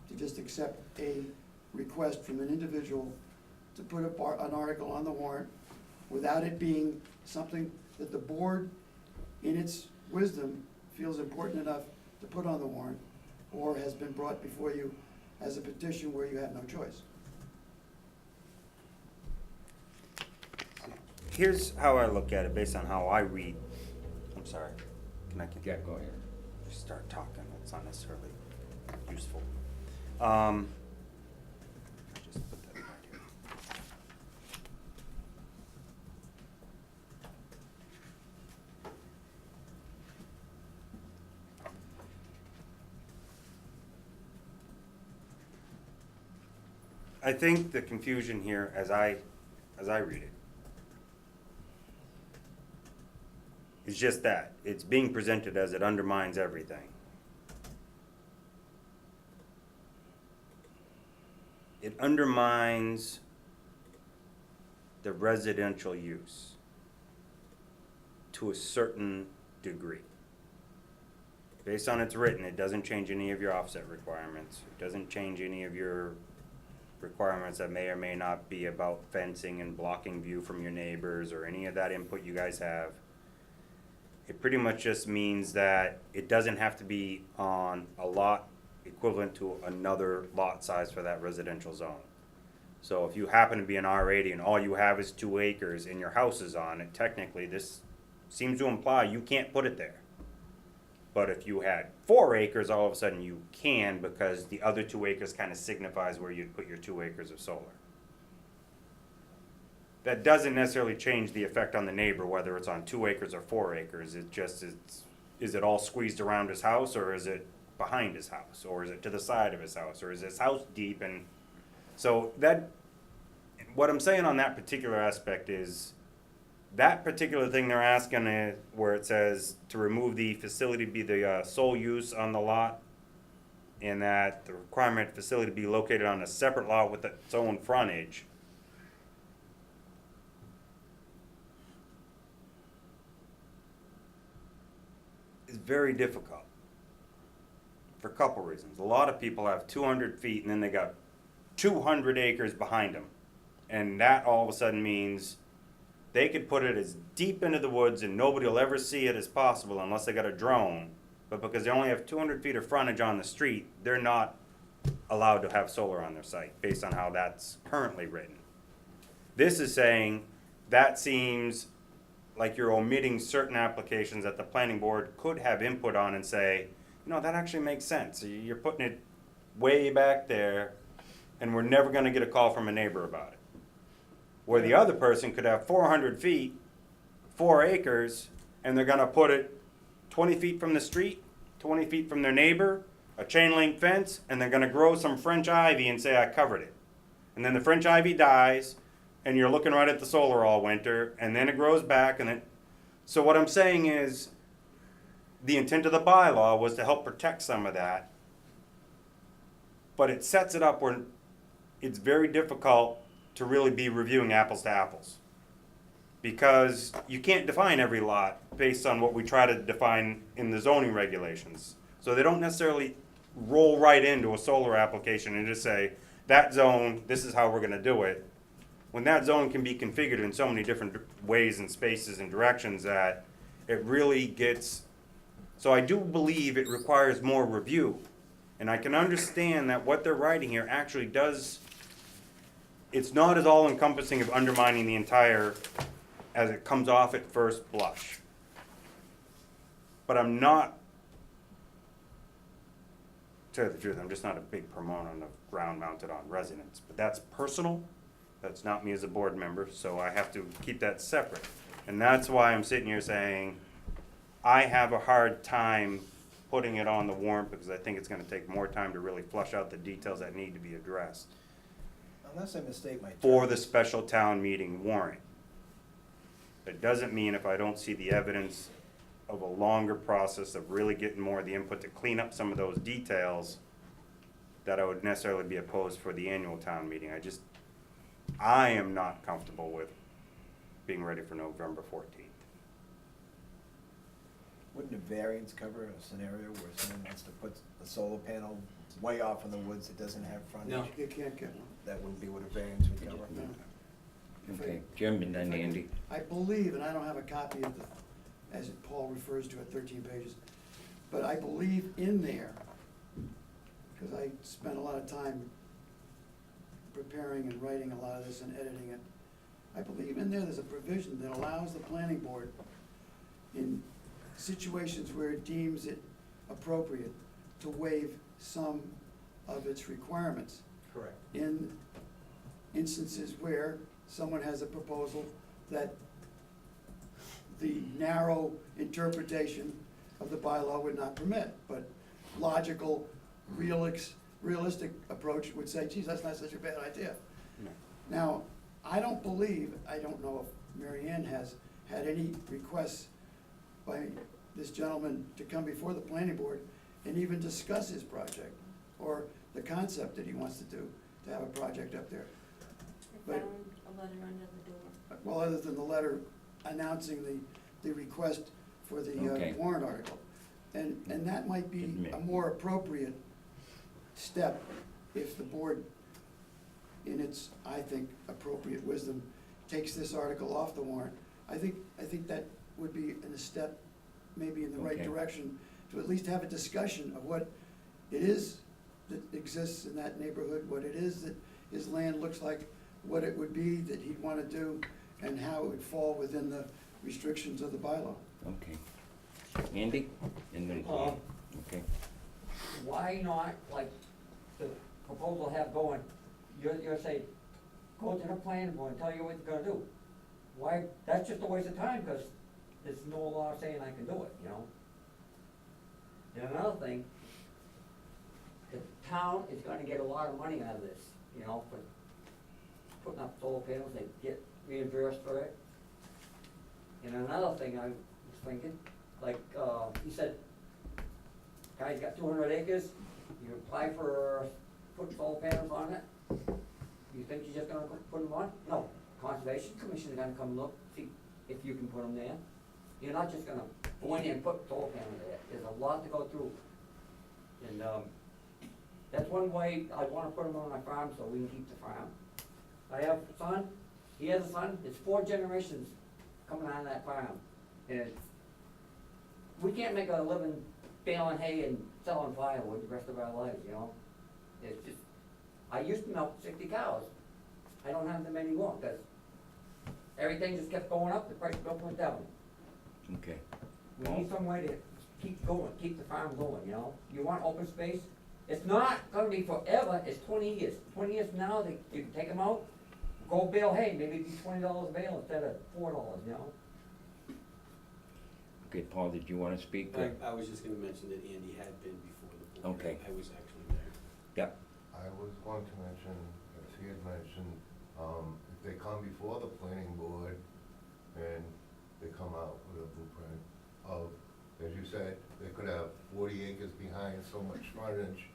to just accept a request from an individual to put an article on the warrant without it being something that the board, in its wisdom, feels important enough to put on the warrant, or has been brought before you as a petition where you have no choice.
Here's how I look at it based on how I read. I'm sorry. Can I continue?
yeah, go ahead.
Just start talking. It's not necessarily useful. Just put that right here. I think the confusion here, as I read it, is just that. It's being presented as it undermines everything. It undermines the residential use to a certain degree. Based on it's written, it doesn't change any of your offset requirements. It doesn't change any of your requirements that may or may not be about fencing and blocking view from your neighbors or any of that input you guys have. It pretty much just means that it doesn't have to be on a lot equivalent to another lot size for that residential zone. So if you happen to be an R80 and all you have is 2 acres and your house is on it, technically this seems to imply you can't put it there. But if you had 4 acres, all of a sudden you can, because the other 2 acres kind of signifies where you'd put your 2 acres of solar. That doesn't necessarily change the effect on the neighbor, whether it's on 2 acres or 4 acres. It just is it all squeezed around his house, or is it behind his house, or is it to the side of his house, or is his house deep? And so that, what I'm saying on that particular aspect is, that particular thing they're asking it, where it says to remove the facility be the sole use on the lot, and that the requirement facility be located on a separate lot with its own frontage. Is very difficult for a couple reasons. A lot of people have 200 feet and then they got 200 acres behind them, and that all of a sudden means they could put it as deep into the woods and nobody will ever see it as possible unless they got a drone. But because they only have 200 feet of frontage on the street, they're not allowed to have solar on their site based on how that's currently written. This is saying that seems like you're omitting certain applications that the planning board could have input on and say, you know, that actually makes sense. You're putting it way back there and we're never gonna get a call from a neighbor about it. Where the other person could have 400 feet, 4 acres, and they're gonna put it 20 feet from the street, 20 feet from their neighbor, a chain link fence, and they're gonna grow some French ivy and say, I covered it. And then the French ivy dies, and you're looking right at the solar all winter, and then it grows back, and then, so what I'm saying is, the intent of the bylaw was to help protect some of that, but it sets it up where it's very difficult to really be reviewing apples to apples. Because you can't define every lot based on what we try to define in the zoning regulations. So they don't necessarily roll right into a solar application and just say, that zone, this is how we're gonna do it. When that zone can be configured in so many different ways and spaces and directions that it really gets, so I do believe it requires more review. And I can understand that what they're writing here actually does, it's not as all encompassing of undermining the entire as it comes off at first blush. But I'm not, to tell you the truth, I'm just not a big proponent of ground mounted on residents. But that's personal, that's not me as a board member, so I have to keep that separate. And that's why I'm sitting here saying, I have a hard time putting it on the warrant because I think it's gonna take more time to really flush out the details that need to be addressed
Unless I mistake my.
for the special town meeting warrant. It doesn't mean if I don't see the evidence of a longer process of really getting more of the input to clean up some of those details, that I would necessarily be opposed for the annual town meeting. I am not comfortable with being ready for November 14th.
Wouldn't a variance cover a scenario where someone wants to put a solar panel way off in the woods that doesn't have frontage?
No.
You can't get one.
That wouldn't be what a variance would cover?
If I-
Okay, Jim and then
if I can-
Andy.
I believe, and I don't have a copy of the, as Paul refers to it, 13 pages, but I believe in there, because I spent a lot of time preparing and writing a lot of this and editing it, I believe in there's a provision that allows the planning board, in situations where it deems it appropriate, to waive some of its requirements.
Correct.
In instances where someone has a proposal that the narrow interpretation of the bylaw would not permit, but logical, realistic approach would say, geez, that's not such a bad idea.
No.
Now, I don't know if Mary Ann has had any requests by this gentleman to come before the planning board and even discuss his project, or the concept that he wants to do, to have a project up there.
I found a letter under the door.
Well, other than the letter announcing the request for the
Okay.
warrant article. And that might be a more appropriate step if the board, in its, I think, appropriate wisdom, takes this article off the warrant. I think that would be in a step, maybe in the right
Okay.
direction, to at least have a discussion of what it is that exists in that neighborhood, what it is that his land looks like, what it would be that he'd want to do, and how it would fall within the restrictions of the bylaw.
Okay. Andy? And then, okay.
Why not, like, the proposal have going, you're saying, go to the planning board and tell you what you're gonna do. Why, that's just a waste of time, because there's no law saying I can do it, you know? And another thing, the town is gonna get a lot of money out of this, you know, for putting up solar panels, they get reimbursed for it. And another thing I was thinking, like, he said, guy's got 200 acres, you apply for putting solar panels on it, you think you're just gonna put them on? No, Conservation Commission is gonna come look, see if you can put them there. You're not just gonna go in there and put solar panels there, there's a lot to go through. And, that's one way I wanna put them on my farm so we can keep the farm. I have a son, he has a son, it's 4 generations coming out of that farm. And we can't make a living baling hay and selling firewood the rest of our lives, you know? It's just, I used to milk 60 cows. I don't have them anymore, because everything just kept going up, the price of milk went down.
Okay.
We need some way to keep going, keep the farm going, you know? You want open space? It's not gonna be forever, it's 20 years. 20 years from now, you can take them out, go bale hay, maybe it'd be $20 a bale instead of $4, you know?
Okay, Paul, did you want to speak?
I was just gonna mention that Andy had been before the board.
Okay.
I was actually there.
Yep.
I was going to mention, as he had mentioned, if they come before the planning board and they come out with a blueprint of, as you said, they could have 40 acres behind so much frontage.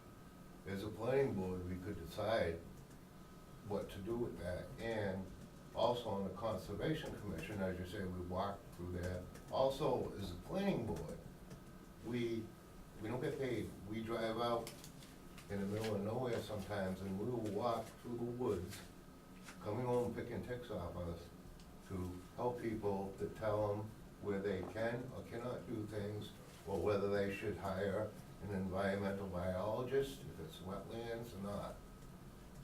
As a planning board, we could decide what to do with that. And also on the Conservation Commission, as you say, we walk through there. Also, as a planning board, we don't get paid. We drive out in the middle of nowhere sometimes, and we will walk through the woods, coming home picking ticks off us, to help people, to tell them where they can or cannot do things, or whether they should hire an environmental biologist, if it's wetlands or not.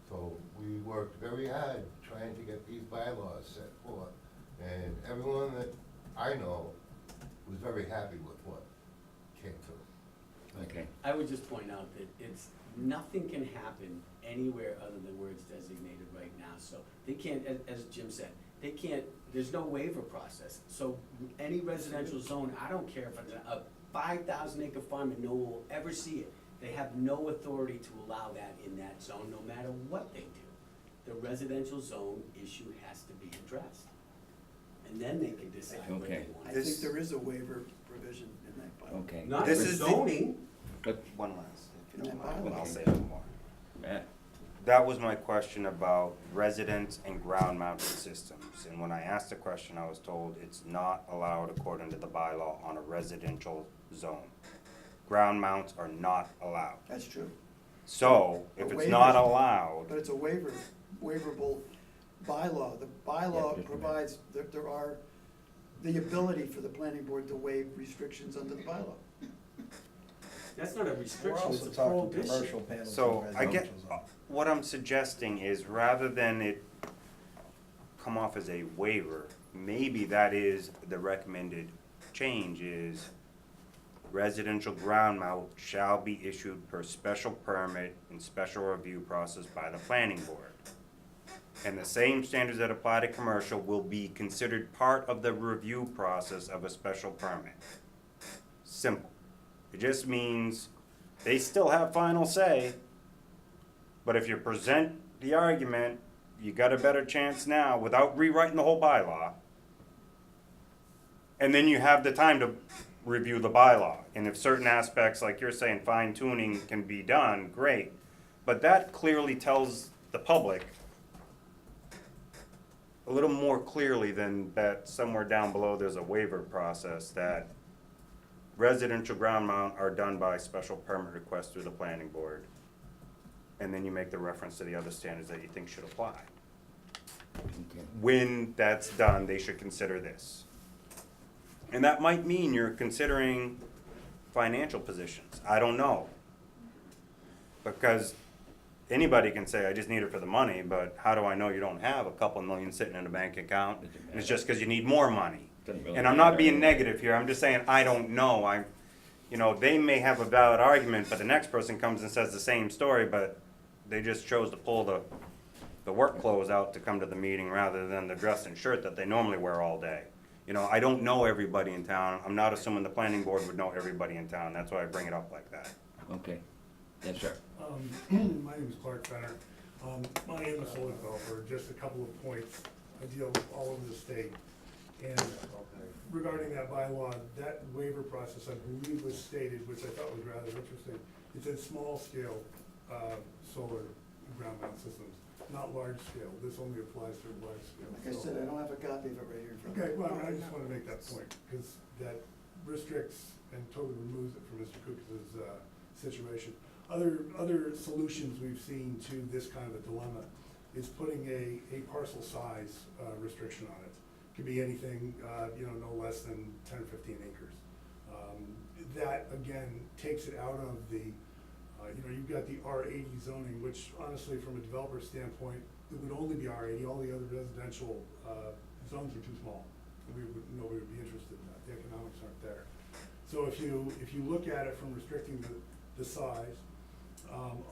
So we worked very hard trying to get these bylaws set forth, And everyone that I know was very happy with what came through.
Okay.
I would just point out that nothing can happen anywhere other than where it's designated right now. So they can't, as Jim said, they can't, there's no waiver process. So any residential zone, I don't care if it's a 5,000 acre farm and no one will ever see it. They have no authority to allow that in that zone, no matter what they do. The residential zone issue has to be addressed. And then they can decide what they
Okay.
want.
I
This-
think there is a waiver provision in that bylaw.
Okay.
Not
This
for
is the-
zoning.
But,
One last, if you don't
Yeah,
mind, I'll
okay.
say one more.
Matt,
That was my question about residence and ground mounted systems. And when I asked the question, I was told it's not allowed according to the bylaw on a residential zone. Ground mounts are not allowed.
That's true.
So, if it's not allowed,
But it's a waiverable bylaw. The
Yeah,
bylaw
just a
provides that there are the ability for the planning board to waive restrictions under the bylaw.
That's not a
We're
restriction, it's
also
a
talking
prohibition.
commercial panels
so
and
I get,
residential zone.
what I'm suggesting is rather than it come off as a waiver, maybe that is the recommended change is residential ground mount shall be issued per special permit and special review process by the planning board. And the same standards that apply to commercial will be considered part of the review process of a special permit. Simple. It just means they still have final say, but if you present the argument, you got a better chance now without rewriting the whole bylaw. And then you have the time to review the bylaw. And if certain aspects, like you're saying, fine tuning can be done, great. But that clearly tells the public a little more clearly than that somewhere down below there's a waiver process that residential ground mount are done by special permit request through the planning board. And then you make the reference to the other standards that you think should apply.
okay.
When that's done, they should consider this. And that might mean you're considering financial positions. I don't know. Because anybody can say, I just need it for the money, but how do I know you don't have a couple million sitting in a bank account? And it's just because you need more money.
Doesn't really
And I'm not
matter.
being negative here, I'm just saying, I don't know. They may have a valid argument, but the next person comes and says the same story, but they just chose to pull the work clothes out to come to the meeting rather than the dress and shirt that they normally wear all day. I don't know everybody in town. I'm not assuming the planning board would know everybody in town. That's why I bring it up like that.
Okay. Yes, sir.
My name is Clark Fenner. I am a solar developer, just a couple of points. I deal all over the state. And regarding that bylaw, that waiver process, I believe was stated, which I thought was rather interesting. It said small scale solar ground mount systems, not large scale. This only applies to large scale.
Like I said, I don't have a copy of it right here in front of me.
Okay, well, I just want to make that point, because that restricts and totally removes it from Mr. Cook's situation. Other solutions we've seen to this kind of a dilemma is putting a parcel size restriction on it. Could be anything, no less than 10 or 15 acres. That, again, takes it out of the, you've got the R80 zoning, which honestly, from a developer standpoint, it would only be R80. All the other residential zones are too small. Nobody would be interested in that. The economics aren't there. So if you look at it from restricting the size,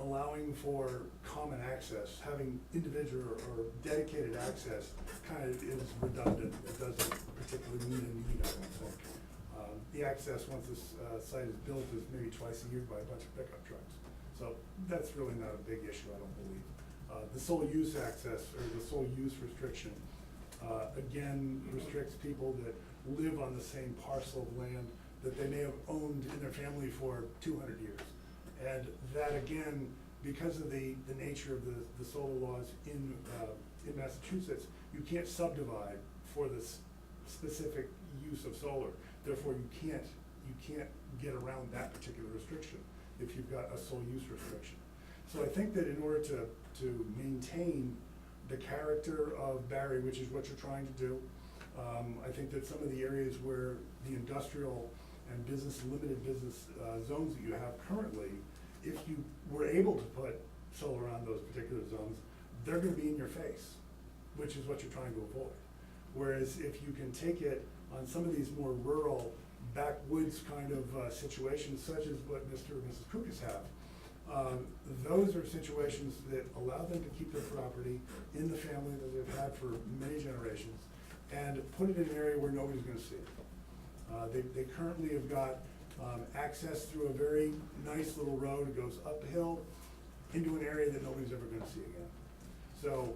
allowing for common access, having individual or dedicated access kind of is redundant. It doesn't particularly meet a need, I don't think. The access, once this site is built, is maybe twice a year by a bunch of pickup trucks. So that's really not a big issue, I don't believe. The sole use access, or the sole use restriction, again, restricts people that live on the same parcel of land that they may have owned in their family for 200 years. And that, again, because of the nature of the solar laws in Massachusetts, you can't subdivide for this specific use of solar. Therefore, you can't get around that particular restriction if you've got a sole use restriction. So I think that in order to maintain the character of Barry, which is what you're trying to do, I think that some of the areas where the industrial and limited business zones that you have currently, if you were able to put solar on those particular zones, they're going to be in your face, which is what you're trying to avoid. Whereas if you can take it on some of these more rural, backwoods kind of situations, such as what Mr. and Mrs. Kukas have, those are situations that allow them to keep their property in the family that they've had for many generations and put it in an area where nobody's gonna see it. They currently have got access through a very nice little road. It goes uphill into an area that nobody's ever gonna see again. So,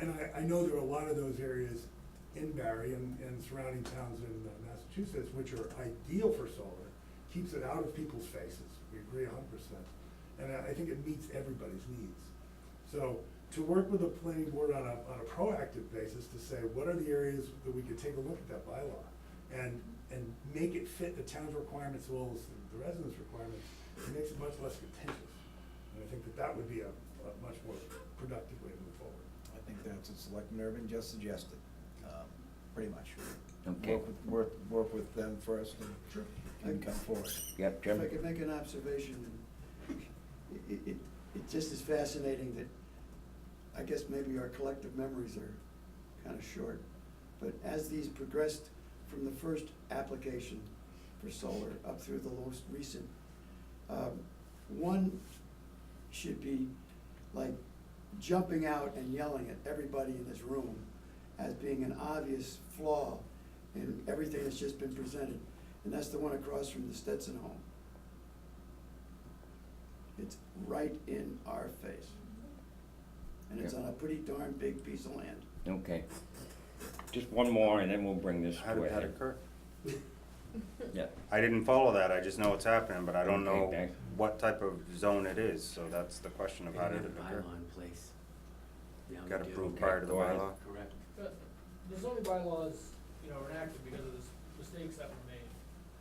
and I know there are a lot of those areas in Barry and surrounding towns in Massachusetts, which are ideal for solar, keeps it out of people's faces. We agree 100%. And I think it meets everybody's needs. So to work with the planning board on a proactive basis to say, what are the areas that we could take a look at that bylaw and make it fit the town's requirements as well as the residents' requirements, it makes it much less contentious. And I think that would be a much more productive way to move forward.
I think that's what Selectman Urban just suggested, pretty much.
Okay.
Work with them first and come forward.
Yep,
If I
Jim?
could make an observation, it just is fascinating that, I guess maybe our collective memories are kind of short, but as these progressed from the first application for solar up through the most recent, one should be like jumping out and yelling at everybody in this room as being an obvious flaw in everything that's just been presented, and that's the one across from the Stetson home. It's right in our face. And it's
Yeah.
on a pretty darn big piece of land.
Okay. Just one more, and then we'll bring this
How
to
did
a
that
head.
occur?
Yeah.
I didn't follow that, I just know it's happening, but I don't know
Okay.
what type of zone it is, so that's the question of how did it occur?
Bylaw in place. Yeah, we
Got
do.
approved prior to the
Go ahead.
bylaw?
Correct.
The zoning bylaws, were enacted because of the mistakes that were made.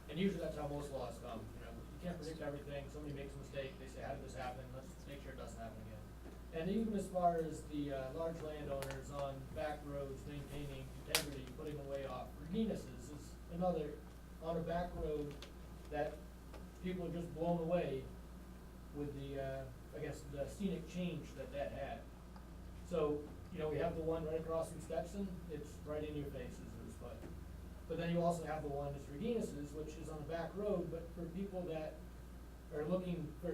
And usually that's how most laws come, you can't predict everything, somebody makes a mistake, they say, how did this happen, let's make sure it doesn't happen again. And even as far as the large landowners on back roads maintaining integrity, putting away off, Regenus's is another, on a back road that people are just blown away with the, I guess, the scenic change that had. So, we have the one right across from Stetson, it's right in your face, as it was put. But then you also have the one that's Regenus's, which is on a back road, but for people that are looking for,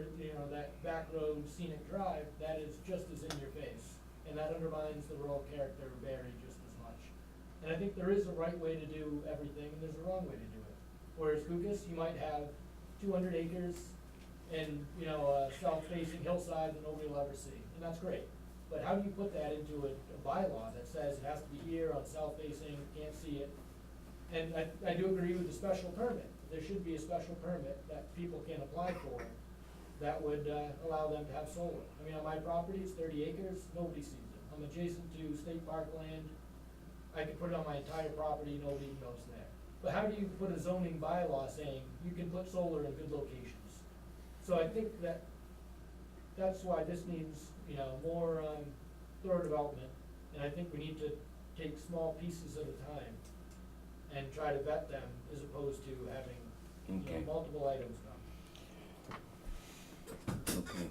that back road scenic drive, that is just as in your face. And that undermines the rural character of Barry just as much. And I think there is a right way to do everything, and there's a wrong way to do it. Whereas Kukas, you might have 200 acres and, a south-facing hillside that nobody will ever see, and that's great. But how do you put that into a bylaw that says it has to be here on south-facing, can't see it? And I do agree with the special permit. There should be a special permit that people can apply for that would allow them to have solar. I mean, on my property, it's 30 acres, nobody sees it. I'm adjacent to state park land. I could put it on my entire property, nobody goes there. But how do you put a zoning bylaw saying you can put solar in good locations? So I think that's why this needs, more thorough development. And I think we need to take small pieces at a time and try to vet them as opposed to having,
Okay.
multiple items come.
Okay.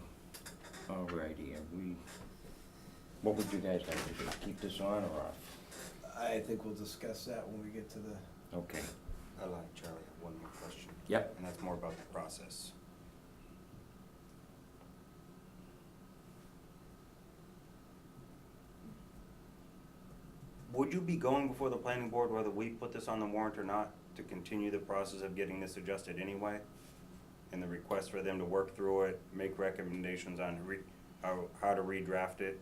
All righty, what would you guys like to do? Keep this on or off?
I think we'll discuss that when we get to the,
Okay.
I like Charlie, have one more question.
Yep.
And that's more about the process. Would you be going before the planning board whether we put this on the warrant or not, to continue the process of getting this adjusted anyway? And the request for them to work through it, make recommendations on how to redraft it?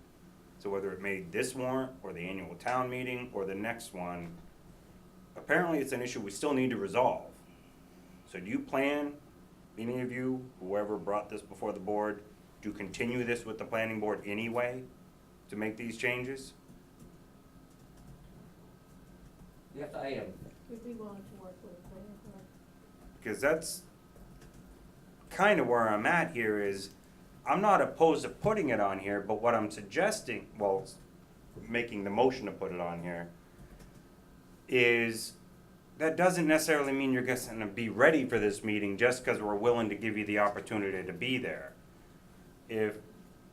So whether it made this warrant, or the annual town meeting, or the next one, apparently it's an issue we still need to resolve. So do you plan, any of you, whoever brought this before the board, to continue this with the planning board anyway, to make these changes?
Yes, I am.
We'd be willing to work with the planning board.
Because that's kind of where I'm at here is, I'm not opposed to putting it on here, but what I'm suggesting, well, making the motion to put it on here, is that doesn't necessarily mean you're going to be ready for this meeting just because we're willing to give you the opportunity to be there. If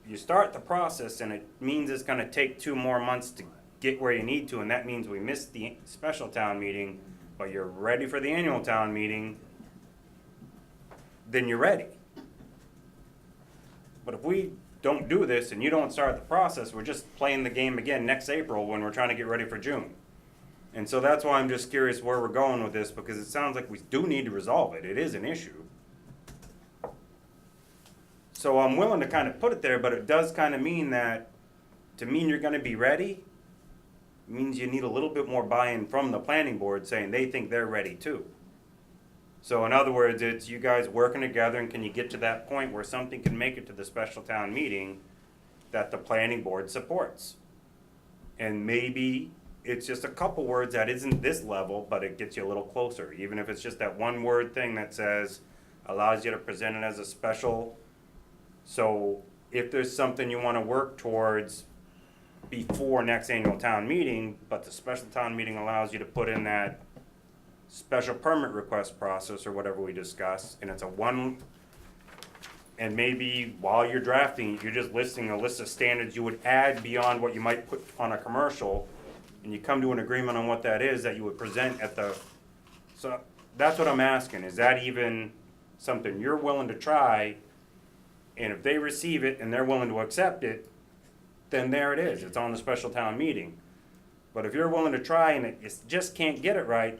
you start the process and it means it's going to take 2 more months to get where you need to, and that means we missed the special town meeting, but you're ready for the annual town meeting, then you're ready. But if we don't do this and you don't start the process, we're just playing the game again next April when we're trying to get ready for June. And so that's why I'm just curious where we're going with this, because it sounds like we do need to resolve it. It is an issue. So I'm willing to kind of put it there, but it does kind of mean that, to mean you're gonna be ready, means you need a little bit more buy-in from the planning board saying they think they're ready too. So in other words, it's you guys working together, and can you get to that point where something can make it to the special town meeting that the planning board supports? And maybe it's just a couple words that isn't this level, but it gets you a little closer, even if it's just that one word thing that says, allows you to present it as a special. So if there's something you wanna work towards before next annual town meeting, but the special town meeting allows you to put in that special permit request process or whatever we discussed, and it's a one, and maybe while you're drafting, you're just listing a list of standards you would add beyond what you might put on a commercial, and you come to an agreement on what that is that you would present at the, so that's what I'm asking, is that even something you're willing to try? And if they receive it and they're willing to accept it, then there it is, it's on the special town meeting. But if you're willing to try and it just can't get it right,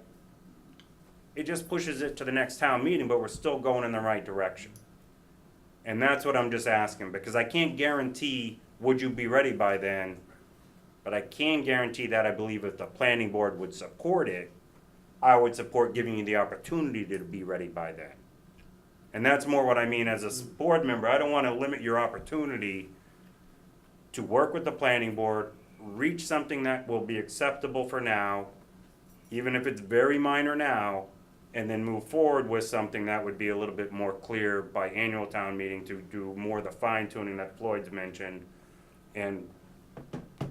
it just pushes it to the next town meeting, but we're still going in the right direction. And that's what I'm just asking, because I can't guarantee would you be ready by then, but I can guarantee that I believe if the planning board would support it, I would support giving you the opportunity to be ready by then. And that's more what I mean as a board member. I don't want to limit your opportunity to work with the planning board, reach something that will be acceptable for now, even if it's very minor now, and then move forward with something that would be a little bit more clear by annual town meeting to do more of the fine tuning that Floyd's mentioned, and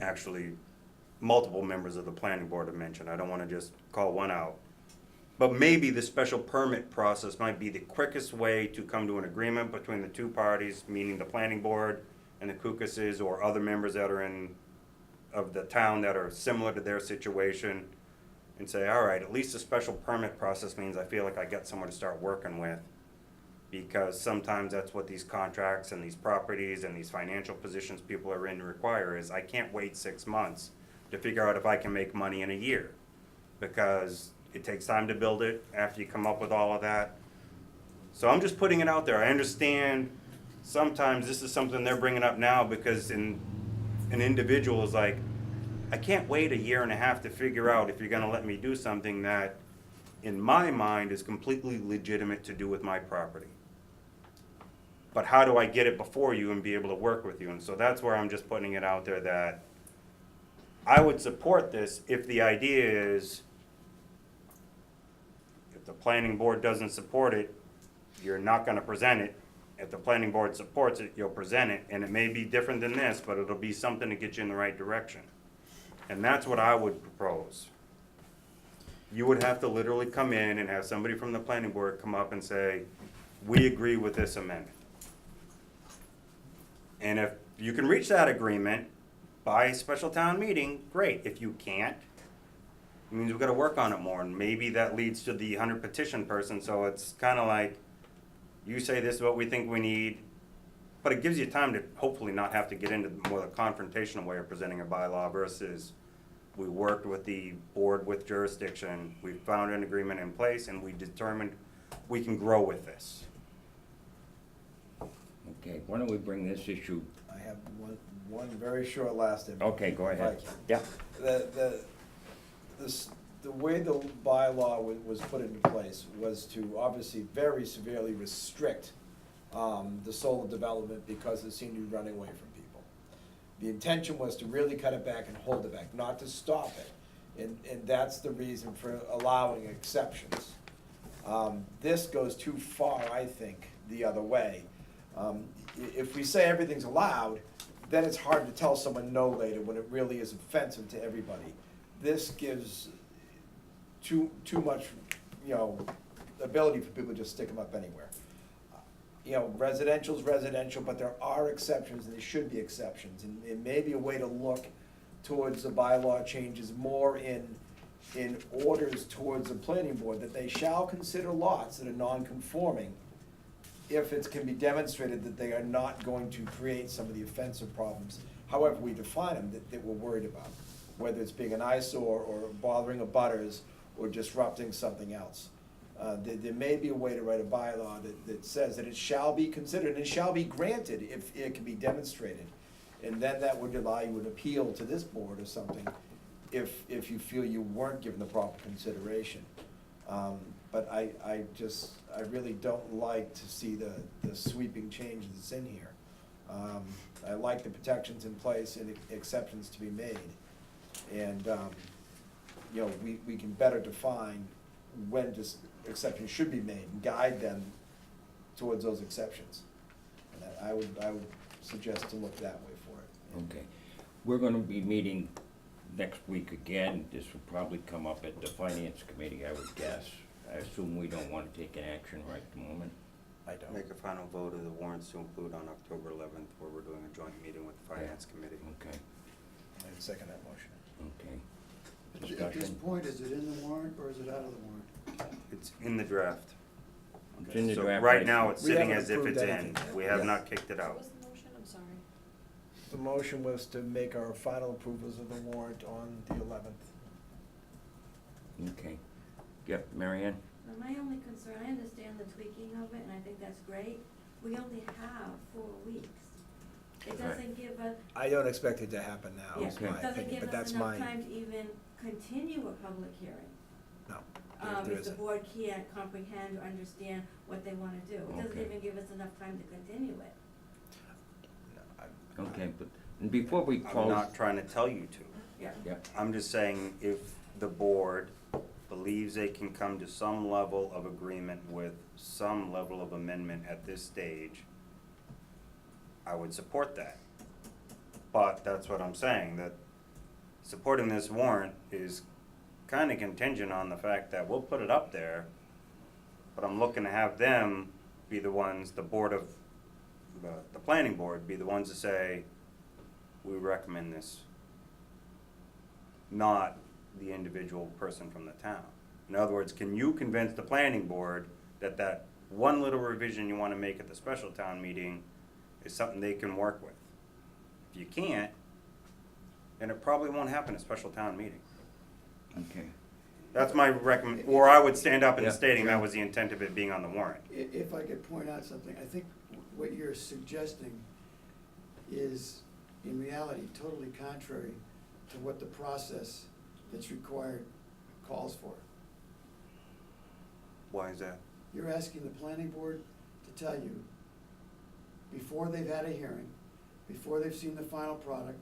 actually multiple members of the planning board have mentioned. I don't want to just call one out. But maybe the special permit process might be the quickest way to come to an agreement between the two parties, meaning the planning board and the Kukases or other members that are of the town that are similar to their situation, and say, all right, at least the special permit process means I feel like I got someone to start working with. Because sometimes that's what these contracts and these properties and these financial positions people are in require, is I can't wait 6 months to figure out if I can make money in a year. Because it takes time to build it after you come up with all of that. So I'm just putting it out there. I understand sometimes this is something they're bringing up now because an individual is like, I can't wait a year and a half to figure out if you're gonna let me do something that, in my mind, is completely legitimate to do with my property. But how do I get it before you and be able to work with you? And so that's where I'm just putting it out there that I would support this if the idea is, if the planning board doesn't support it, you're not gonna present it. If the planning board supports it, you'll present it, and it may be different than this, but it'll be something to get you in the right direction. And that's what I would propose. You would have to literally come in and have somebody from the planning board come up and say, we agree with this amendment. And if you can reach that agreement by a special town meeting, great. If you can't, it means we've got to work on it more, and maybe that leads to the 100 petition person, so it's kind of like, you say this is what we think we need, but it gives you time to hopefully not have to get into more the confrontational way of presenting a bylaw versus we worked with the board with jurisdiction, we found an agreement in place, and we determined we can grow with this.
Okay, why don't we bring this issue,
I have one very short last.
okay, go ahead. Yeah.
The way the bylaw was put into place was to obviously very severely restrict the solar development because it seemed to be running away from people. The intention was to really cut it back and hold it back, not to stop it. And that's the reason for allowing exceptions. This goes too far, I think, the other way. If we say everything's allowed, then it's hard to tell someone no later when it really is offensive to everybody. This gives too much, ability for people to just stick them up anywhere. Residential's residential, but there are exceptions, and there should be exceptions, and it may be a way to look
towards the bylaw changes more in orders towards the planning board, that they shall consider lots that are non-conforming if it can be demonstrated that they are not going to create some of the offensive problems, however we define them, that we're worried about, whether it's being an eyesore or bothering abutters or disrupting something else. There may be a way to write a bylaw that says that it shall be considered, and it shall be granted if it can be demonstrated. And then that would allow you an appeal to this board or something, if you feel you weren't given the proper consideration. But I really don't like to see the sweeping change that's in here. I like the protections in place and exceptions to be made. And, you know, we can better define when exceptions should be made and guide them towards those exceptions. And I would suggest to look that way for it.
Okay. We're gonna be meeting next week again. This will probably come up at the finance committee, I would guess. I assume we don't wanna take an action right at the moment.
I don't.
Make a final vote of the warrants to include on October 11th, where we're doing a joint meeting with the finance committee.
Okay,
I'd second that motion.
okay.
At this
Discussion?
point, is it in the warrant or is it out of the warrant?
It's in the draft.
It's in the
So
draft.
right now, it's
We
sitting
haven't
as if
approved
it's in.
anything.
We have
Yeah.
not kicked it
What
out.
was the motion? I'm sorry.
The motion was to make our final approvals of the warrant on the 11th.
Okay. Yep, Mary Ann?
Now, my only concern, I understand the tweaking of it, and I think that's great. We only have 4 weeks. It
Right.
doesn't give us,
I don't expect it to happen now,
yeah,
is
Okay.
my
it doesn't
opinion,
give
but
us
that's
enough
my,
time to even continue a public hearing.
no,
If
there
the
isn't.
board can't comprehend or understand what they wanna do. It doesn't
Okay.
even give us enough time to continue it.
No, I'm-
Okay, but, and before we
I'm
close.
not trying to tell you to.
Yeah.
Yep,
I'm just saying, if the board believes they can come to some level of agreement with some level of amendment at this stage, I would support that. But that's what I'm saying, that supporting this warrant is kind of contingent on the fact that we'll put it up there, but I'm looking to have them be the ones, the board of, the planning board, be the ones to say, we recommend this, not the individual person from the town. In other words, can you convince the planning board that that one little revision you want to make at the special town meeting is something they can work with? If you can't, then it probably won't happen at special town meeting.
okay.
That's my or I would stand up and
Yeah,
stating that
sure.
was the intent of it being on the warrant.
If I could point out something, I think what you're suggesting is in reality totally contrary to what the process that's required calls for.
Why is that?
You're asking the planning board to tell you, before they've had a hearing, before they've seen the final product,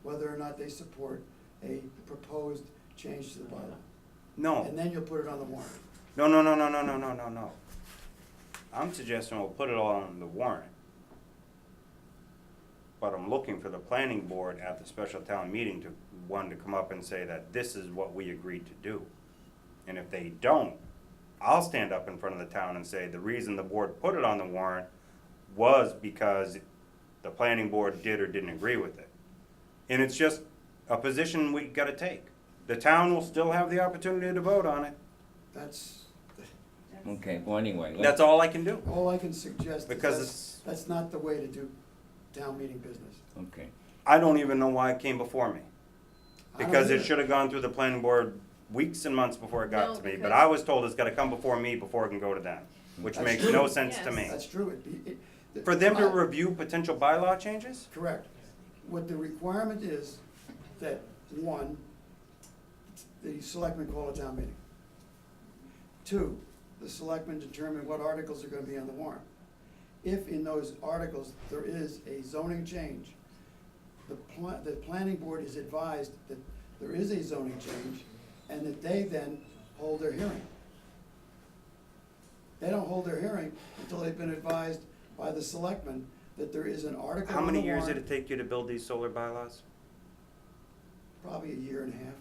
whether or not they support a proposed change to the bylaw.
No.
And then you'll put it on the warrant.
No. I'm suggesting we'll put it all on the warrant. But I'm looking for the planning board at the special town meeting to come up and say that this is what we agreed to do. And if they don't, I'll stand up in front of the town and say the reason the board put it on the warrant was because the planning board did or didn't agree with it. And it's just a position we gotta take. The town will still have the opportunity to vote on it.
That's
Okay, well, anyway.
That's all I can do.
all I can suggest,
Because
is that's not the way to do town meeting business.
Okay,
I don't even know why it came before me.
I don't
Because it
either.
should have gone through the planning board weeks and months before it got
No,
to me. But
because-
I was told it's gotta come before me before it can go to them, which
That's
makes
true.
no sense to
Yes.
me.
That's true.
For them to
I-
review potential bylaw changes?
Correct. What the requirement is that, one, the selectmen call a town meeting. Two, the selectmen determine what articles are gonna be on the warrant. If in those articles there is a zoning change, the planning board is advised that there is a zoning change and that they then hold their hearing. They don't hold their hearing until they've been advised by the selectmen that there is an article
How
on the
many
warrant.
years did it take you to build these solar bylaws?
Probably a year and a half.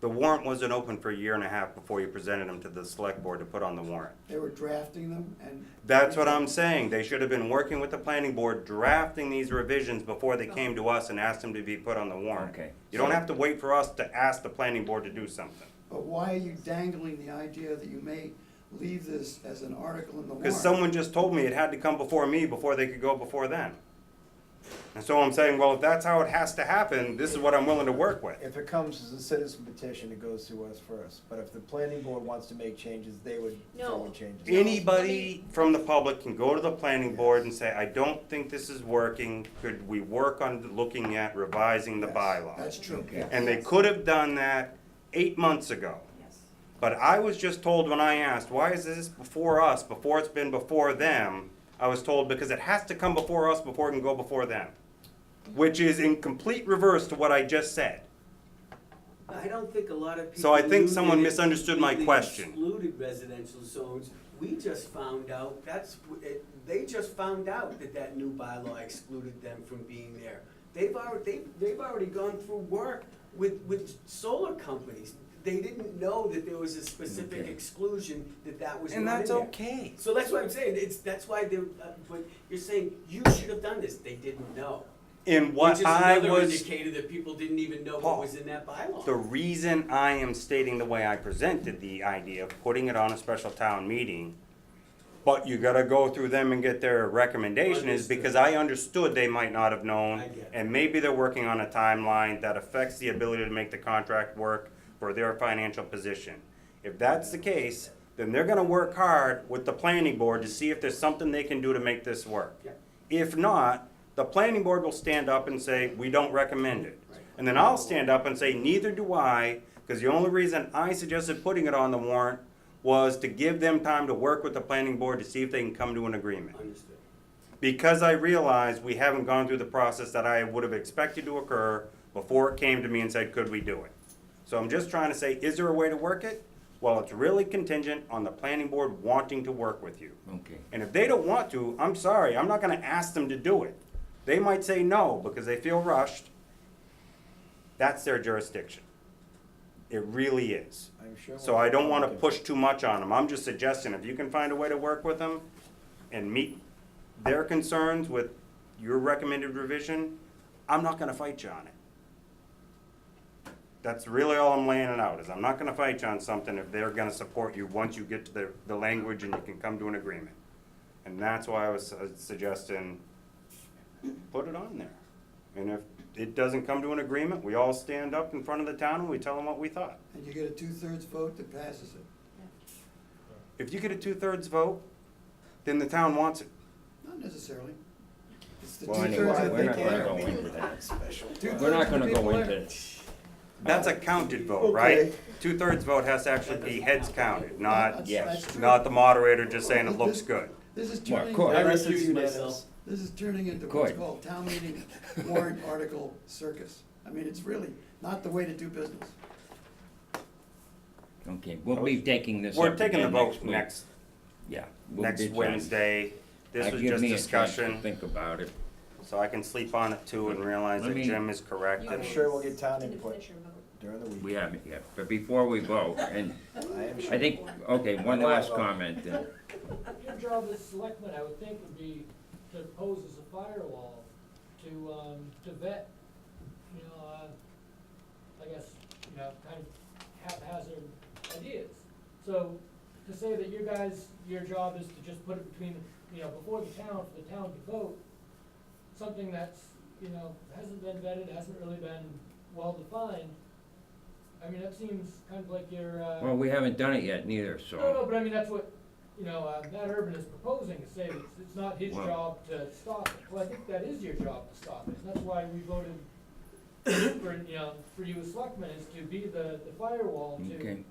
The warrant wasn't open for a year and a half before you presented them to the select board to put on the warrant.
They were drafting them and.
That's what I'm saying. They should have been working with the planning board, drafting these revisions before they came to us and asked them to be put on the warrant.
Okay.
You don't have to wait for us to ask the planning board to do something.
But why are you dangling the idea that you may leave this as an article in the warrant?
Because someone just told me it had to come before me before they could go before them. And so I'm saying, well, if that's how it has to happen, this is what I'm willing to work with.
If it comes as a citizen petition, it goes through us first. But if the planning board wants to make changes, they would
No.
throw in changes.
Anybody from the public can go to the planning board and say, I don't think this is working. Could we work on looking at revising the
Yes,
bylaw?
That's true.
Okay.
And they could have done that 8 months ago.
Yes.
But I was just told when I asked, why is this before us, before it's been before them? I was told because it has to come before us before it can go before them. Which is in complete reverse to what I just said.
I don't think a lot of people.
So I think
knew
someone
that it
misunderstood my
completely
question.
Excluded residential zones. We just found out, they just found out that new bylaw excluded them from being there. They've already gone through work with solar companies. They didn't know that there was a specific
Okay.
exclusion that was not in
And
there.
that's okay.
So that's what I'm saying, that's why they're, but you're saying, you should have done this, they didn't know.
In what
Which is
I
another
was,
indicator that people didn't even know
Paul,
what was in that bylaw.
the reason I am stating the way I presented the idea of putting it on a special town meeting, but you gotta go through them and get their recommendation is
Understood.
because I understood they might not have known.
I get it.
And maybe they're working on a timeline that affects the ability to make the contract work for their financial position. If that's the case, then they're gonna work hard with the planning board to see if there's something they can do to make this work.
Yeah.
If not, the planning board will stand up and say, we don't recommend it.
Right.
And then I'll stand up and say, neither do I, because the only reason I suggested putting it on the warrant was to give them time to work with the planning board to see if they can come to an agreement.
Understood.
Because I realize we haven't gone through the process that I would have expected to occur before it came to me and said, could we do it? So I'm just trying to say, is there a way to work it? Well, it's really contingent on the planning board wanting to work with you.
Okay.
And if they don't want to, I'm sorry, I'm not gonna ask them to do it. They might say no because they feel rushed. That's their jurisdiction. It really is.
I'm sure.
So I don't wanna push too much on them. I'm just suggesting if you can find a way to work with them and meet their concerns with your recommended revision, I'm not gonna fight you on it. That's really all I'm laying it out, is I'm not gonna fight you on something if they're gonna support you once you get to the language and you can come to an agreement. And that's why I was suggesting, put it on there. And if it doesn't come to an agreement, we all stand up in front of the town and we tell them what we thought.
And you get a 2/3 vote that passes it.
If you get a 2/3 vote, then the town wants it.
Not necessarily. It's the
Well,
2/3
anyway,
that
we're
they
not gonna
care.
go into that.
Special.
We're not gonna go into it.
That's a counted vote, right?
Okay.
2/3 vote has to actually be heads counted, not,
That's-
yes.
that's true.
not the moderator just saying it looks good.
This is
Well, of
turning,
course.
I
Unless it's
recuse
unanimous.
myself.
this is turning into what's
Good.
called town meeting warrant article circus. I mean, it's really not the way to do business.
Okay, we'll be taking this up
We're taking the
again
vote
week.
next,
Yeah. we'll
next
be trying-
Wednesday. This was
Give
just
me a chance to
discussion,
think about it.
so I can sleep on it too and realize
Let
that
me-
Jim is correct.
You
I'm
and-
sure we'll get town
Didn't
input
finish your vote.
during the week.
We haven't yet, but before we vote, and
I am sure.
I think, okay, one last comment.
Your job as selectman, I would think, would be to pose as a firewall to vet, I guess, kind of haphazard ideas. So to say that your job is to just put it between, before the town, for the town to vote, something that's, hasn't been vetted, hasn't really been well-defined, I mean, that seems kind of like you're,
Well, we haven't done it yet neither,
No,
so,
but I mean, that's what, Matt Urban is proposing, to say that it's not his
Well-
job to stop it. Well, I think that is your job to stop it, and that's why we voted for you as selectmen, is to be the firewall to,
okay.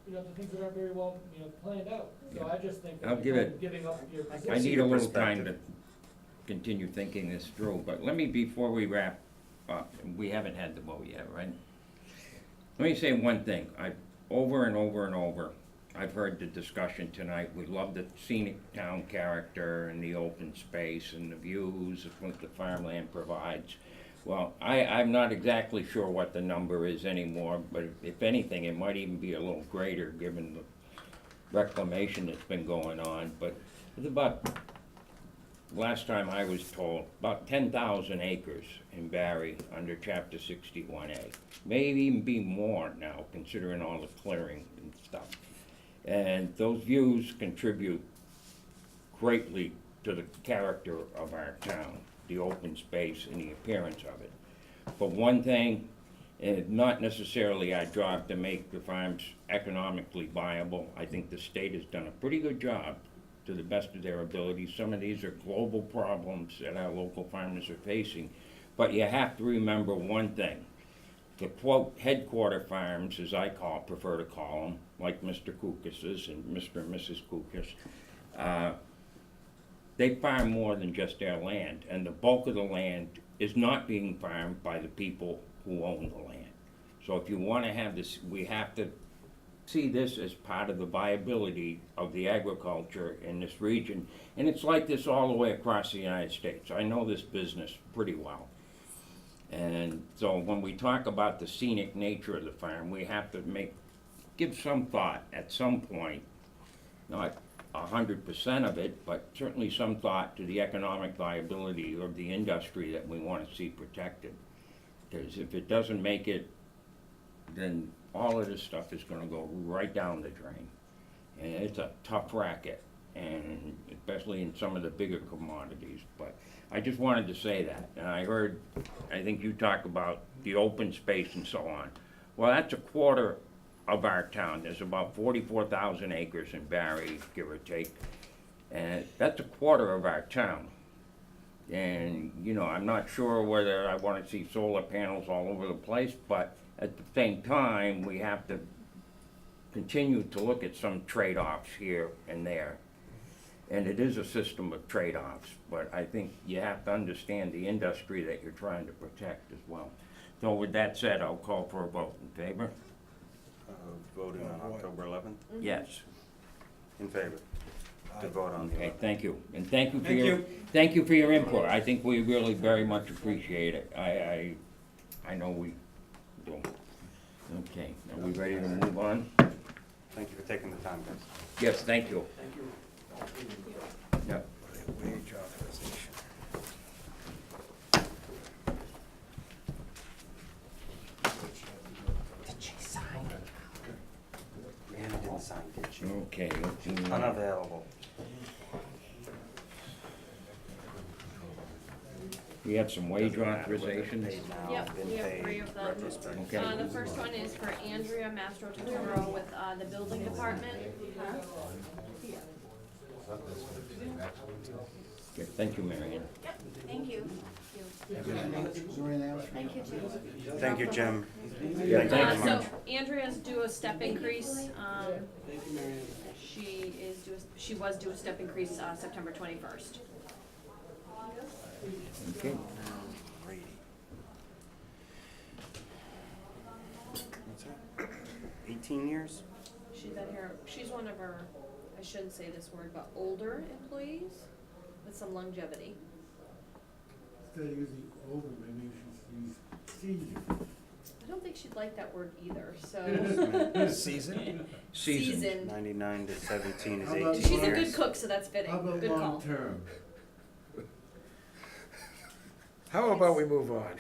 the things that aren't very well, planned out. So I just think
I'll
that
give
you're
it-
giving up your
I
position.
I need a
your
little time to
perspective.
continue thinking this through, but let me, before we wrap up, we haven't had the vote yet, right? Let me say one thing, over and over and over, I've heard the discussion tonight, we love the scenic town character and the open space and the views of what the farmland provides. Well, I'm not exactly sure what the number is anymore, but if anything, it might even be a little greater, given the reclamation that's been going on, but it's about, last time I was told, about 10,000 acres in Barry under Chapter 61A. Maybe even be more now, considering all the clearing and stuff. And those views contribute greatly to the character of our town, the open space and the appearance of it. But one thing, and it's not necessarily our job to make the farms economically viable. I think the state has done a pretty good job to the best of their ability. Some of these are global problems that our local farmers are facing. But you have to remember one thing. The quote headquarter farms, as I prefer to call them, like Mr. Kukas's and Mr. and Mrs. Kukas, they farm more than just their land, and the bulk of the land is not being farmed by the people who own the land. So if you want to have this, we have to see this as part of the viability of the agriculture in this region. And it's like this all the way across the United States. I know this business pretty well. And so when we talk about the scenic nature of the farm, we have to give some thought at some point, not 100% of it, but certainly some thought to the economic viability of the industry that we want to see protected. Because if it doesn't make it, then all of this stuff is going to go right down the drain. And it's a tough racket, and especially in some of the bigger commodities. But I just wanted to say that. And I think you talk about the open space and so on. Well, that's a quarter of our town. There's about 44,000 acres in Barry, give or take. And that's a quarter of our town. And, you know, I'm not sure whether I want to see solar panels all over the place, but at the same time, we have to continue to look at some trade-offs here and there. And it is a system of trade-offs, but I think you have to understand the industry that you're trying to protect as well. So with that said, I'll call for a vote. In favor?
Voting on October 11th?
Yes.
In favor? To vote on the
Okay,
11th.
thank you. And thank you for
Thank
your,
you.
thank you for your input. I think we really very much appreciate it. I know we do. Okay, are we ready to move on?
Thank you for taking the time, guys.
Yes, thank you.
Thank you.
Yep.
Wage authorization.
Did she sign it? Brianna didn't sign, did she?
Okay, let's see.
Unavailable.
We have some wage authorization.
Paid now,
Yep,
been
we have
paid,
3 of them.
retrospective.
Okay.
The first one is for Andrea Mastro Totoro with the building department.
Okay, thank you, Marion.
Yep, thank you.
Is there anything else?
Thank you, too.
Thank you, Jim.
Yeah,
Thank you
thank
very much.
So Andrea's due a step increase.
Thank you, Marion.
She was due a step increase September 21st.
Okay.
Alrighty. What's that? 18 years?
She's one of our, I shouldn't say this word, but older employees with some longevity.
Instead of using older, maybe you should use senior.
I don't think she'd like that word either, so.
Season?
Seasoned.
99 to 17 is
How
18
about
years.
She's a good cook, so that's fitting.
How about
Good call.
long-term?
How about we move on?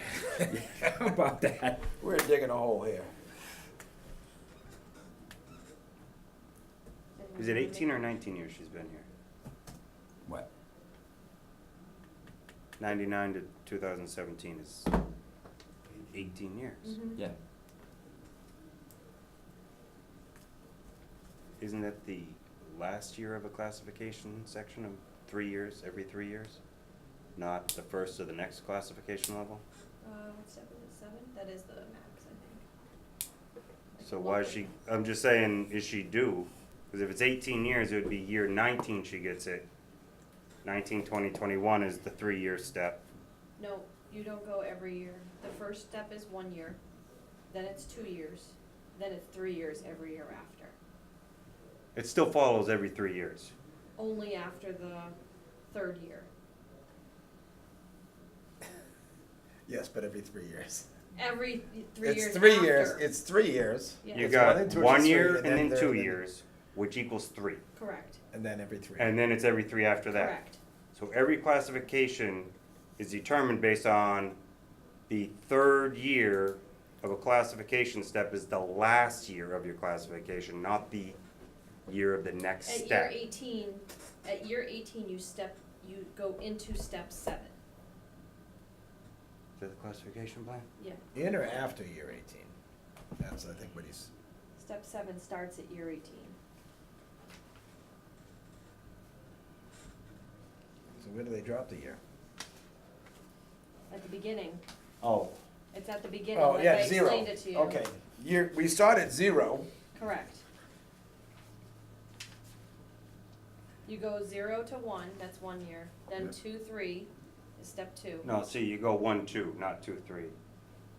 How about that?
We're digging a hole here.
Is it 18 or 19 years she's been here?
What?
99 to 2017 is 18 years.
Mhm.
Yeah.
Isn't that the last year of a classification section of 3 years, every 3 years? Not the first of the next classification level?
What step is it, 7? That is the max, I think.
So why is she, I'm just saying, is she due? Because if it's 18 years, it would be year 19 she gets it. 19, 20, 21 is the 3-year step.
No, you don't go every year. The first step is 1 year, then it's 2 years, then it's 3 years every year after.
It still follows every 3 years.
Only after the 3rd year.
Yes, but every 3 years.
Every 3 years
It's 3 years,
after.
it's 3 years.
Yeah.
You
It's
got
and two, which
1
is
year
three,
and then
there-
2 years, which equals 3.
Correct,
And then every 3.
And then it's every 3 after that.
correct.
So every classification is determined based on the 3rd year of a classification step is the last year of your classification, not the year of the next
At year
step.
18, you go into step 7.
Is that the classification plan?
Yeah,
In or after year 18? That's, I think, what he's,
step 7 starts at year 18.
so where do they drop the year?
At the beginning,
Oh.
it's at the beginning,
Oh,
like I
yeah, 0.
explained it to you.
Okay, we start at 0.
Correct. You go 0 to 1, that's 1 year, then
Yeah.
2, 3 is step 2.
No, see, you go 1, 2, not 2, 3.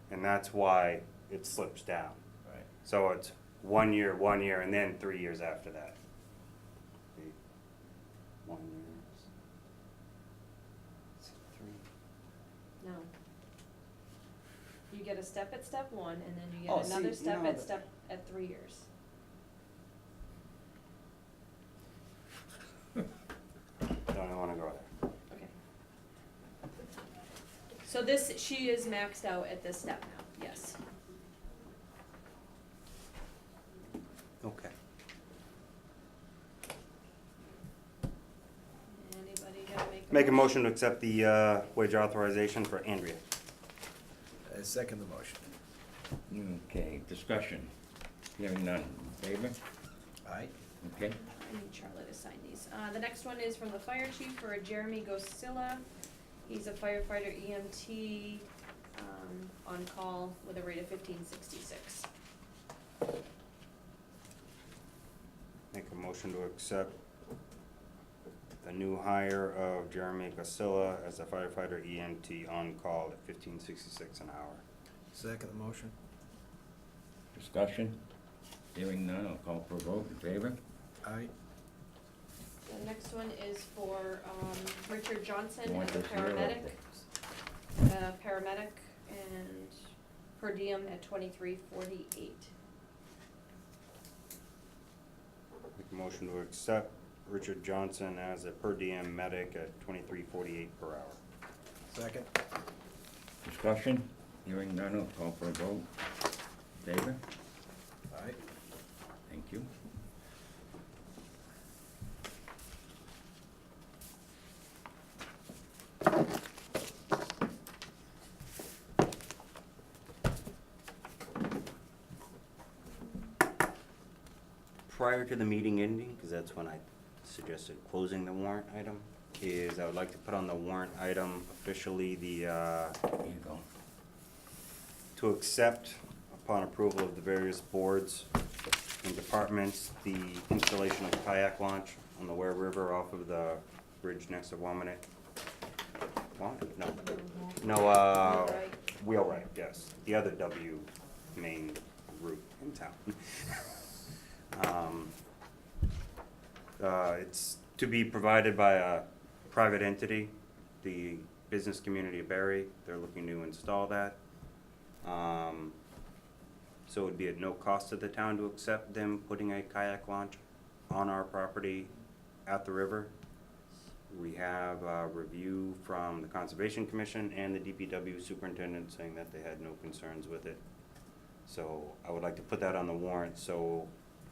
And that's why it slips down.
Right.
So it's 1 year, and then 3 years after that. See? 1 year. 3.
No. You get a step at step 1, and then you
Oh,
get another
see,
step
no,
at
but-
step at 3 years.
Don't wanna go there.
Okay. So this, she is maxed out at this step now, yes.
Okay.
Anybody gonna make
Make a motion to accept the wage authorization for Andrea.
I second the motion.
Okay, discussion. Hearing none. In favor?
Aye.
Okay.
I need Charlotte to sign these. The next one is from the fire chief for Jeremy Gosilla. He's a firefighter EMT, on call with a rate of $15.66.
Make a motion to accept the new hire of Jeremy Casilla as a firefighter EMT on call at $15.66 an hour.
Second the motion.
Discussion. Hearing none, I'll call for a vote. In favor?
Aye.
The next one is for Richard Johnson
You want
as a
this here or
paramedic.
this?
Paramedic and per diem at $23.48.
Make a motion to accept Richard Johnson as a per diem medic at $23.48 per hour.
Second.
Discussion. Hearing none, I'll call for a vote. In favor?
Aye.
Thank you.
Prior to the meeting ending, because that's when I suggested closing the warrant item, is I would like to put on the warrant item officially the,
Here you go.
to accept upon approval of the various boards and departments, the installation of kayak launch on the Ware River off of the bridge next to Waminet. Waminet? No. No,
Wheelwright.
Wheelwright, yes. The other W main route in town. It's to be provided by a private entity, the business community of Barry. They're looking to install that. So it would be at no cost to the town to accept them putting a kayak launch on our property at the river. We have a review from the Conservation Commission and the DPW superintendent saying that they had no concerns with it. So I would like to put that on the warrant, so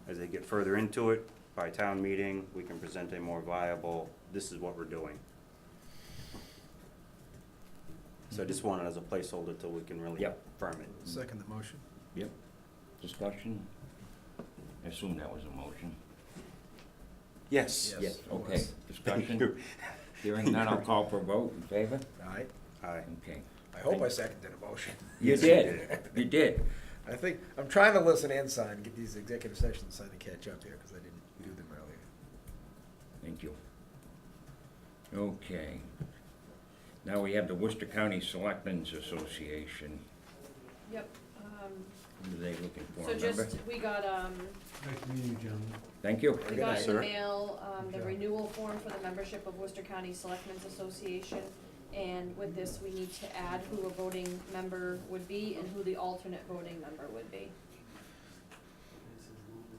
as they get further into it, by town meeting, we can present a more viable, this is what we're doing. So I just want it as a placeholder till we can really
Yep.
firm it.
Second the motion.
Yep. Discussion. I assume that was a motion.
Yes.
Yes. it
Okay,
was.
discussion. Hearing none, I'll call for a vote. In favor?
Aye.
Aye.
Okay.
I hope I seconded a motion.
You
Yes, you
did. You did.
I think, I'm trying to listen and sign, get these executive sessions signed to catch up here, because I didn't do them earlier.
Thank you. Okay. Now we have the Worcester County Selectmen's Association.
Yep.
What are they looking for,
So
remember?
just, we got,
Nice to meet you, gentlemen.
Thank you.
we
Good
got
night,
in
sir.
the mail, the
Good job.
renewal form for the membership of Worcester County Selectmen's Association. And with this, we need to add who a voting member would be and who the alternate voting member would be.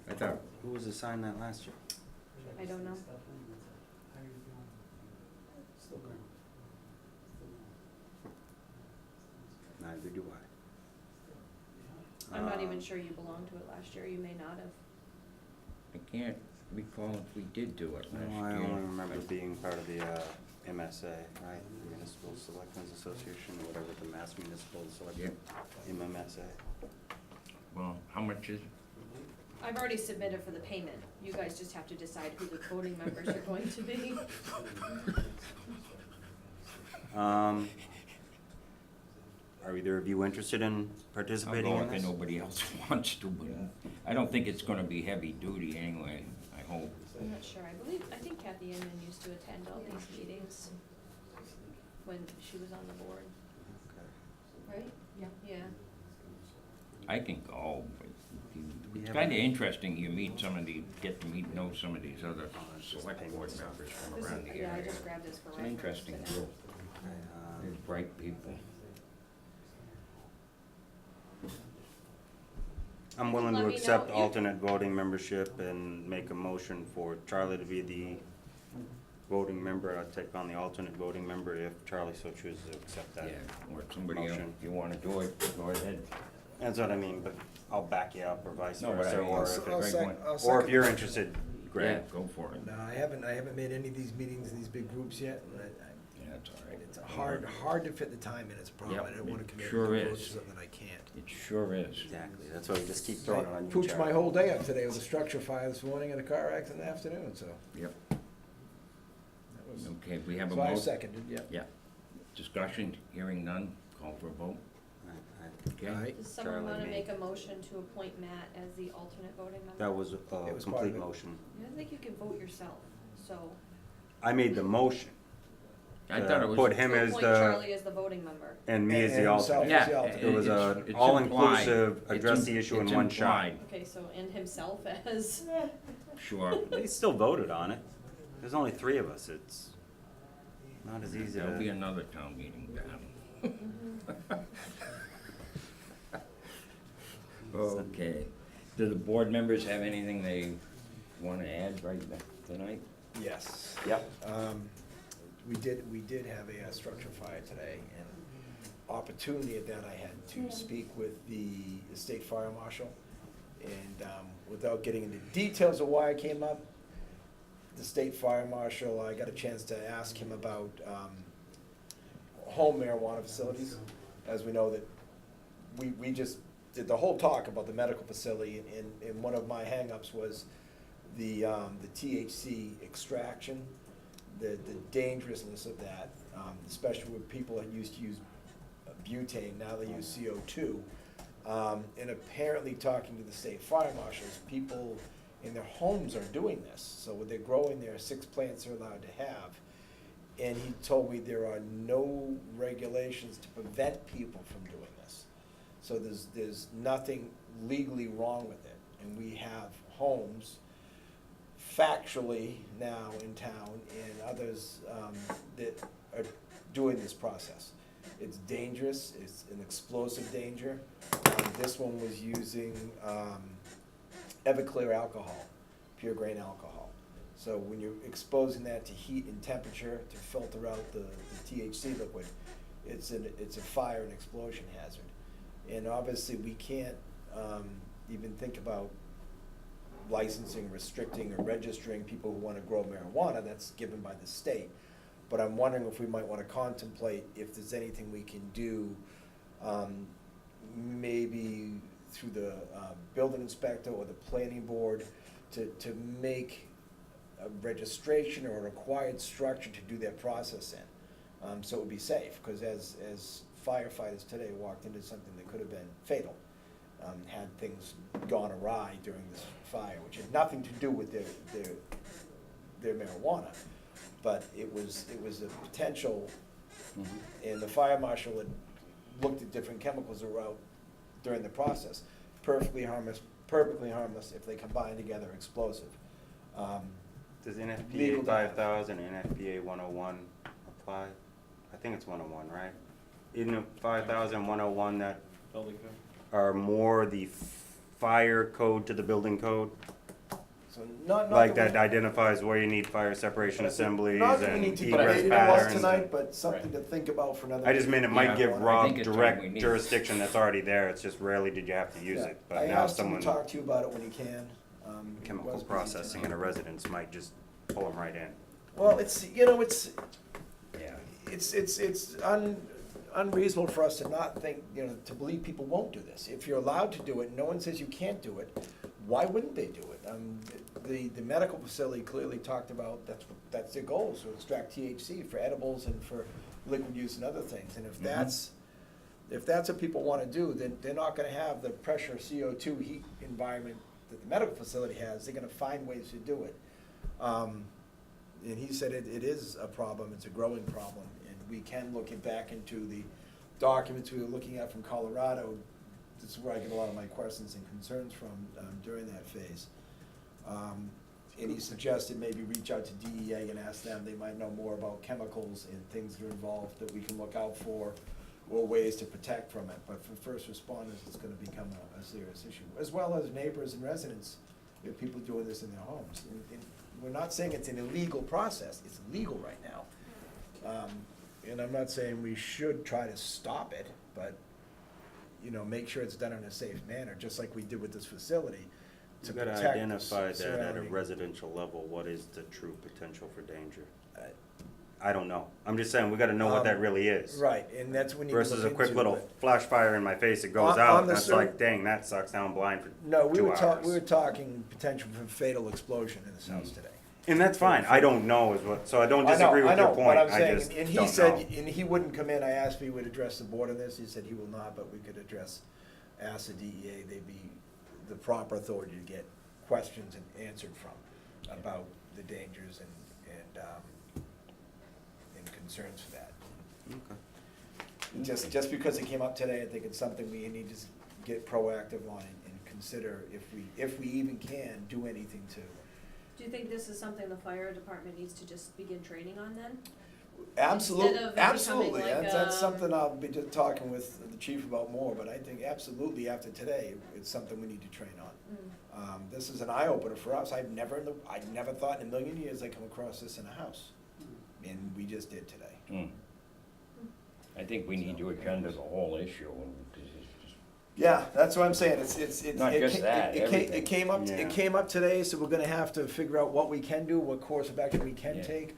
I thought,
Who was assigned that last year?
I don't know.
Neither do I.
I'm not even sure you belonged to it last year, you may not have.
I can't recall if we did do it last
No, I
year.
only remember being part of the MSA, right? Municipal Selectmen's Association, or whatever, the Mass Municipal Selectmen, MMSA.
Well, how much is,
I've already submitted for the payment, you guys just have to decide who the voting members are going to be.
Are either of you interested in
I'll
participating
go
in
if
this?
nobody else wants to, but I don't think it's gonna be heavy duty anyway, I hope.
I'm not sure, I think Kathy Inman used to attend all these meetings when she was on the board, right?
Yeah.
Yeah.
I can go, but
We
it's
have
kinda
a-
interesting, you meet some of the, get to know some of these other select board members from
This
around
is,
the
yeah, I
area.
just grabbed this for
It's an
reference.
interesting
today.
group, they're bright people.
I'm willing
Let
to
me
accept
know. You-
alternate voting membership and make a motion for Charlie to be the voting member. I'll take on the alternate voting member if Charlie so chooses to accept that.
Yeah, or if somebody else,
Motion.
if you wanna do it, go ahead.
That's what I mean, but I'll back you up or vice
No, but I
versa,
mean,
or
I'll
if
s-
it-
I'll sec-
I'll
or if
second
you're
that.
interested,
Yeah,
Greg.
go for it.
No, I haven't made any of these meetings in these big groups yet, and
Yeah, that's all right.
it's hard to fit the time in, it's a problem,
Yep,
I don't wanna
it
commit
sure
to
is.
something I can't.
It sure is.
Exactly, that's why we just keep throwing it on you,
Pooched
Charlie.
my whole day up today with a structure fire this morning and a car accident in the afternoon, so.
Yep,
that was-
okay, we have a
So I
motion.
seconded, yeah.
Yeah. Discussion, hearing none, call for a vote. Okay?
Aye.
Does someone
Charlie,
wanna
me.
make a motion to appoint Matt as the alternate voting member?
That was a
It was part of
complete
it.
motion.
I think you can vote yourself, so.
I made the motion.
I thought it was.
Put him
To
as
appoint
the,
Charlie as the voting member.
and me as
And
the
himself.
alternate.
Yeah,
the alternate.
It was
it's-
a
it's
all-inclusive,
implied.
address
It's
the
im-
issue in
it's
one shot.
implied.
Okay, so, and himself as,
Sure.
They still voted on it. There's only 3 of us, it's not as easy
There'll be
to.
another town meeting down. Okay. Do the board members have anything they wanna add right tonight?
Yes.
Yep.
We did have a structure fire today, and opportunity at that I had to speak with the state fire marshal. And without getting into details of why I came up, the state fire marshal, I got a chance to ask him about home marijuana facilities. As we know that we just did the whole talk about the medical facility, and one of my hangups was the THC extraction, the dangerousness of that, especially with people that used to use butane, now they use CO2. And apparently, talking to the state fire marshals, people in their homes are doing this. So when they're growing their 6 plants they're allowed to have. And he told me there are no regulations to prevent people from doing this. So there's nothing legally wrong with it. And we have homes factually now in town and others that are doing this process. It's dangerous, it's an explosive danger. This one was using Everclear alcohol, pure grain alcohol. So when you're exposing that to heat and temperature to filter out the THC liquid, it's a fire and explosion hazard. And obviously, we can't even think about licensing, restricting, or registering people who want to grow marijuana. That's given by the state. But I'm wondering if we might want to contemplate if there's anything we can do, maybe through the building inspector or the planning board, to make a registration or a required structure to do that process in, so it would be safe. Because as firefighters today walked into something that could have been fatal, had things gone awry during this fire, which had nothing to do with their marijuana, but it was a potential. And the fire marshal had looked at different chemicals that were out during the process, perfectly harmless if they combine together, explosive.
Does
Legal
NFPA
to have.
5000 and NFPA 101 apply? I think it's 101, right? Isn't it 5,000, 101 that
Building code?
are more the fire code to the building code?
So not
Like
that
that identifies where you need fire separation assemblies
Not that we
and
need to
egress
debate it all
patterns.
tonight, but something to think about for another.
I just mean it
Yeah,
might
I
give
think
Rob
it's time we
direct
need-
jurisdiction that's already there, it's just rarely did you have to use
Yeah.
it.
I
But now
asked him
someone,
to talk to you about it when he can. It
chemical
was busy
processing in
tonight.
a residence might just pull them right in.
Well, it's, you know, it's,
Yeah.
it's unreasonable for us to not think, you know, to believe people won't do this. If you're allowed to do it, no one says you can't do it, why wouldn't they do it? The medical facility clearly talked about, that's their goal, is to extract THC for edibles and for liquid use and other things. And if that's what people wanna do, then they're not gonna have the pressure CO2 heat environment that the medical facility has, they're gonna find ways to do it. And he said it is a problem, it's a growing problem, and we can look it back into the documents we were looking at from Colorado. This is where I get a lot of my questions and concerns from during that phase. And he suggested maybe reach out to DEA and ask them, they might know more about chemicals and things that are involved that we can look out for, or ways to protect from it. But for first responders, it's gonna become a serious issue, as well as neighbors and residents, you know, people doing this in their homes. And we're not saying it's an illegal process, it's legal right now. And I'm not saying we should try to stop it, but, you know, make sure it's done in a safe manner, just like we did with this facility, to
You gotta
protect the
identify that at a
surrounding-
residential level, what is the true potential for danger? I don't know, I'm just saying, we gotta know what that really is.
Right, and that's when you look into.
Versus a quick little
but-
flash fire in my face, it goes
On
out,
the
that's
sur-
like, dang, that sucks, now I'm blind for
No, we
2
were
hours.
we were talking potential for fatal explosion in this house today.
And that's fine, I don't know is what, so I don't
I know,
disagree with
I
your
know,
point,
but I'm
I
saying,
just
and he
don't
said,
know.
and he wouldn't come in, I asked if he would address the board on this, he said he will not, but we could ask the DEA, they'd be the proper authority to get questions and answered from about the dangers and concerns for that.
Okay.
Just because it came up today, I think it's something we need to get proactive on and consider if we even can do anything to.
Do you think this is something the fire department needs to just begin training on then?
Absolutely,
Instead of it
absolutely,
becoming like,
that's something I'll be just talking with the chief about more, but I think absolutely after today, it's something we need to train on. This is an eye-opener for us, I'd never thought in a million years I'd come across this in a house, and we just did today.
I think we need to agenda the whole issue, and 'cause it's just
Yeah, that's what I'm saying, it's.
Not just that, everything.
It came up,
Yeah.
it came up today, so we're gonna have to figure out what we can do, what course of action we can
Yeah.
take,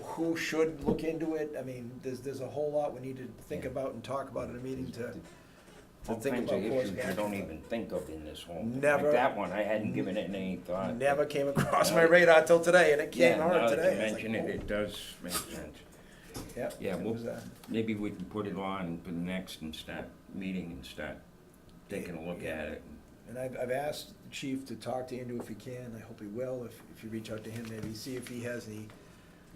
who should look into it, I mean, there's a whole lot we need to think
Yeah.
about and talk about in a meeting to
all
think
kinds
about
of
course
issues
of
you
action.
don't even think of in this whole,
Never.
like that one, I hadn't given it any thought.
Never came across
Now
my
that-
radar till today, and it
Yeah,
came on
now that
today.
you
I was like,
mention it,
"Whoa."
it does make sense.
Yep,
Yeah,
it
well,
was,
maybe we can put it on for the next and start meeting and start taking a look at it.
And I've asked the chief to talk to Andrew if he can, I hope he will, if you reach out to him, maybe see if he has any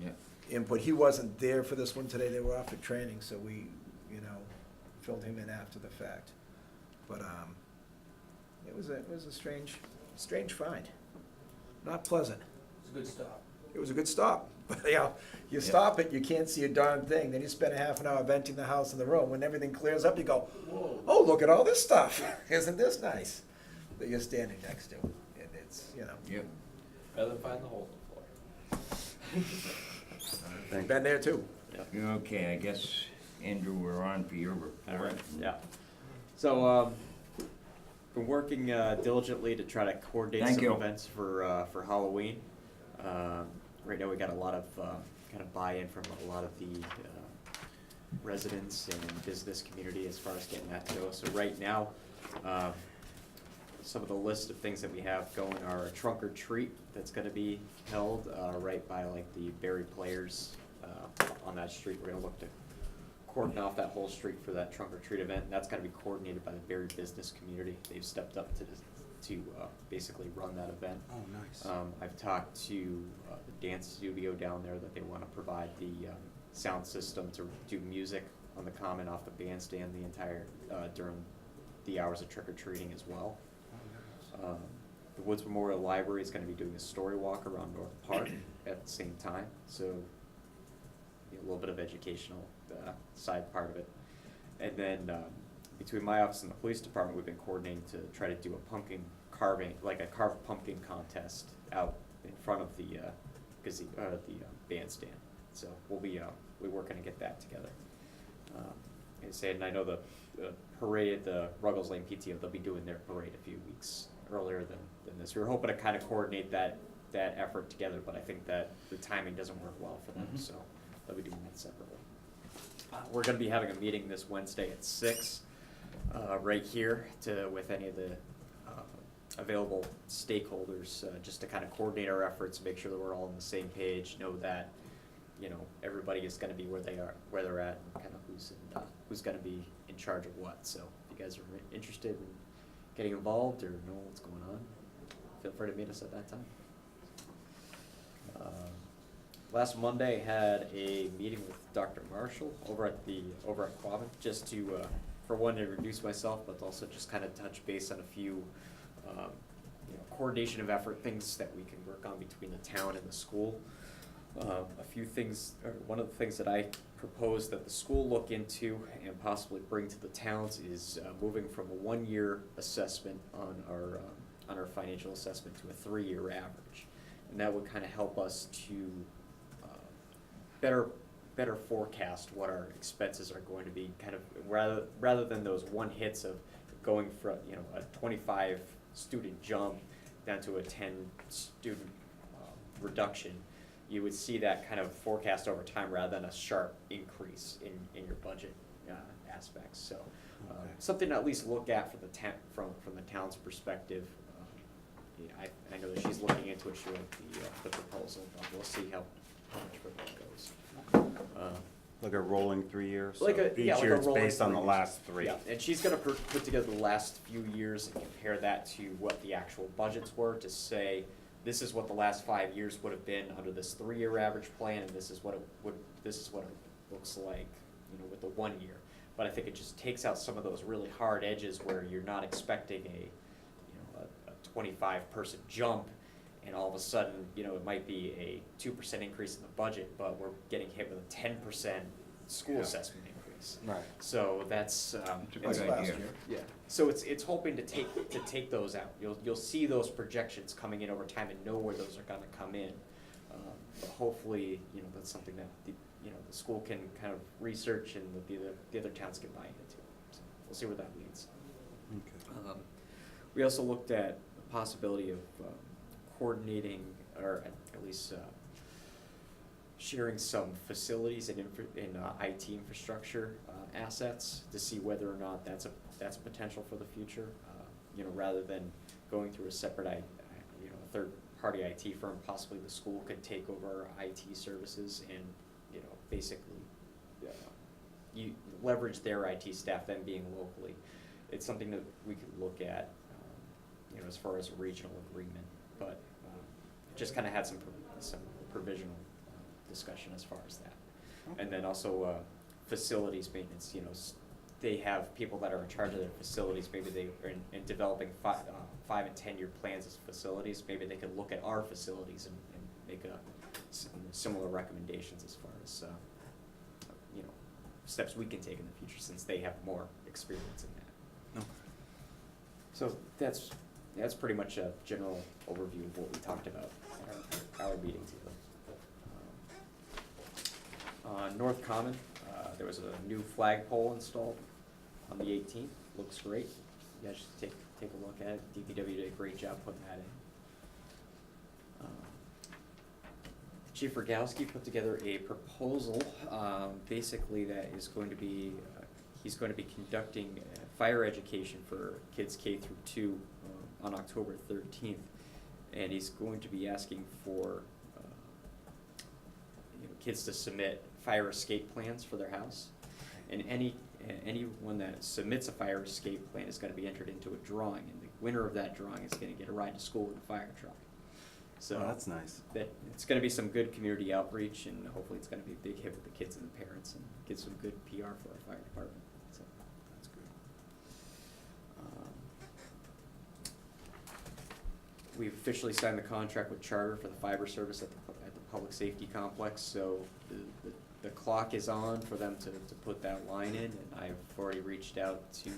Yeah.
input. He wasn't there for this one today, they were off at training, so we, you know, filled him in after the fact. But, it was a strange find, not pleasant.
It's a good stop.
It was a good stop, but, you know, you stop it, you can't see a darn thing, then you spend a half an hour venting the house and the room, when everything clears up, you go,
Whoa.
oh, look at all this stuff, isn't this nice? That you're standing next to, and it's, you know,
Yep.
Rather than find the hole in the floor.
I've been there too.
Okay, I guess, Andrew, we're on for your report.
Yeah. So, been working diligently to try to coordinate
Thank
some
you.
events for Halloween. Right now, we got a lot of kind of buy-in from a lot of the residents and business community as far as getting that to go. So right now, some of the list of things that we have going are a trunk or treat that's gonna be held right by like the Berry Players on that street. We're gonna look to cordon off that whole street for that trunk or treat event. And that's gonna be coordinated by the Berry business community. They've stepped up to basically run that event.
Oh, nice.
I've talked to the dance studio down there that they wanna provide the sound system to do music on the common off the bandstand the entire, during the hours of trick or treating as well. The Woods Memorial Library is gonna be doing a story walk around North Park at the same time, so a little bit of educational side part of it. And then between my office and the police department, we've been coordinating to try to do a pumpkin carving, like a carved pumpkin contest out in front of the bandstand. So we're working to get that together. And I know the parade, the Ruggles Lane PTO, they'll be doing their parade a few weeks earlier than this. We were hoping to kind of coordinate that effort together, but I think that the timing doesn't work well for them, so they'll be doing that separately. We're gonna be having a meeting this Wednesday at 6, right here with any of the available stakeholders, just to kind of coordinate our efforts, make sure that we're all on the same page, know that, everybody is gonna be where they're at, and kind of who's gonna be in charge of what. So if you guys are interested in getting involved or know what's going on, feel free to meet us at that time. Last Monday, I had a meeting with Dr. Marshall over at Quabbin, just to, for one, introduce myself, but also just kind of touch base on a few, coordination of effort, things that we can work on between the town and the school. A few things, or one of the things that I propose that the school look into and possibly bring to the towns is moving from a 1-year assessment on our financial assessment to a 3-year average. And that would kind of help us to better forecast what our expenses are going to be, kind of rather than those one hits of going from a 25 student jump down to a 10 student reduction. You would see that kind of forecast over time rather than a sharp increase in your budget aspects. So something to at least look at for from the town's perspective. I know that she's looking into it. She wrote the proposal, but we'll see how much further it goes.
Like a rolling 3 years?
Like
so each year it's based on the
3 years.
last 3.
Yeah, and she's gonna put together the last few years and compare that to what the actual budgets were to say, this is what the last 5 years would have been under this 3-year average plan, and this is what it looks like, with the 1 year. But I think it just takes out some of those really hard edges where you're not expecting a 25-person jump, and all of a sudden, it might be a 2% increase in the budget, but we're getting hit with a 10% school assessment increase.
Right.
So that's
It's a good idea.
yeah. So it's hoping to take those out. You'll see those projections coming in over time and know where those are going to come in. But hopefully, that's something that the school can kind of research and the other towns can buy into. So we'll see where that leads.
Okay.
We also looked at the possibility of coordinating, or at least sharing some facilities and IT infrastructure assets to see whether or not that's a potential for the future. Rather than going through a separate, a third-party IT firm, possibly the school could take over our IT services and basically you leverage their IT staff, them being locally. It's something that we could look at, as far as a regional agreement, but just kind of had some provisional discussion as far as that. And then also facilities maintenance, they have people that are in charge of their facilities, maybe they are in developing 5 and 10-year plans as facilities, maybe they could look at our facilities and make similar recommendations as far as steps we can take in the future, since they have more experience in that.
Okay.
So that's pretty much a general overview of what we talked about at our meeting today. On North Common, there was a new flagpole installed on the 18th. Looks great. You guys should take a look at it. DPW did a great job putting that in. Chief Rogowski put together a proposal, basically that is going to be, he's going to be conducting fire education for kids K through 2 on October 13th, and he's going to be asking for kids to submit fire escape plans for their house, and anyone that submits a fire escape plan is going to be entered into a drawing, and the winner of that drawing is going to get a ride to school with a fire truck. So
that's nice.
It's going to be some good community outreach, and hopefully it's going to be a big hit with the kids and the parents, and get some good PR for our fire department. So
That's good.
We've officially signed the contract with Charter for the fiber service at the public safety complex. So the clock is on for them to put that line in, and I've already reached out to,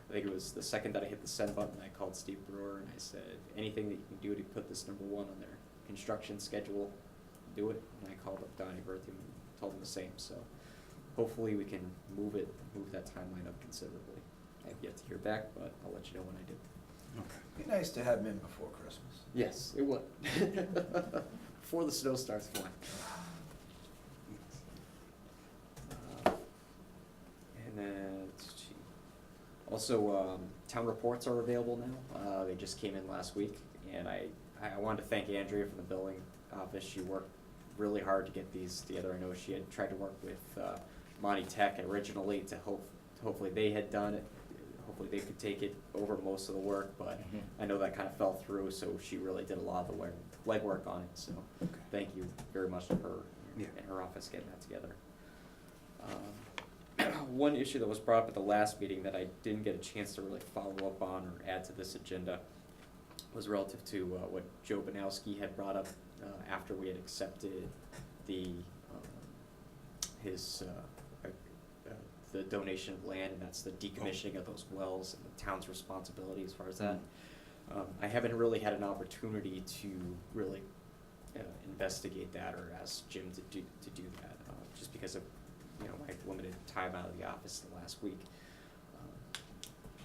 I think it was the second that I hit the send button, I called Steve Brewer and I said, anything that you can do to put this number 1 on their construction schedule, do it. And I called up Donnie Berthium and told him the same, so hopefully we can move that timeline up considerably. I have yet to hear back, but I'll let you know when I do.
Be nice to have him in before Christmas.
Yes, it would. Before the snow starts flying. And then, let's see. Also, town reports are available now. They just came in last week, and I wanted to thank Andrea from the billing office. She worked really hard to get these together. I know she had tried to work with Monty Tech originally to hopefully they had done it. Hopefully they could take it over most of the work, but I know that kind of fell through, so she really did a lot of the legwork on it, so thank you very much to her and her office getting that together. One issue that was brought up at the last meeting that I didn't get a chance to really follow up on or add to this agenda was relative to what Joe Banowski had brought up after we had accepted the the donation of land, and that's the decommissioning of those wells and the town's responsibility as far as that. I haven't really had an opportunity to really investigate that or ask Jim to do that, just because of my limited time out of the office the last week.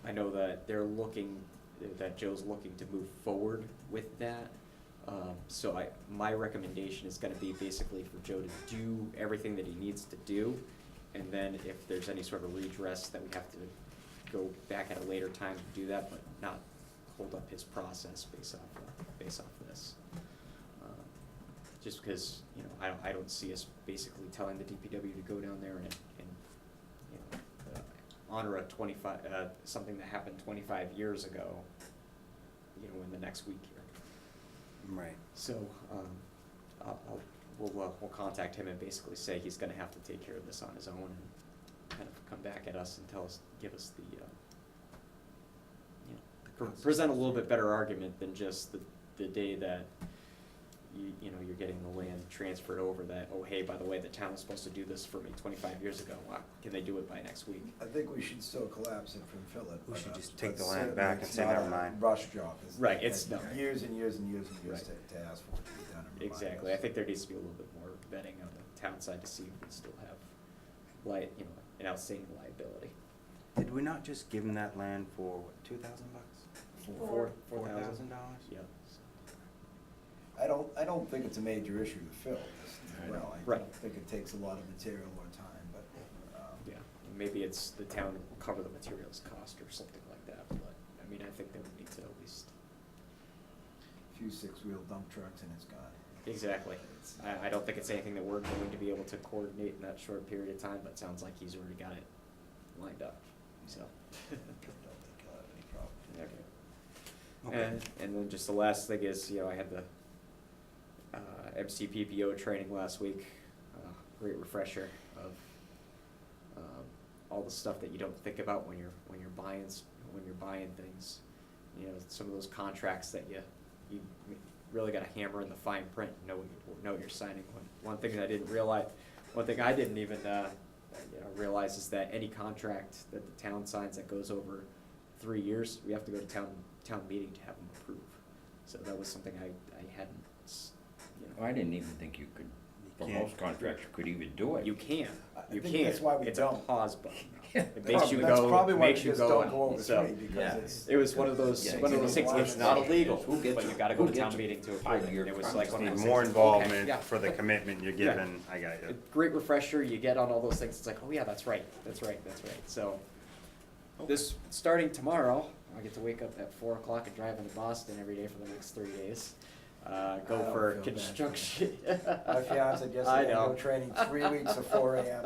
I know that that Joe's looking to move forward with that. So my recommendation is gonna be basically for Joe to do everything that he needs to do, and then if there's any sort of redress that we have to go back at a later time to do that, but not hold up his process based off this. Just because, I don't see us basically telling the DPW to go down there and honor something that happened 25 years ago, in the next week here.
Right.
So, we'll contact him and basically say he's gonna have to take care of this on his own and kind of come back at us and give us present a little bit better argument than just the day that you're getting the land transferred over, that, oh, hey, by the way, the town was supposed to do this for me 25 years ago. Wow, can they do it by next week?
I think we should still collapse it from fill it.
We should
but,
just take
but
the land
certainly
back and
it's
say,
not
never
a
mind.
Rush job.
Right, it's
like
no.
years and years and years and years
Right.
to ask for it to be done. and remind
Exactly. I
us.
think there needs to be a little bit more vetting on the town side to see if we still have, an outstanding liability.
Did we not just give him that land for what, $2,000?
$4,000. Yeah.
I don't think it's a major issue to fill this well. I
Right.
don't think it takes a lot of material or time, but,
Yeah, maybe it's the town will cover the materials cost or something like that, but, I think that we need to at least.
a few six-wheel dump trucks and it's gone.
Exactly. I don't think it's anything that we're going to be able to coordinate in that short period of time, but it sounds like he's already got it lined up, so.
I don't think I'll have any problem.
Okay. And then just the last thing is, I had the MCPPO training last week, great refresher of all the stuff that you don't think about when you're buying things. Some of those contracts that you really got to hammer in the fine print, know what you're signing. One thing I didn't even realize is that any contract that the town signs that goes over 3 years, we have to go to town meeting to have them approve. So that was something I hadn't.
I didn't even think you could, for
can't.
most contracts, you could even do it.
You can.
I
You
think
can.
that's why we
It's
don't.
a pause button.
Yeah.
It makes you
That's
go.
probably why we
Makes you
just
go.
don't go over
So,
three, because
yeah.
it's.
it was one of those.
Yeah,
One of those things.
exactly.
It's not illegal,
Who gets
but
it?
you got to
Who
go to town
gets
meeting to approve
five-year
it. It was
contract?
like one of
Need
those
more
things.
involvement
Okay, yeah.
for the commitment you're
Yeah.
giving, I got
A
you.
great refresher. You get on all those things. It's like, oh yeah, that's right. So, this starting tomorrow, I get to wake up at 4 o'clock and drive into Boston every day for the next 3 days. Go
I don't
for
feel bad.
construction.
My fiance
I
yesterday,
know.
go training 3 weeks at 4 AM.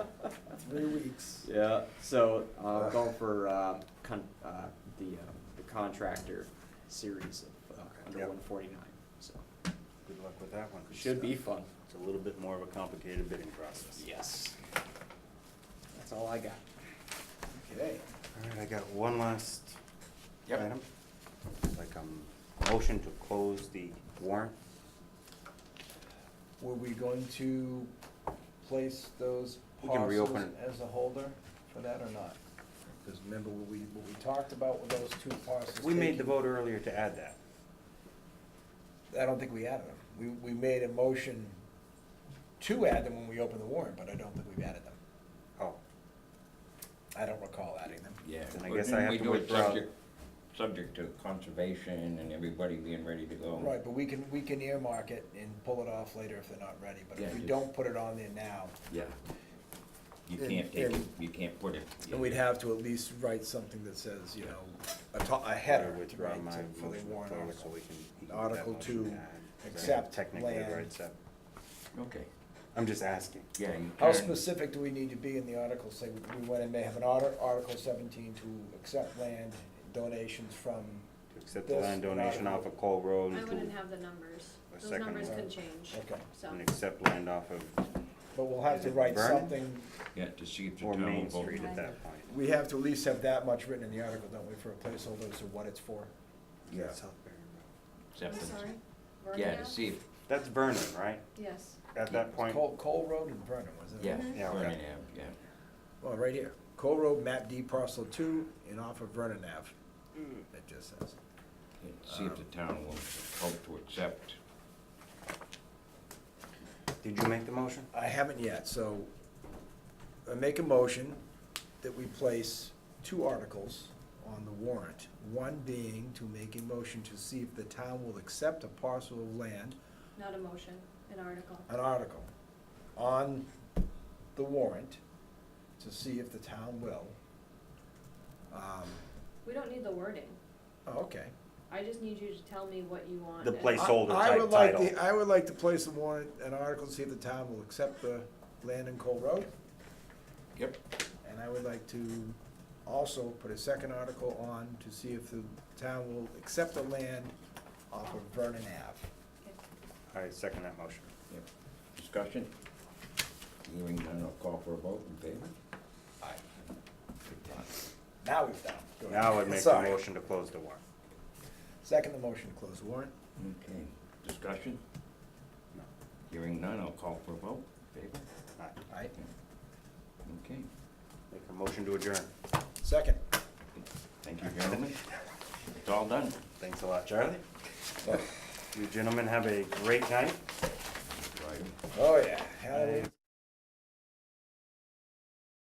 3 weeks.
Yeah, so going for the contractor series of under
Yep.
149. So
Good luck with that one.
should be fun.
It's a little bit more of a complicated bidding process.
Yes. That's all I got.
Okay.
All right, I got one last
Yep.
item. Like motion to close the warrant.
Were we going to place those
We can reopen
parcels
it.
as a holder for that or not? Because remember what we talked about with those two parcels?
We made the
taken-
vote earlier to add that.
I don't think we added them. We made a motion to add them when we opened the warrant, but I don't think we've added them.
Oh,
I don't recall adding them.
Yeah.
Then I
but
guess I
then
have
we
to
do it
withdraw.
Subject to conservation and everybody being ready to go.
Right, but we can earmark it and pull it off later if they're not ready, but if
Yeah,
we
just-
don't put it on there now,
Yeah. You
And-
can't take it,
and-
you can't put it.
then we'd have to at least write something that says, you know, a header,
I withdraw
right,
my
for the
motion to
warrant
close
article.
so we can. he can get
Article
that motion
to
to add, 'cause I have
accept
technically the
land.
right step.
Okay,
I'm just asking.
yeah, you
How
can.
specific do we need to be in the article? Say, we went and may have an Article 17 to accept land donations from,
To accept the
This
land donation off
article.
of Cole Road
I
and
wouldn't
to,
have the numbers.
A
Those
second
numbers
one.
can change,
okay.
so.
and accept land off of,
But we'll have
Is
to
it
write
Vernon?
something,
Yeah, to see if the
or
town will
Main
vote.
Street at that point.
we have to at least have that much written in the article, don't we, for a placeholder as to what it's for?
Yeah.
Southbury Road.
I'm
Acceptance.
sorry? Vernon
Yeah, to
Ave?
see if,
That's Vernon, right?
Yes.
At that point?
Cole Road and Vernon, wasn't it?
yeah,
Mhm.
Yeah, okay.
Vernon Ave, yeah.
Well, right here, Cole Road, map D parcel 2, and off of Vernon Ave, it just says.
Yeah, see if the town will vote to accept.
Did you make the motion?
I haven't yet, so I make a motion that we place 2 articles on the warrant. One being to make a motion to see if the town will accept a parcel of land,
Not a motion, an article.
an article, on the warrant to see if the town will.
We don't need the wording.
Oh, okay.
I just need you to tell me what you want.
The
and-
place- Placeholder
I
type
would like
title.
I would like to place a warrant, an article to see if the town will accept the land in Cole Road.
Yep.
And I would like to also put a second article on to see if the town will accept the land off of Vernon Ave.
I second that motion.
Yep. Discussion? Hearing none, I'll call for a vote in favor.
Aye. Now we've done. it. Good.
Now I'd make the
Sorry.
motion to close the warrant.
Second the motion to close the warrant.
Okay, discussion?
No.
Hearing none, I'll call for a vote in favor.
Aye.
Aye.
Okay,
Make a motion to adjourn.
Second.
thank you, gentlemen. It's all done.
Thanks a lot, Charlie. You gentlemen have a great night.
Right.
Oh, yeah. Hallelujah.